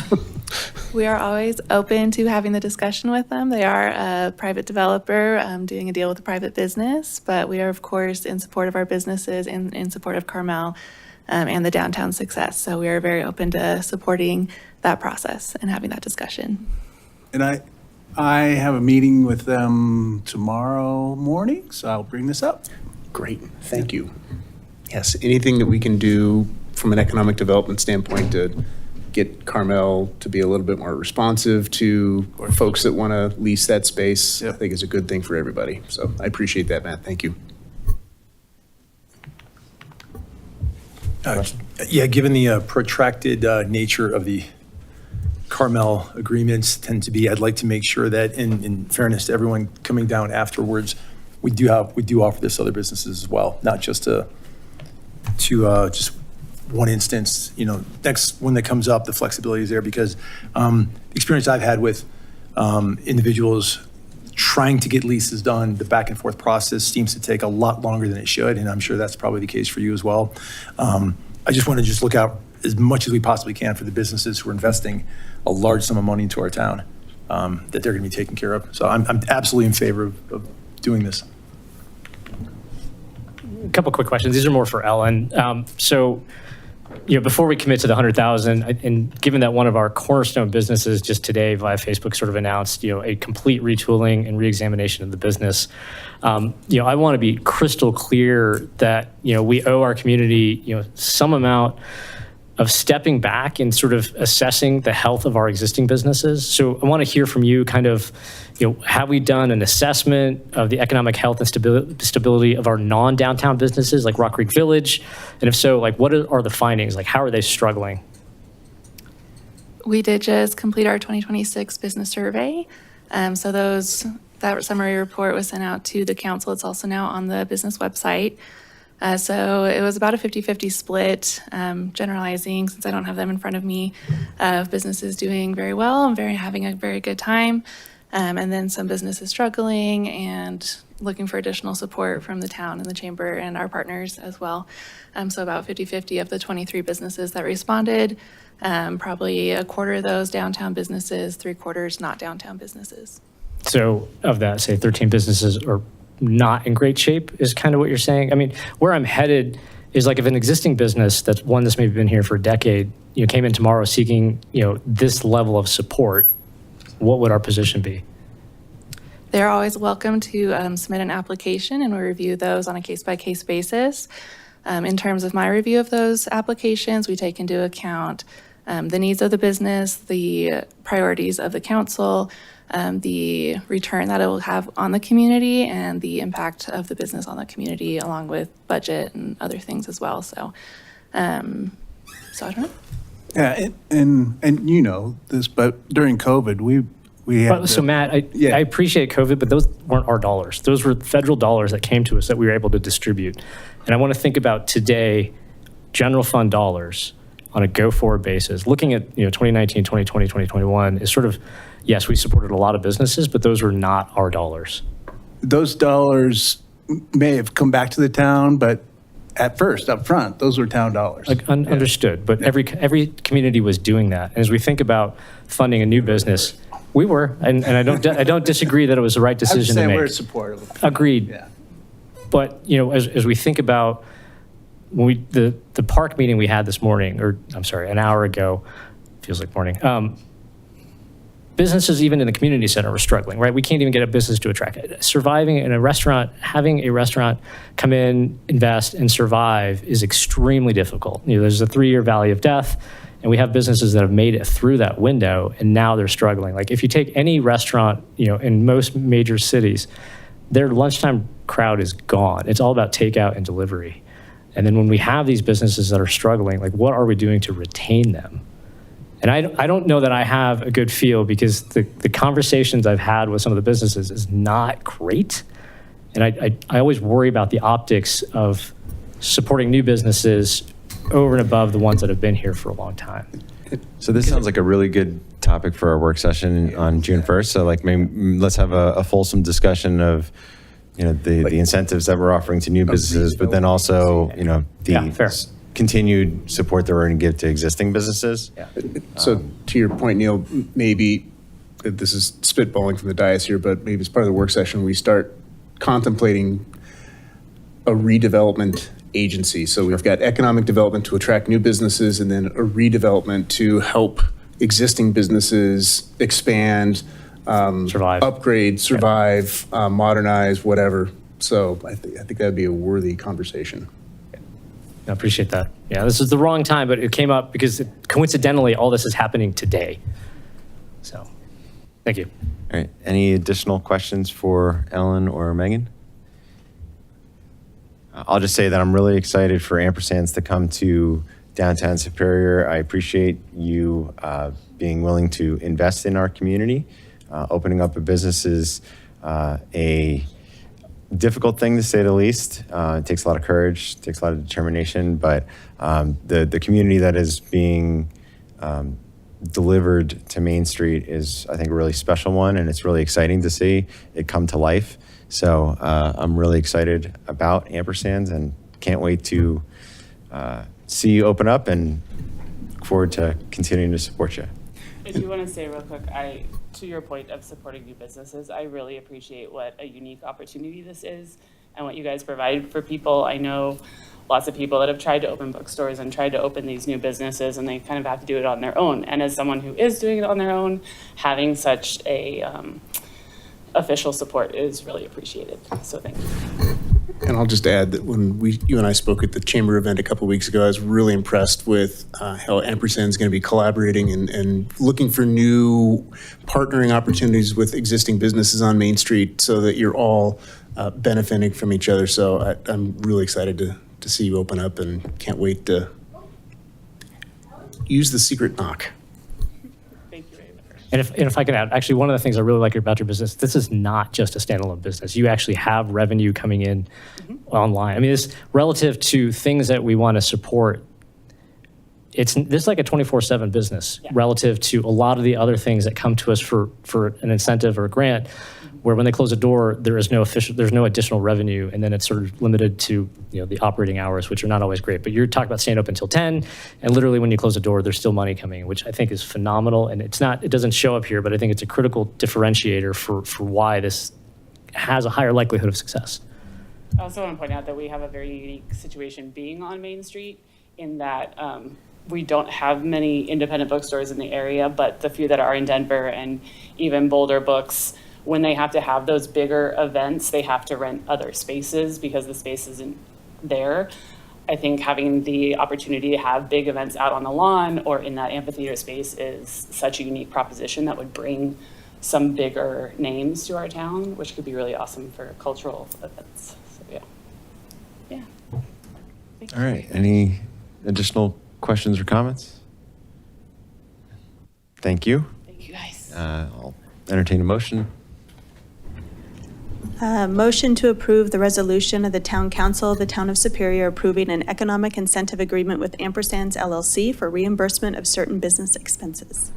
We are always open to having the discussion with them. They are a private developer doing a deal with a private business, but we are, of course, in support of our businesses and in support of Carmel and the downtown success. So we are very open to supporting that process and having that discussion. And I have a meeting with them tomorrow morning, so I'll bring this up. Great, thank you. Yes, anything that we can do from an economic development standpoint to get Carmel to be a little bit more responsive to folks that want to lease that space, I think is a good thing for everybody. So I appreciate that, Matt. Thank you. Yeah, given the protracted nature of the Carmel agreements tend to be, I'd like to make sure that in fairness to everyone coming down afterwards, we do offer this to other businesses as well, not just to just one instance. You know, next one that comes up, the flexibility is there because the experience I've had with individuals trying to get leases done, the back and forth process seems to take a lot longer than it should, and I'm sure that's probably the case for you as well. I just want to look out as much as we possibly can for the businesses who are investing a large sum of money into our town. that they're going to be taken care of. So I'm absolutely in favor of doing this. A couple quick questions. These are more for Ellen. So, before we commit to the 100,000, and given that one of our cornerstone businesses just today via Facebook sort of announced, a complete retooling and reexamination of the business, I want to be crystal clear that, we owe our community, some amount of stepping back and sort of assessing the health of our existing businesses. So I want to hear from you kind of, have we done an assessment of the economic health and stability of our non-downtown businesses like Rock Creek Village? And if so, what are the findings? How are they struggling? We did just complete our 2026 business survey. So that summary report was sent out to the council. It's also now on the business website. So it was about a 50-50 split, generalizing, since I don't have them in front of me, of businesses doing very well and having a very good time, and then some businesses struggling and looking for additional support from the town and the chamber and our partners as well. So about 50-50 of the 23 businesses that responded, probably a quarter of those downtown businesses, 3/4 not downtown businesses. So of that, say 13 businesses are not in great shape is kind of what you're saying. I mean, where I'm headed is if an existing business that's one that's maybe been here for a decade, came in tomorrow seeking, this level of support, what would our position be? They're always welcome to submit an application, and we review those on a case-by-case basis. In terms of my review of those applications, we take into account the needs of the business, the priorities of the council, the return that it will have on the community, and the impact of the business on the community, along with budget and other things as well. So I don't know. Yeah, and you know this, but during COVID, we had. So Matt, I appreciate COVID, but those weren't our dollars. Those were federal dollars that came to us that we were able to distribute. And I want to think about today, general fund dollars on a go-forward basis. Looking at 2019, 2020, 2021 is sort of, yes, we supported a lot of businesses, but those were not our dollars. Those dollars may have come back to the town, but at first, up front, those were town dollars. Understood, but every community was doing that. And as we think about funding a new business, we were, and I don't disagree that it was the right decision to make. We're supportive. Agreed. Yeah. But as we think about when the park meeting we had this morning, or I'm sorry, an hour ago, feels like morning. Businesses even in the community center were struggling, right? We can't even get a business to attract it. Surviving in a restaurant, having a restaurant come in, invest, and survive is extremely difficult. There's a 3-year valley of death, and we have businesses that have made it through that window, and now they're struggling. Like if you take any restaurant, in most major cities, their lunchtime crowd is gone. It's all about takeout and delivery. And then when we have these businesses that are struggling, what are we doing to retain them? And I don't know that I have a good feel, because the conversations I've had with some of the businesses is not great. And I always worry about the optics of supporting new businesses over and above the ones that have been here for a long time. So this sounds like a really good topic for our work session on June 1st. So maybe let's have a fulsome discussion of the incentives that we're offering to new businesses, but then also the continued support that we're going to give to existing businesses. Yeah. So to your point, Neil, maybe this is spitballing from the dais here, but maybe as part of the work session, we start contemplating a redevelopment agency. So we've got economic development to attract new businesses, and then a redevelopment to help existing businesses expand, survive, upgrade, survive, modernize, whatever. So I think that'd be a worthy conversation. I appreciate that. Yeah, this is the wrong time, but it came up because coincidentally, all this is happening today. So, thank you. All right. Any additional questions for Ellen or Megan? I'll just say that I'm really excited for ampersands to come to downtown Superior. I appreciate you being willing to invest in our community. Opening up a business is a difficult thing, to say the least. It takes a lot of courage, takes a lot of determination, but the community that is being delivered to Main Street is, I think, a really special one, and it's really exciting to see it come to life. So I'm really excited about ampersands and can't wait to see you open up, and look forward to continuing to support you. I do want to say real quick, to your point of supporting new businesses, I really appreciate what a unique opportunity this is and what you guys provide for people. I know lots of people that have tried to open bookstores and tried to open these new businesses, and they kind of have to do it on their own. And as someone who is doing it on their own, having such a official support is really appreciated. So thank you. And I'll just add that when you and I spoke at the chamber event a couple of weeks ago, I was really impressed with how Ampersand is going to be collaborating and looking for new partnering opportunities with existing businesses on Main Street so that you're all benefiting from each other. So I'm really excited to see you open up and can't wait to use the secret knock. And if I can add, actually, one of the things I really like about your business, this is not just a standalone business. You actually have revenue coming in online. I mean, it's relative to things that we want to support. This is like a 24/7 business relative to a lot of the other things that come to us for an incentive or a grant, where when they close a door, there's no additional revenue, and then it's sort of limited to the operating hours, which are not always great. But you're talking about staying open until 10, and literally when you close a door, there's still money coming, which I think is phenomenal. And it doesn't show up here, but I think it's a critical differentiator for why this has a higher likelihood of success. I also want to point out that we have a very unique situation being on Main Street in that we don't have many independent bookstores in the area, but the few that are in Denver and even Boulder Books, when they have to have those bigger events, they have to rent other spaces because the space isn't there. I think having the opportunity to have big events out on the lawn or in that amphitheater space is such a unique proposition that would bring some bigger names to our town, which could be really awesome for cultural events. So yeah. All right. Any additional questions or comments? Thank you. Thank you, guys. I'll entertain a motion. Motion to approve the resolution of the Town Council of the Town of Superior approving an economic incentive agreement with Ampersands LLC for reimbursement of certain business expenses.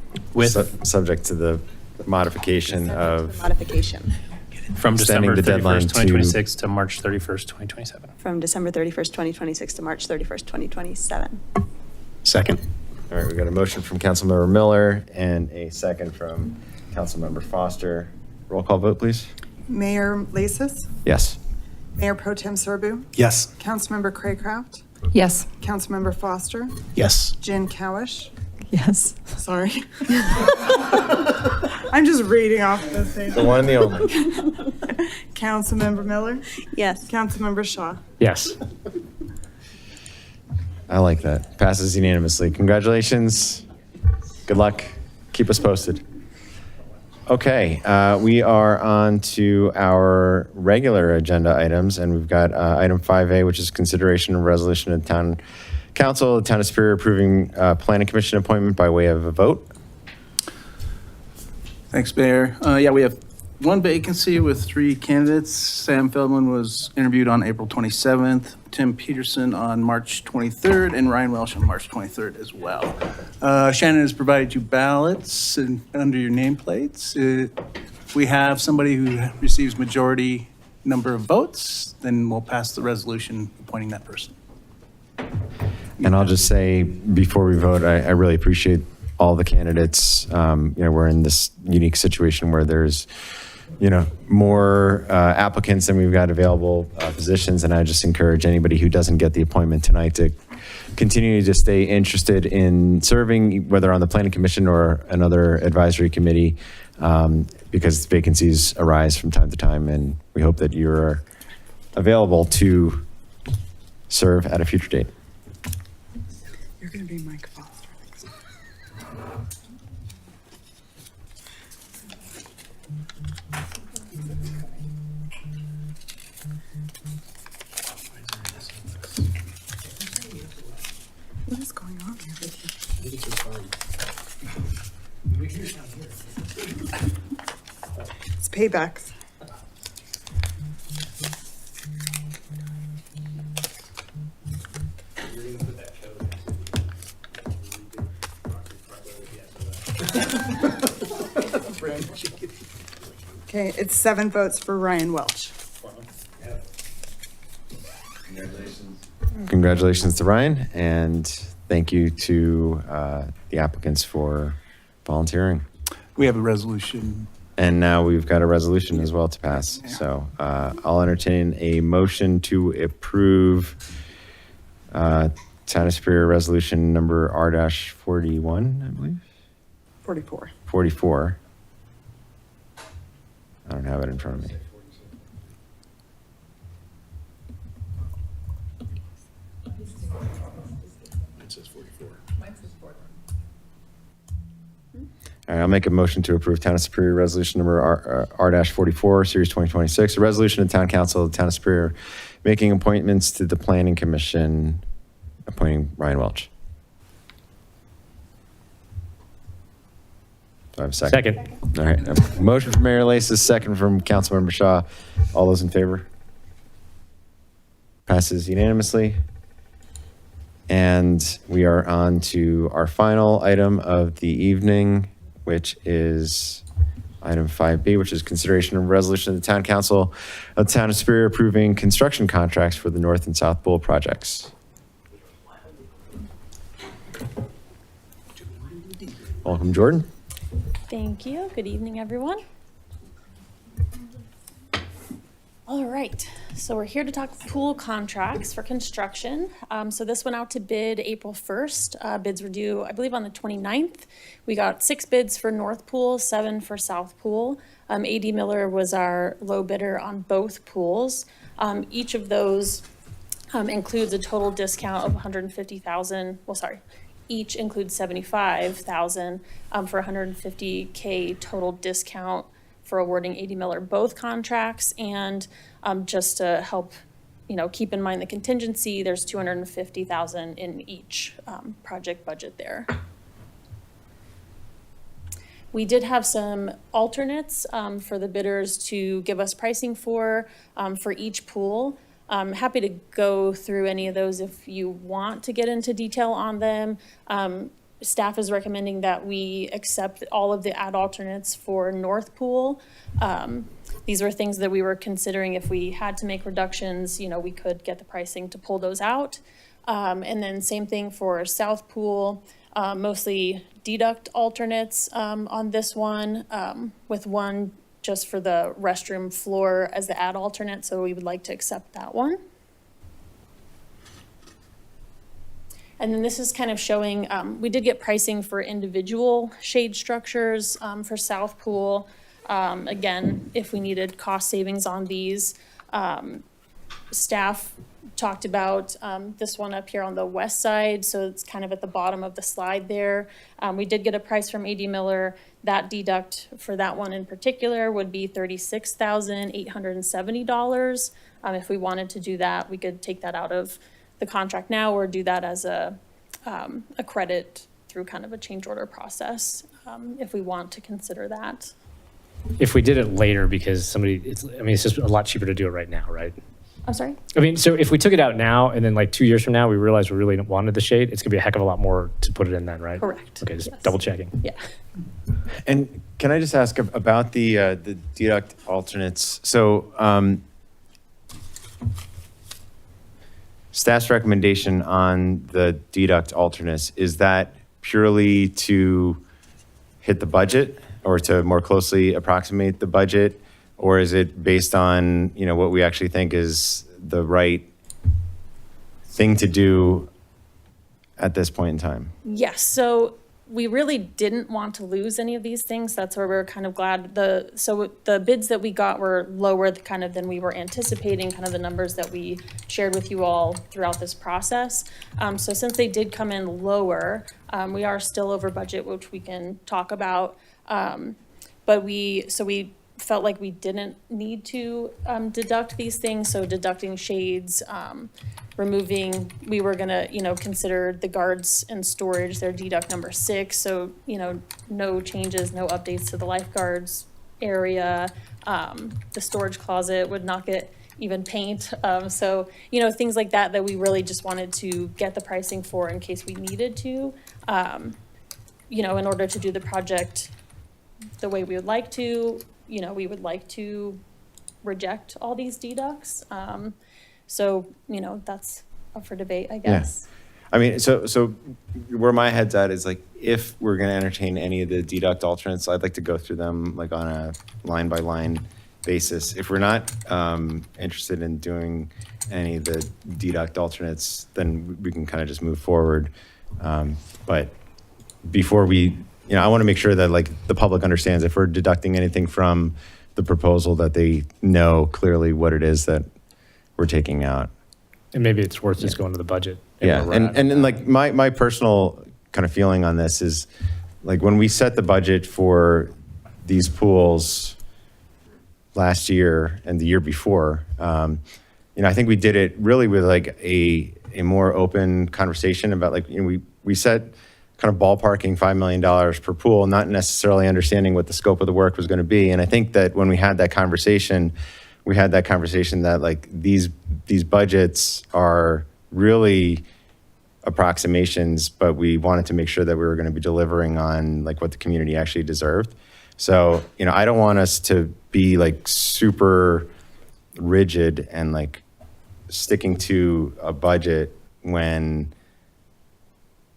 Subject to the modification of Modification from extending December the deadline 31st, 2026 to March 31st, 2027. from December 31st, 2026 to March 31st, 2027. Second. All right, we got a motion from Councilmember Miller and a second from Councilmember Foster. Roll call vote, please. Mayor Lasis, Yes. Mayor Pro Tem Serbu, Yes. Councilmember Craycraft, Yes. Councilmember Foster, Yes. Jen Cowish. Yes. Sorry. I'm just reading off the thing. The one and the only. Councilmember Miller, Yes. Councilmember Shaw. Yes. I like that. Passes unanimously. Congratulations. Good luck. Keep us posted. Okay, we are on to our regular agenda items, and we've got item 5A, which is consideration of resolution of Town Council, the Town of Superior approving Planning Commission appointment by way of a vote. Thanks, Mayor. Yeah, we have one vacancy with 3 candidates. Sam Feldman was interviewed on April 27th, Tim Peterson on March 23rd, and Ryan Welsh on March 23rd as well. Shannon has provided you ballots and under your nameplates. If we have somebody who receives majority number of votes, then we'll pass the resolution appointing that person. And I'll just say, before we vote, I really appreciate all the candidates. We're in this unique situation where there's more applicants than we've got available positions, and I just encourage anybody who doesn't get the appointment tonight to continue to stay interested in serving, whether on the Planning Commission or another advisory committee, because vacancies arise from time to time, and we hope that you're available to serve at a future date. You're going to be Mike Foster. What is going on here with you? It's paybacks. Okay, it's 7 votes for Ryan Welch. Congratulations to Ryan, and thank you to the applicants for volunteering. We have a resolution. And now we've got a resolution as well to pass. So I'll entertain a motion to approve Town of Superior Resolution number R-41, I believe? 44. 44. I don't have it in front of me. All right, I'll make a motion to approve Town of Superior Resolution number R-44, Series 2026, a resolution of Town Council of the Town of Superior making appointments to the Planning Commission, appointing Ryan Welch. Do I have a second? Second. All right, a motion from Mayor Lasis, second from Councilmember Shaw. All those in favor? Passes unanimously. And we are on to our final item of the evening, which is item 5B, which is consideration of resolution of the Town Council of the Town of Superior approving construction contracts for the North and South Pool projects. Welcome, Jordan. Thank you. Good evening, everyone. All right, so we're here to talk pool contracts for construction. So this went out to bid April 1st. Bids were due, I believe, on the 29th. We got 6 bids for North Pool, 7 for South Pool. A.D. Miller was our low bidder on both pools. Each of those includes a total discount of $150,000. Well, sorry, each includes $75,000 for $150K total discount for awarding A.D. Miller both contracts. And just to help, keep in mind the contingency, there's $250,000 in each project budget there. We did have some alternates for the bidders to give us pricing for each pool. I'm happy to go through any of those if you want to get into detail on them. Staff is recommending that we accept all of the add alternates for North Pool. These were things that we were considering if we had to make reductions, we could get the pricing to pull those out. And then same thing for South Pool, mostly deduct alternates on this one, with one just for the restroom floor as the add alternate. So we would like to accept that one. And then this is kind of showing, we did get pricing for individual shade structures for South Pool. Again, if we needed cost savings on these, staff talked about this one up here on the west side. So it's kind of at the bottom of the slide there. We did get a price from A.D. Miller. That deduct for that one in particular would be $36,870. If we wanted to do that, we could take that out of the contract now or do that as a credit through kind of a change order process if we want to consider that. If we did it later because it's just a lot cheaper to do it right now, right? I'm sorry? So if we took it out now and then like 2 years from now, we realized we really wanted the shade, it's gonna be a heck of a lot more to put it in then, right? Correct. Okay, just Yes. double checking. Yeah. And can I just ask about the deduct alternates? So staff's recommendation on the deduct alternates, is that purely to hit the budget or to more closely approximate the budget? Or is it based on, what we actually think is the right thing to do at this point in time? Yes, so we really didn't want to lose any of these things. That's where we're kind of glad. So the bids that we got were lower kind of than we were anticipating, kind of the numbers that we shared with you all throughout this process. So since they did come in lower, we are still over budget, which we can talk about. But we felt like we didn't need to deduct these things. So deducting shades, removing, we were gonna, consider the guards and storage, their deduct number 6. So, no changes, no updates to the lifeguards area. The storage closet would not get even paint. So, things like that we really just wanted to get the pricing for in case we needed to, in order to do the project the way we would like to. We would like to reject all these deducts. So, that's up for debate, I guess. I mean, so where my head's at is like, if we're going to entertain any of the deduct alternates, I'd like to go through them like on a line by line basis. If we're not interested in doing any of the deduct alternates, then we can kind of just move forward. But before we, I want to make sure that like the public understands if we're deducting anything from the proposal that they know clearly what it is that we're taking out. And maybe it's worth just going to the budget. Yeah, and like my personal kind of feeling on this is like when we set the budget for these pools last year and the year before, I think we did it really with like a more open conversation about like, we set kind of ballparking $5 million per pool, not necessarily understanding what the scope of the work was going to be. And I think that when we had that conversation that like these budgets are really approximations, but we wanted to make sure that we were going to be delivering on like what the community actually deserved. So, I don't want us to be like super rigid and like sticking to a budget when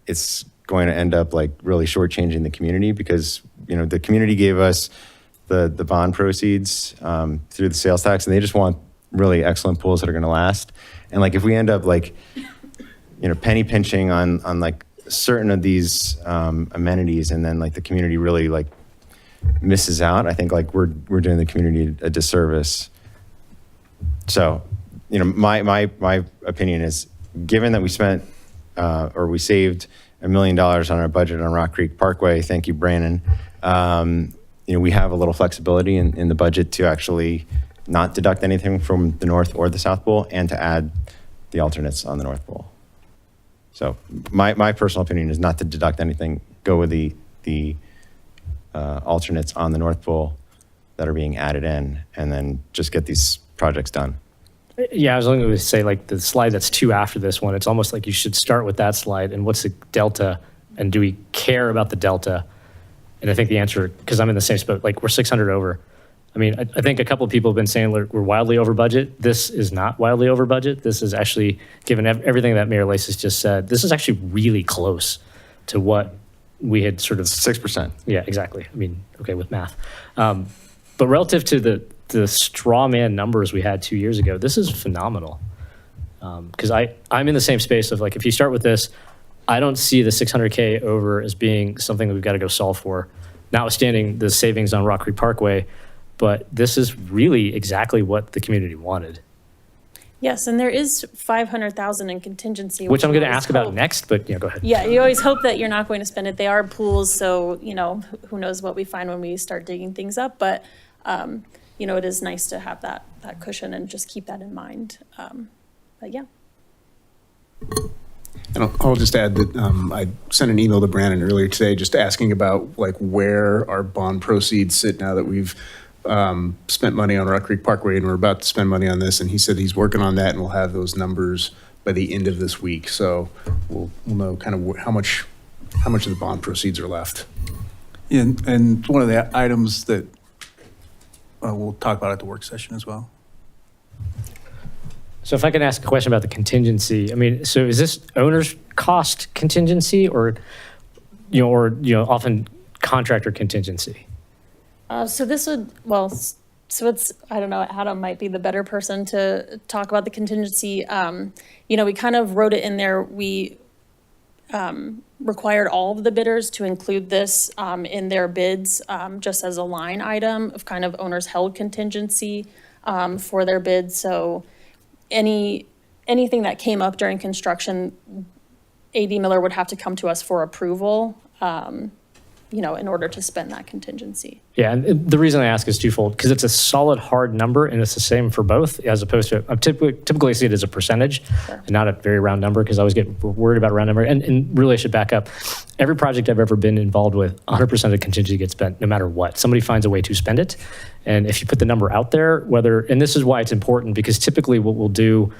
it's going to end up like really shortchanging the community, because, the community gave us the bond proceeds through the sales tax, and they just want really excellent pools that are going to last. And like if we end up like, penny pinching on like certain of these amenities, and then like the community really like misses out, I think like we're doing the community a disservice. So, my opinion is, given that we spent or we saved $1 million on our budget on Rock Creek Parkway, thank you, Brandon. We have a little flexibility in the budget to actually not deduct anything from the North or the South Pool, and to add the alternates on the North Pool. So my personal opinion is not to deduct anything, go with the alternates on the North Pool that are being added in, and then just get these projects done. Yeah, I was only going to say like the slide that's 2 after this one, it's almost like you should start with that slide and what's the delta, and do we care about the delta? And I think the answer, because I'm in the same spot, like we're 600 over. I mean, I think a couple of people have been saying we're wildly over budget. This is not wildly over budget. This is actually, given everything that Mayor Lasis just said, this is actually really close to what we had sort of. 6%. Yeah, exactly. I mean, okay, with math. But relative to the straw man numbers we had 2 years ago, this is phenomenal. Because I'm in the same space of like, if you start with this, I don't see the 600K over as being something that we've got to go solve for, notwithstanding the savings on Rock Creek Parkway. But this is really exactly what the community wanted. Yes, and there is 500,000 in contingency. Which I'm going to you always ask about hope- next, but go ahead. Yeah, you always hope that you're not going to spend it. They are pools, so, who knows what we find when we start digging things up. But, it is nice to have that cushion and just keep that in mind. But yeah. And I'll just add that I sent an email to Brandon earlier today just asking about like where our bond proceeds sit now that we've spent money on Rock Creek Parkway and we're about to spend money on this. And he said he's working on that, and we'll have those numbers by the end of this week. So we'll know kind of how much of the bond proceeds are left. Yeah, and one of the items that we'll talk about at the work session as well. So if I can ask a question about the contingency, I mean, so is this owner's cost contingency or often contractor contingency? So this would, it's, I don't know, Adam might be the better person to talk about the contingency. We kind of wrote it in there. We required all of the bidders to include this in their bids, just as a line item of kind of owner's held contingency for their bids. So anything that came up during construction, AD Miller would have to come to us for approval, in order to spend that contingency. Yeah, and the reason I ask is twofold, because it's a solid hard number and it's the same for both, as opposed to, I typically see it as a percentage and not a very round number, because I always get worried about a round number. And really I should back up. Every project I've ever been involved with, 100% of the contingency gets spent no matter what. Somebody finds a way to spend it. And if you put the number out there, and this is why it's important, because typically what we'll do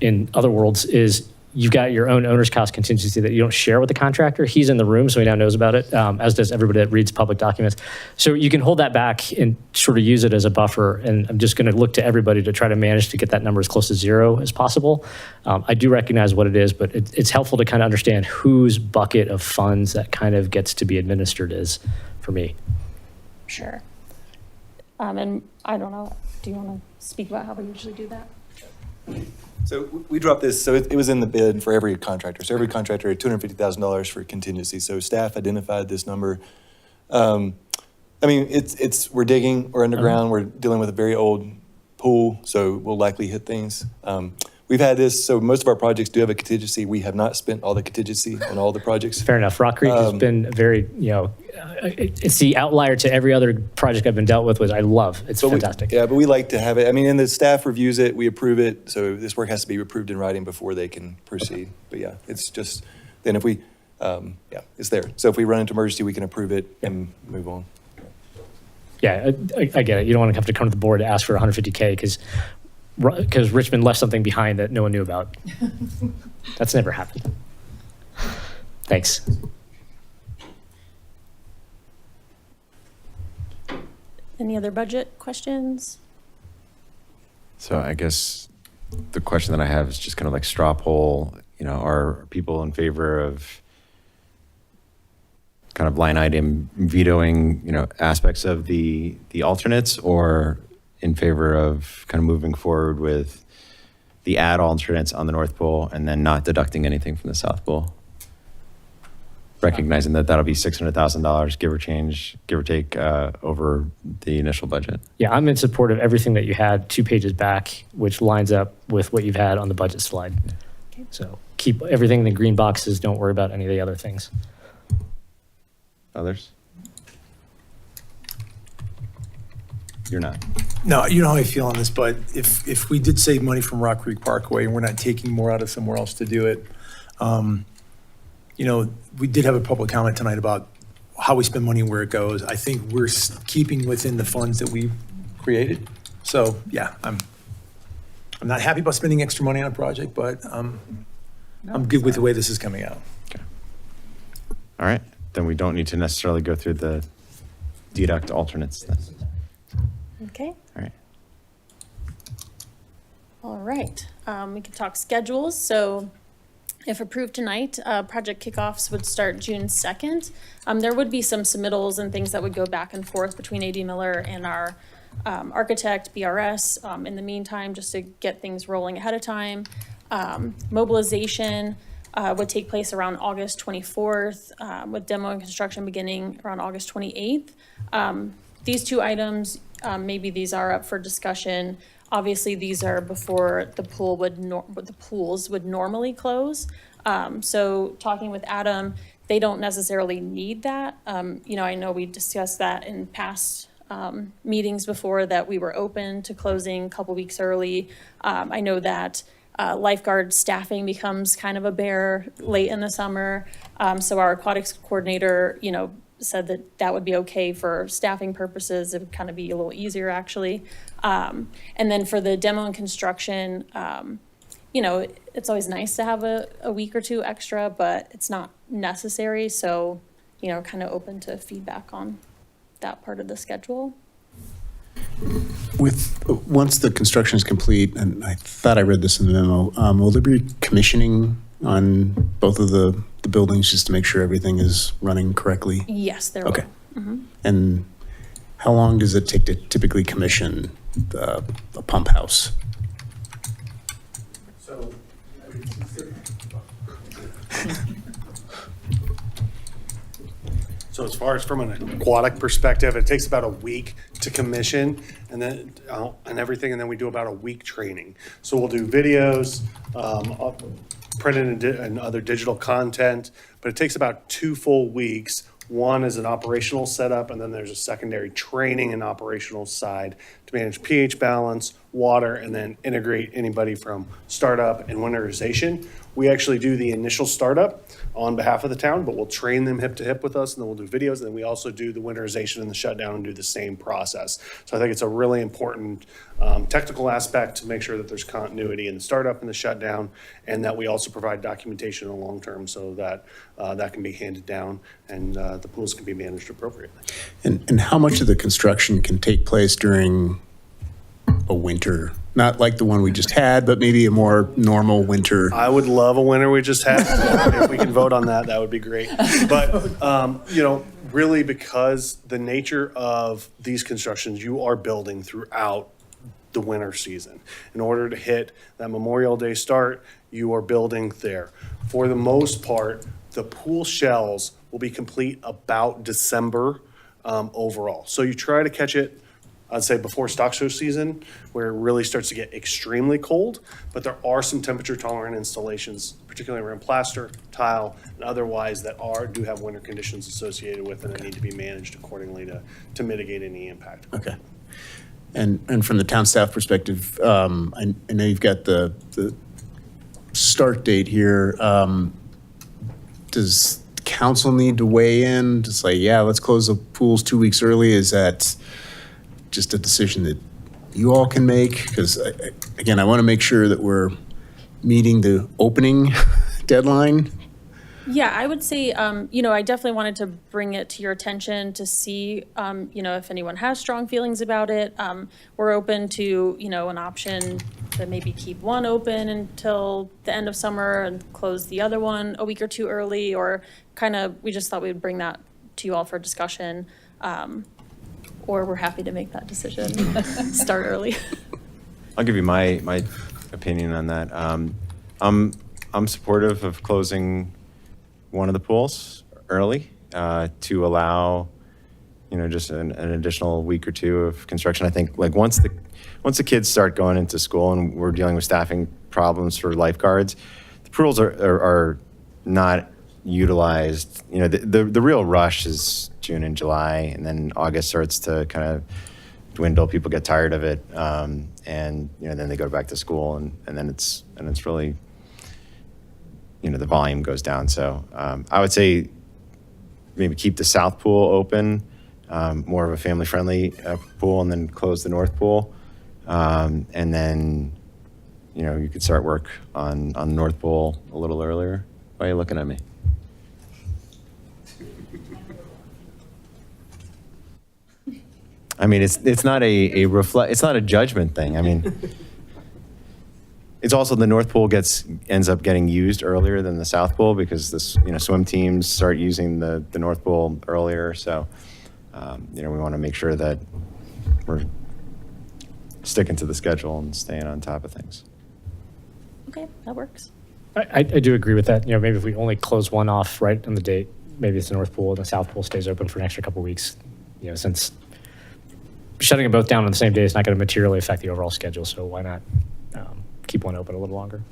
in other worlds is you've got your own owner's cost contingency that you don't share with the contractor. He's in the room, so he now knows about it, as does everybody that reads public documents. So you can hold that back and sort of use it as a buffer. And I'm just going to look to everybody to try to manage to get that number as close to zero as possible. I do recognize what it is, but it's helpful to kind of understand whose bucket of funds that kind of gets to be administered is for me. Sure. And I don't know, do you want to speak about how we usually do that? So we dropped this, so it was in the bid for every contractor. So every contractor had $250,000 for contingency. So staff identified this number. I mean, we're digging, we're underground, we're dealing with a very old pool, so we'll likely hit things. We've had this, so most of our projects do have a contingency. We have not spent all the contingency on all the projects. Fair enough. Rock Creek has been very, it's the outlier to every other project I've been dealt with, which I love. It's fantastic. But we like to have it. I mean, and the staff reviews it, we approve it. So this work has to be approved in writing before they can proceed. But yeah, it's just, then if we, it's there. So if we run into emergency, we can approve it and move on. Yeah, I get it. You don't want to have to come to the board to ask for 150K because Richmond left something behind that no one knew about. That's never happened. Thanks. Any other budget questions? So I guess the question that I have is just kind of like straw poll, are people in favor of kind of line item vetoing, aspects of the alternates, or in favor of kind of moving forward with the add alternates on the North Pole and then not deducting anything from the South Pole? Recognizing that that'll be $600,000, give or take, over the initial budget. Yeah, I'm in support of everything that you had 2 pages back, which lines up with what you've had on the budget slide. Okay. So keep everything in the green boxes. Don't worry about any of the other things. Others? You're not. No, you know how I feel on this, but if we did save money from Rock Creek Parkway and we're not taking more out of somewhere else to do it, we did have a public comment tonight about how we spend money and where it goes. I think we're keeping within the funds that we created. So yeah, I'm not happy about spending extra money on a project, but I'm good with the way this is coming out. Okay. All right, then we don't need to necessarily go through the deduct alternates then. Okay. All right. All right. We can talk schedules. So if approved tonight, project kickoffs would start June 2nd. There would be some submittals and things that would go back and forth between A.D. Miller and our architect, BRS, in the meantime, just to get things rolling ahead of time. Mobilization would take place around August 24th, with demo and construction beginning around August 28th. These 2 items, maybe these are up for discussion. Obviously, these are before the pools would normally close. So talking with Adam, they don't necessarily need that. I know we discussed that in past meetings before, that we were open to closing a couple weeks early. I know that lifeguard staffing becomes kind of a bear late in the summer. So our aquatics coordinator, said that would be okay for staffing purposes. It would kind of be a little easier, actually. And then for the demo and construction, it's always nice to have a week or 2 extra, but it's not necessary. So, kind of open to feedback on that part of the schedule. Once the construction is complete, and I thought I read this in the memo, will there be commissioning on both of the buildings just to make sure everything is running correctly? Yes, there will. Okay. And how long does it take to typically commission a pump house? So as far as from an aquatic perspective, it takes about a week to commission and then and everything, and then we do about a week training. So we'll do videos, printed and other digital content, but it takes about 2 full weeks. One is an operational setup, and then there's a secondary training and operational side to manage pH balance, water, and then integrate anybody from startup and winterization. We actually do the initial startup on behalf of the town, but we'll train them hip to hip with us, and then we'll do videos, and then we also do the winterization and the shutdown and do the same process. So I think it's a really important technical aspect to make sure that there's continuity in the startup and the shutdown, and that we also provide documentation in the long term so that that can be handed down and the pools can be managed appropriately. And how much of the construction can take place during a winter? Not like the one we just had, but maybe a more normal winter. I would love a winter we just had. If we can vote on that, that would be great. But, really because the nature of these constructions, you are building throughout the winter season. In order to hit that Memorial Day start, you are building there. For the most part, the pool shells will be complete about December overall. So you try to catch it, I'd say, before stock show season, where it really starts to get extremely cold, but there are some temperature tolerant installations, particularly around plaster, tile, and otherwise that do have winter conditions associated with it and need to be managed accordingly to mitigate any impact. Okay. And from the town staff perspective, I know you've got the start date here. Does council need to weigh in to say, yeah, let's close the pools 2 weeks early? Is that just a decision that you all can make? Because again, I want to make sure that we're meeting the opening deadline. Yeah, I would say, I definitely wanted to bring it to your attention to see, if anyone has strong feelings about it. We're open to, an option to maybe keep one open until the end of summer and close the other one a week or two early, or we just thought we would bring that to you all for discussion. Or we're happy to make that decision, start early. I'll give you my opinion on that. I'm supportive of closing one of the pools early to allow, just an additional week or two of construction. I think once the kids start going into school and we're dealing with staffing problems for lifeguards, the pools are not utilized. The real rush is June and July, and then August starts to kind of dwindle. People get tired of it, and then they go back to school, and then it's really, the volume goes down. So I would say maybe keep the south pool open, more of a family-friendly pool, and then close the north pool, and then you could start work on the north pool a little earlier. Why are you looking at me? I mean, it's not it's not a judgment thing. I mean, it's also the North Pool ends up getting used earlier than the South Pool because swim teams start using the North Pool earlier. So, we want to make sure that we're sticking to the schedule and staying on top of things. Okay, that works. I do agree with that. Maybe if we only close one off right on the date, maybe it's the North Pool and the South Pool stays open for an extra couple of weeks, since shutting them both down on the same day is not going to materially affect the overall schedule. So why not keep one open a little longer?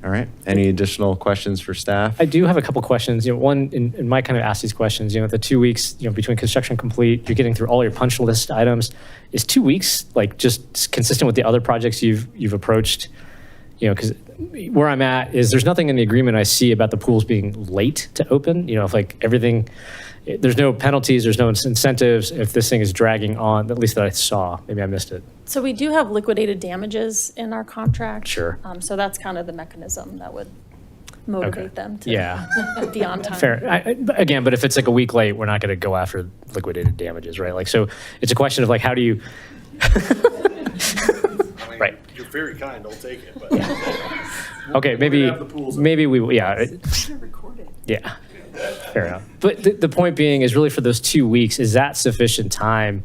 All right. Any additional questions for staff? I do have a couple questions. One, in Mike kind of asked these questions, the 2 weeks, between construction complete, you're getting through all your punch list items. Is 2 weeks just consistent with the other projects you've approached? Because where I'm at is there's nothing in the agreement I see about the pools being late to open. If everything, there's no penalties, there's no incentives if this thing is dragging on, at least that I saw. Maybe I missed it. So we do have liquidated damages in our contract. Sure. So that's kind of the mechanism that would motivate them to be on time. Fair. But if it's a week late, we're not going to go after liquidated damages, right? So it's a question of how do you... Right. You're very kind, I'll take it. But Okay, maybe we, yeah. Yeah, fair enough. But the point being is really for those 2 weeks, is that sufficient time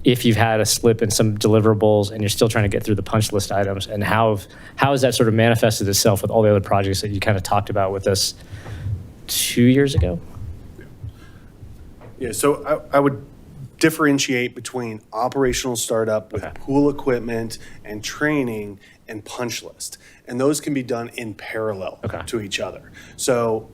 if you've had a slip in some deliverables and you're still trying to get through the punch list items? And how has that sort of manifested itself with all the other projects that you kind of talked about with us 2 years ago? Yeah, so I would differentiate between operational startup with pool equipment and training and punch list. And those can be done in parallel to each other. So,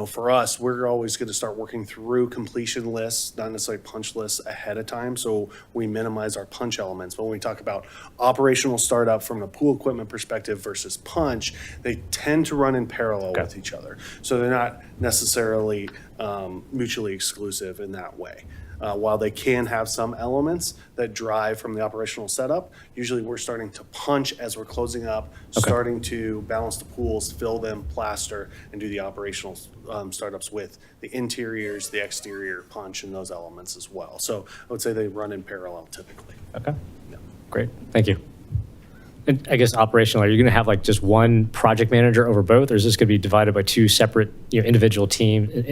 for us, we're always going to start working through completion lists, not necessarily punch lists ahead of time. So we minimize our punch elements. But when we talk about operational startup from a pool equipment perspective versus punch, they tend to run in parallel with each other. So they're not necessarily mutually exclusive in that way. While they can have some elements that drive from the operational setup, usually we're starting to punch as we're closing up, starting to balance the pools, fill them, plaster, and do the operational startups with the interiors, the exterior punch, and those elements as well. So I would say they run in parallel typically. Okay. Great. Thank you. And I guess operational, are you going to have like just one project manager over both, or is this going to be divided by two separate, individual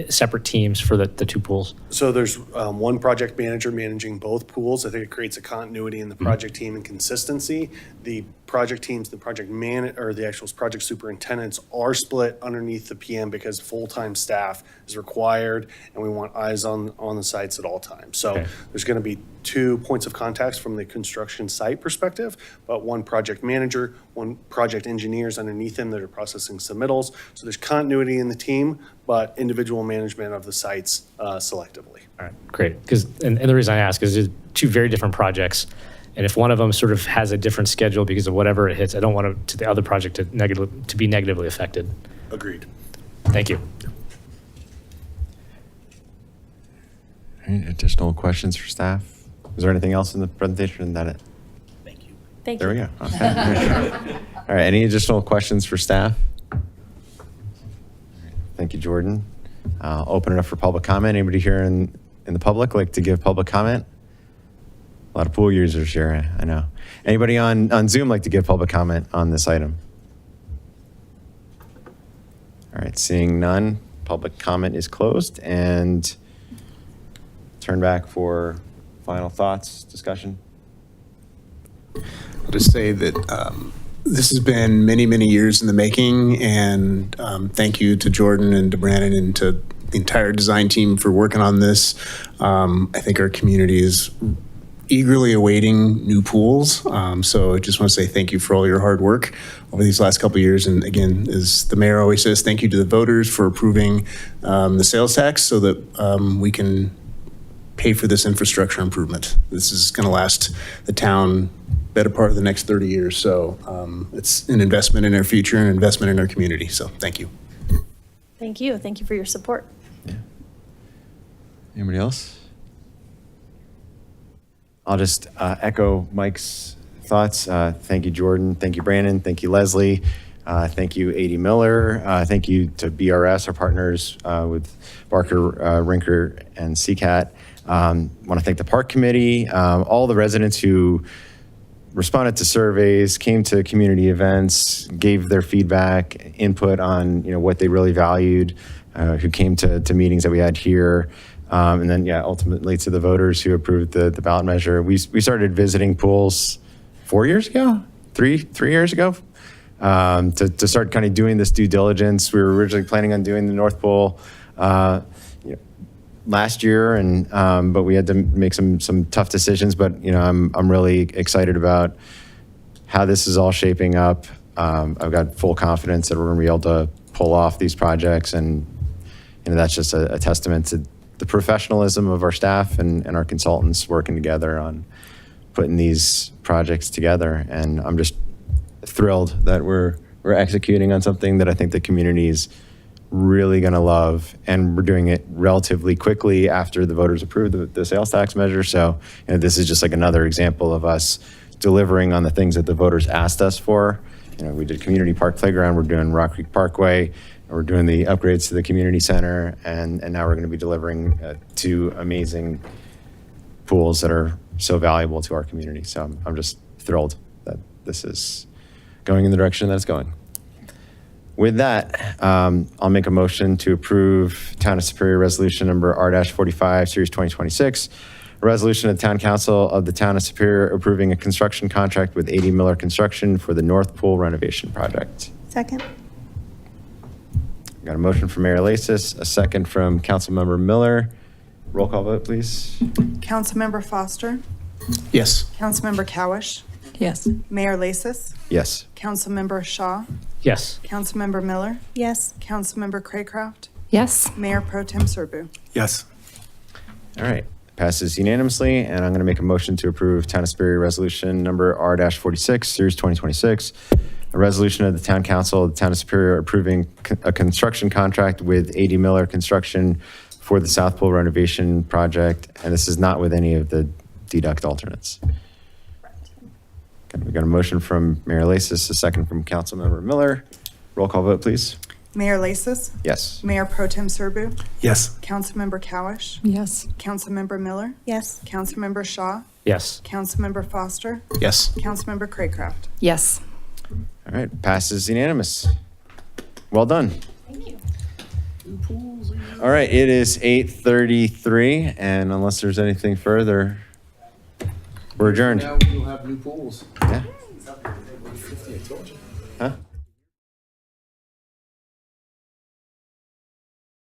separate teams for the two pools? So there's one project manager managing both pools. I think it creates a continuity in the project team and consistency. The project teams, the project or the actual project superintendents are split underneath the PM because full-time staff is required, and we want eyes on the sites at all times. So there's going to be 2 points of contacts from the construction site perspective, but one project manager, one project engineers underneath them that are processing submittals. So there's continuity in the team, but individual management of the sites selectively. All right, great. And the reason I ask is there's two very different projects. And if one of them sort of has a different schedule because of whatever it hits, I don't want the other project to be negatively affected. Agreed. Thank you. All right, additional questions for staff? Is there anything else in the presentation? That it? Thank There you. we go. Okay. All right, any additional questions for staff? Thank you, Jordan. I'll open it up for public comment. Anybody here in the public like to give public comment? A lot of pool users here, I know. Anybody on Zoom like to give public comment on this item? All right, seeing none, public comment is closed, and turn back for final thoughts, discussion. I'll just say that this has been many, many years in the making, and thank you to Jordan and to Brandon and to the entire design team for working on this. I think our community is eagerly awaiting new pools. So I just want to say thank you for all your hard work over these last couple of years. And again, as the mayor always says, thank you to the voters for approving the sales tax so that we can pay for this infrastructure improvement. This is going to last the town better part of the next 30 years. So it's an investment in our future and an investment in our community. So thank you. Thank you. Thank you for your support. Anybody else? I'll just echo Mike's thoughts. Thank you, Jordan. Thank you, Brandon. Thank you, Leslie. Thank you, A.D. Miller. Thank you to BRS, our partners with Barker, Rinker, and CCAT. Want to thank the park committee, all the residents who responded to surveys, came to community events, gave their feedback, input on what they really valued, who came to meetings that we had here. And then, ultimately to the voters who approved the ballot measure. We started visiting pools 4 years ago, three years ago, to start kind of doing this due diligence. We were originally planning on doing the North Pool last year, but we had to make some tough decisions. But I'm really excited about how this is all shaping up. I've got full confidence that we're going to be able to pull off these projects, and that's just a testament to the professionalism of our staff and our consultants working together on putting these projects together. And I'm just thrilled that we're executing on something that I think the community is really going to love, and we're doing it relatively quickly after the voters approved the sales tax measure. So this is just like another example of us delivering on the things that the voters asked us for. We did community park playground, we're doing Rock Creek Parkway, we're doing the upgrades to the community center, and now we're going to be delivering 2 amazing pools that are so valuable to our community. So I'm just thrilled that this is going in the direction that it's going. With that, I'll make a motion to approve Town of Superior Resolution Number R-45, Series 2026, a resolution of the Town Council of the Town of Superior approving a construction contract with A.D. Miller Construction for the North Pool renovation project. Second. Got a motion from Mayor Lasis, a second from Councilmember Miller. Roll call vote, please. Councilmember Foster, Yes. Councilmember Cowish, Yes. Mayor Lasis, Yes. Councilmember Shaw, Yes. Councilmember Miller, Yes. Councilmember Craycraft, Yes. Mayor Pro Tem Serbu. Yes. All right, passes unanimously, and I'm going to make a motion to approve Town of Superior Resolution Number R-46, Series 2026, a resolution of the Town Council of the Town of Superior approving a construction contract with A.D. Miller Construction for the South Pool renovation project, and this is not with any of the deduct alternates. Okay, we got a motion from Mayor Lasis, a second from Councilmember Miller. Roll call vote, please. Mayor Lasis, Yes. Mayor Pro Tem Serbu, Yes. Councilmember Cowish, Yes. Councilmember Miller, Yes. Councilmember Shaw, Yes. Councilmember Foster, Yes. Councilmember Craycraft. Yes. All right, passes unanimous. Well done. Thank you. All right, it is 8:33, and unless there's anything further, we're adjourned. Now we'll have new pools. Yeah. Huh?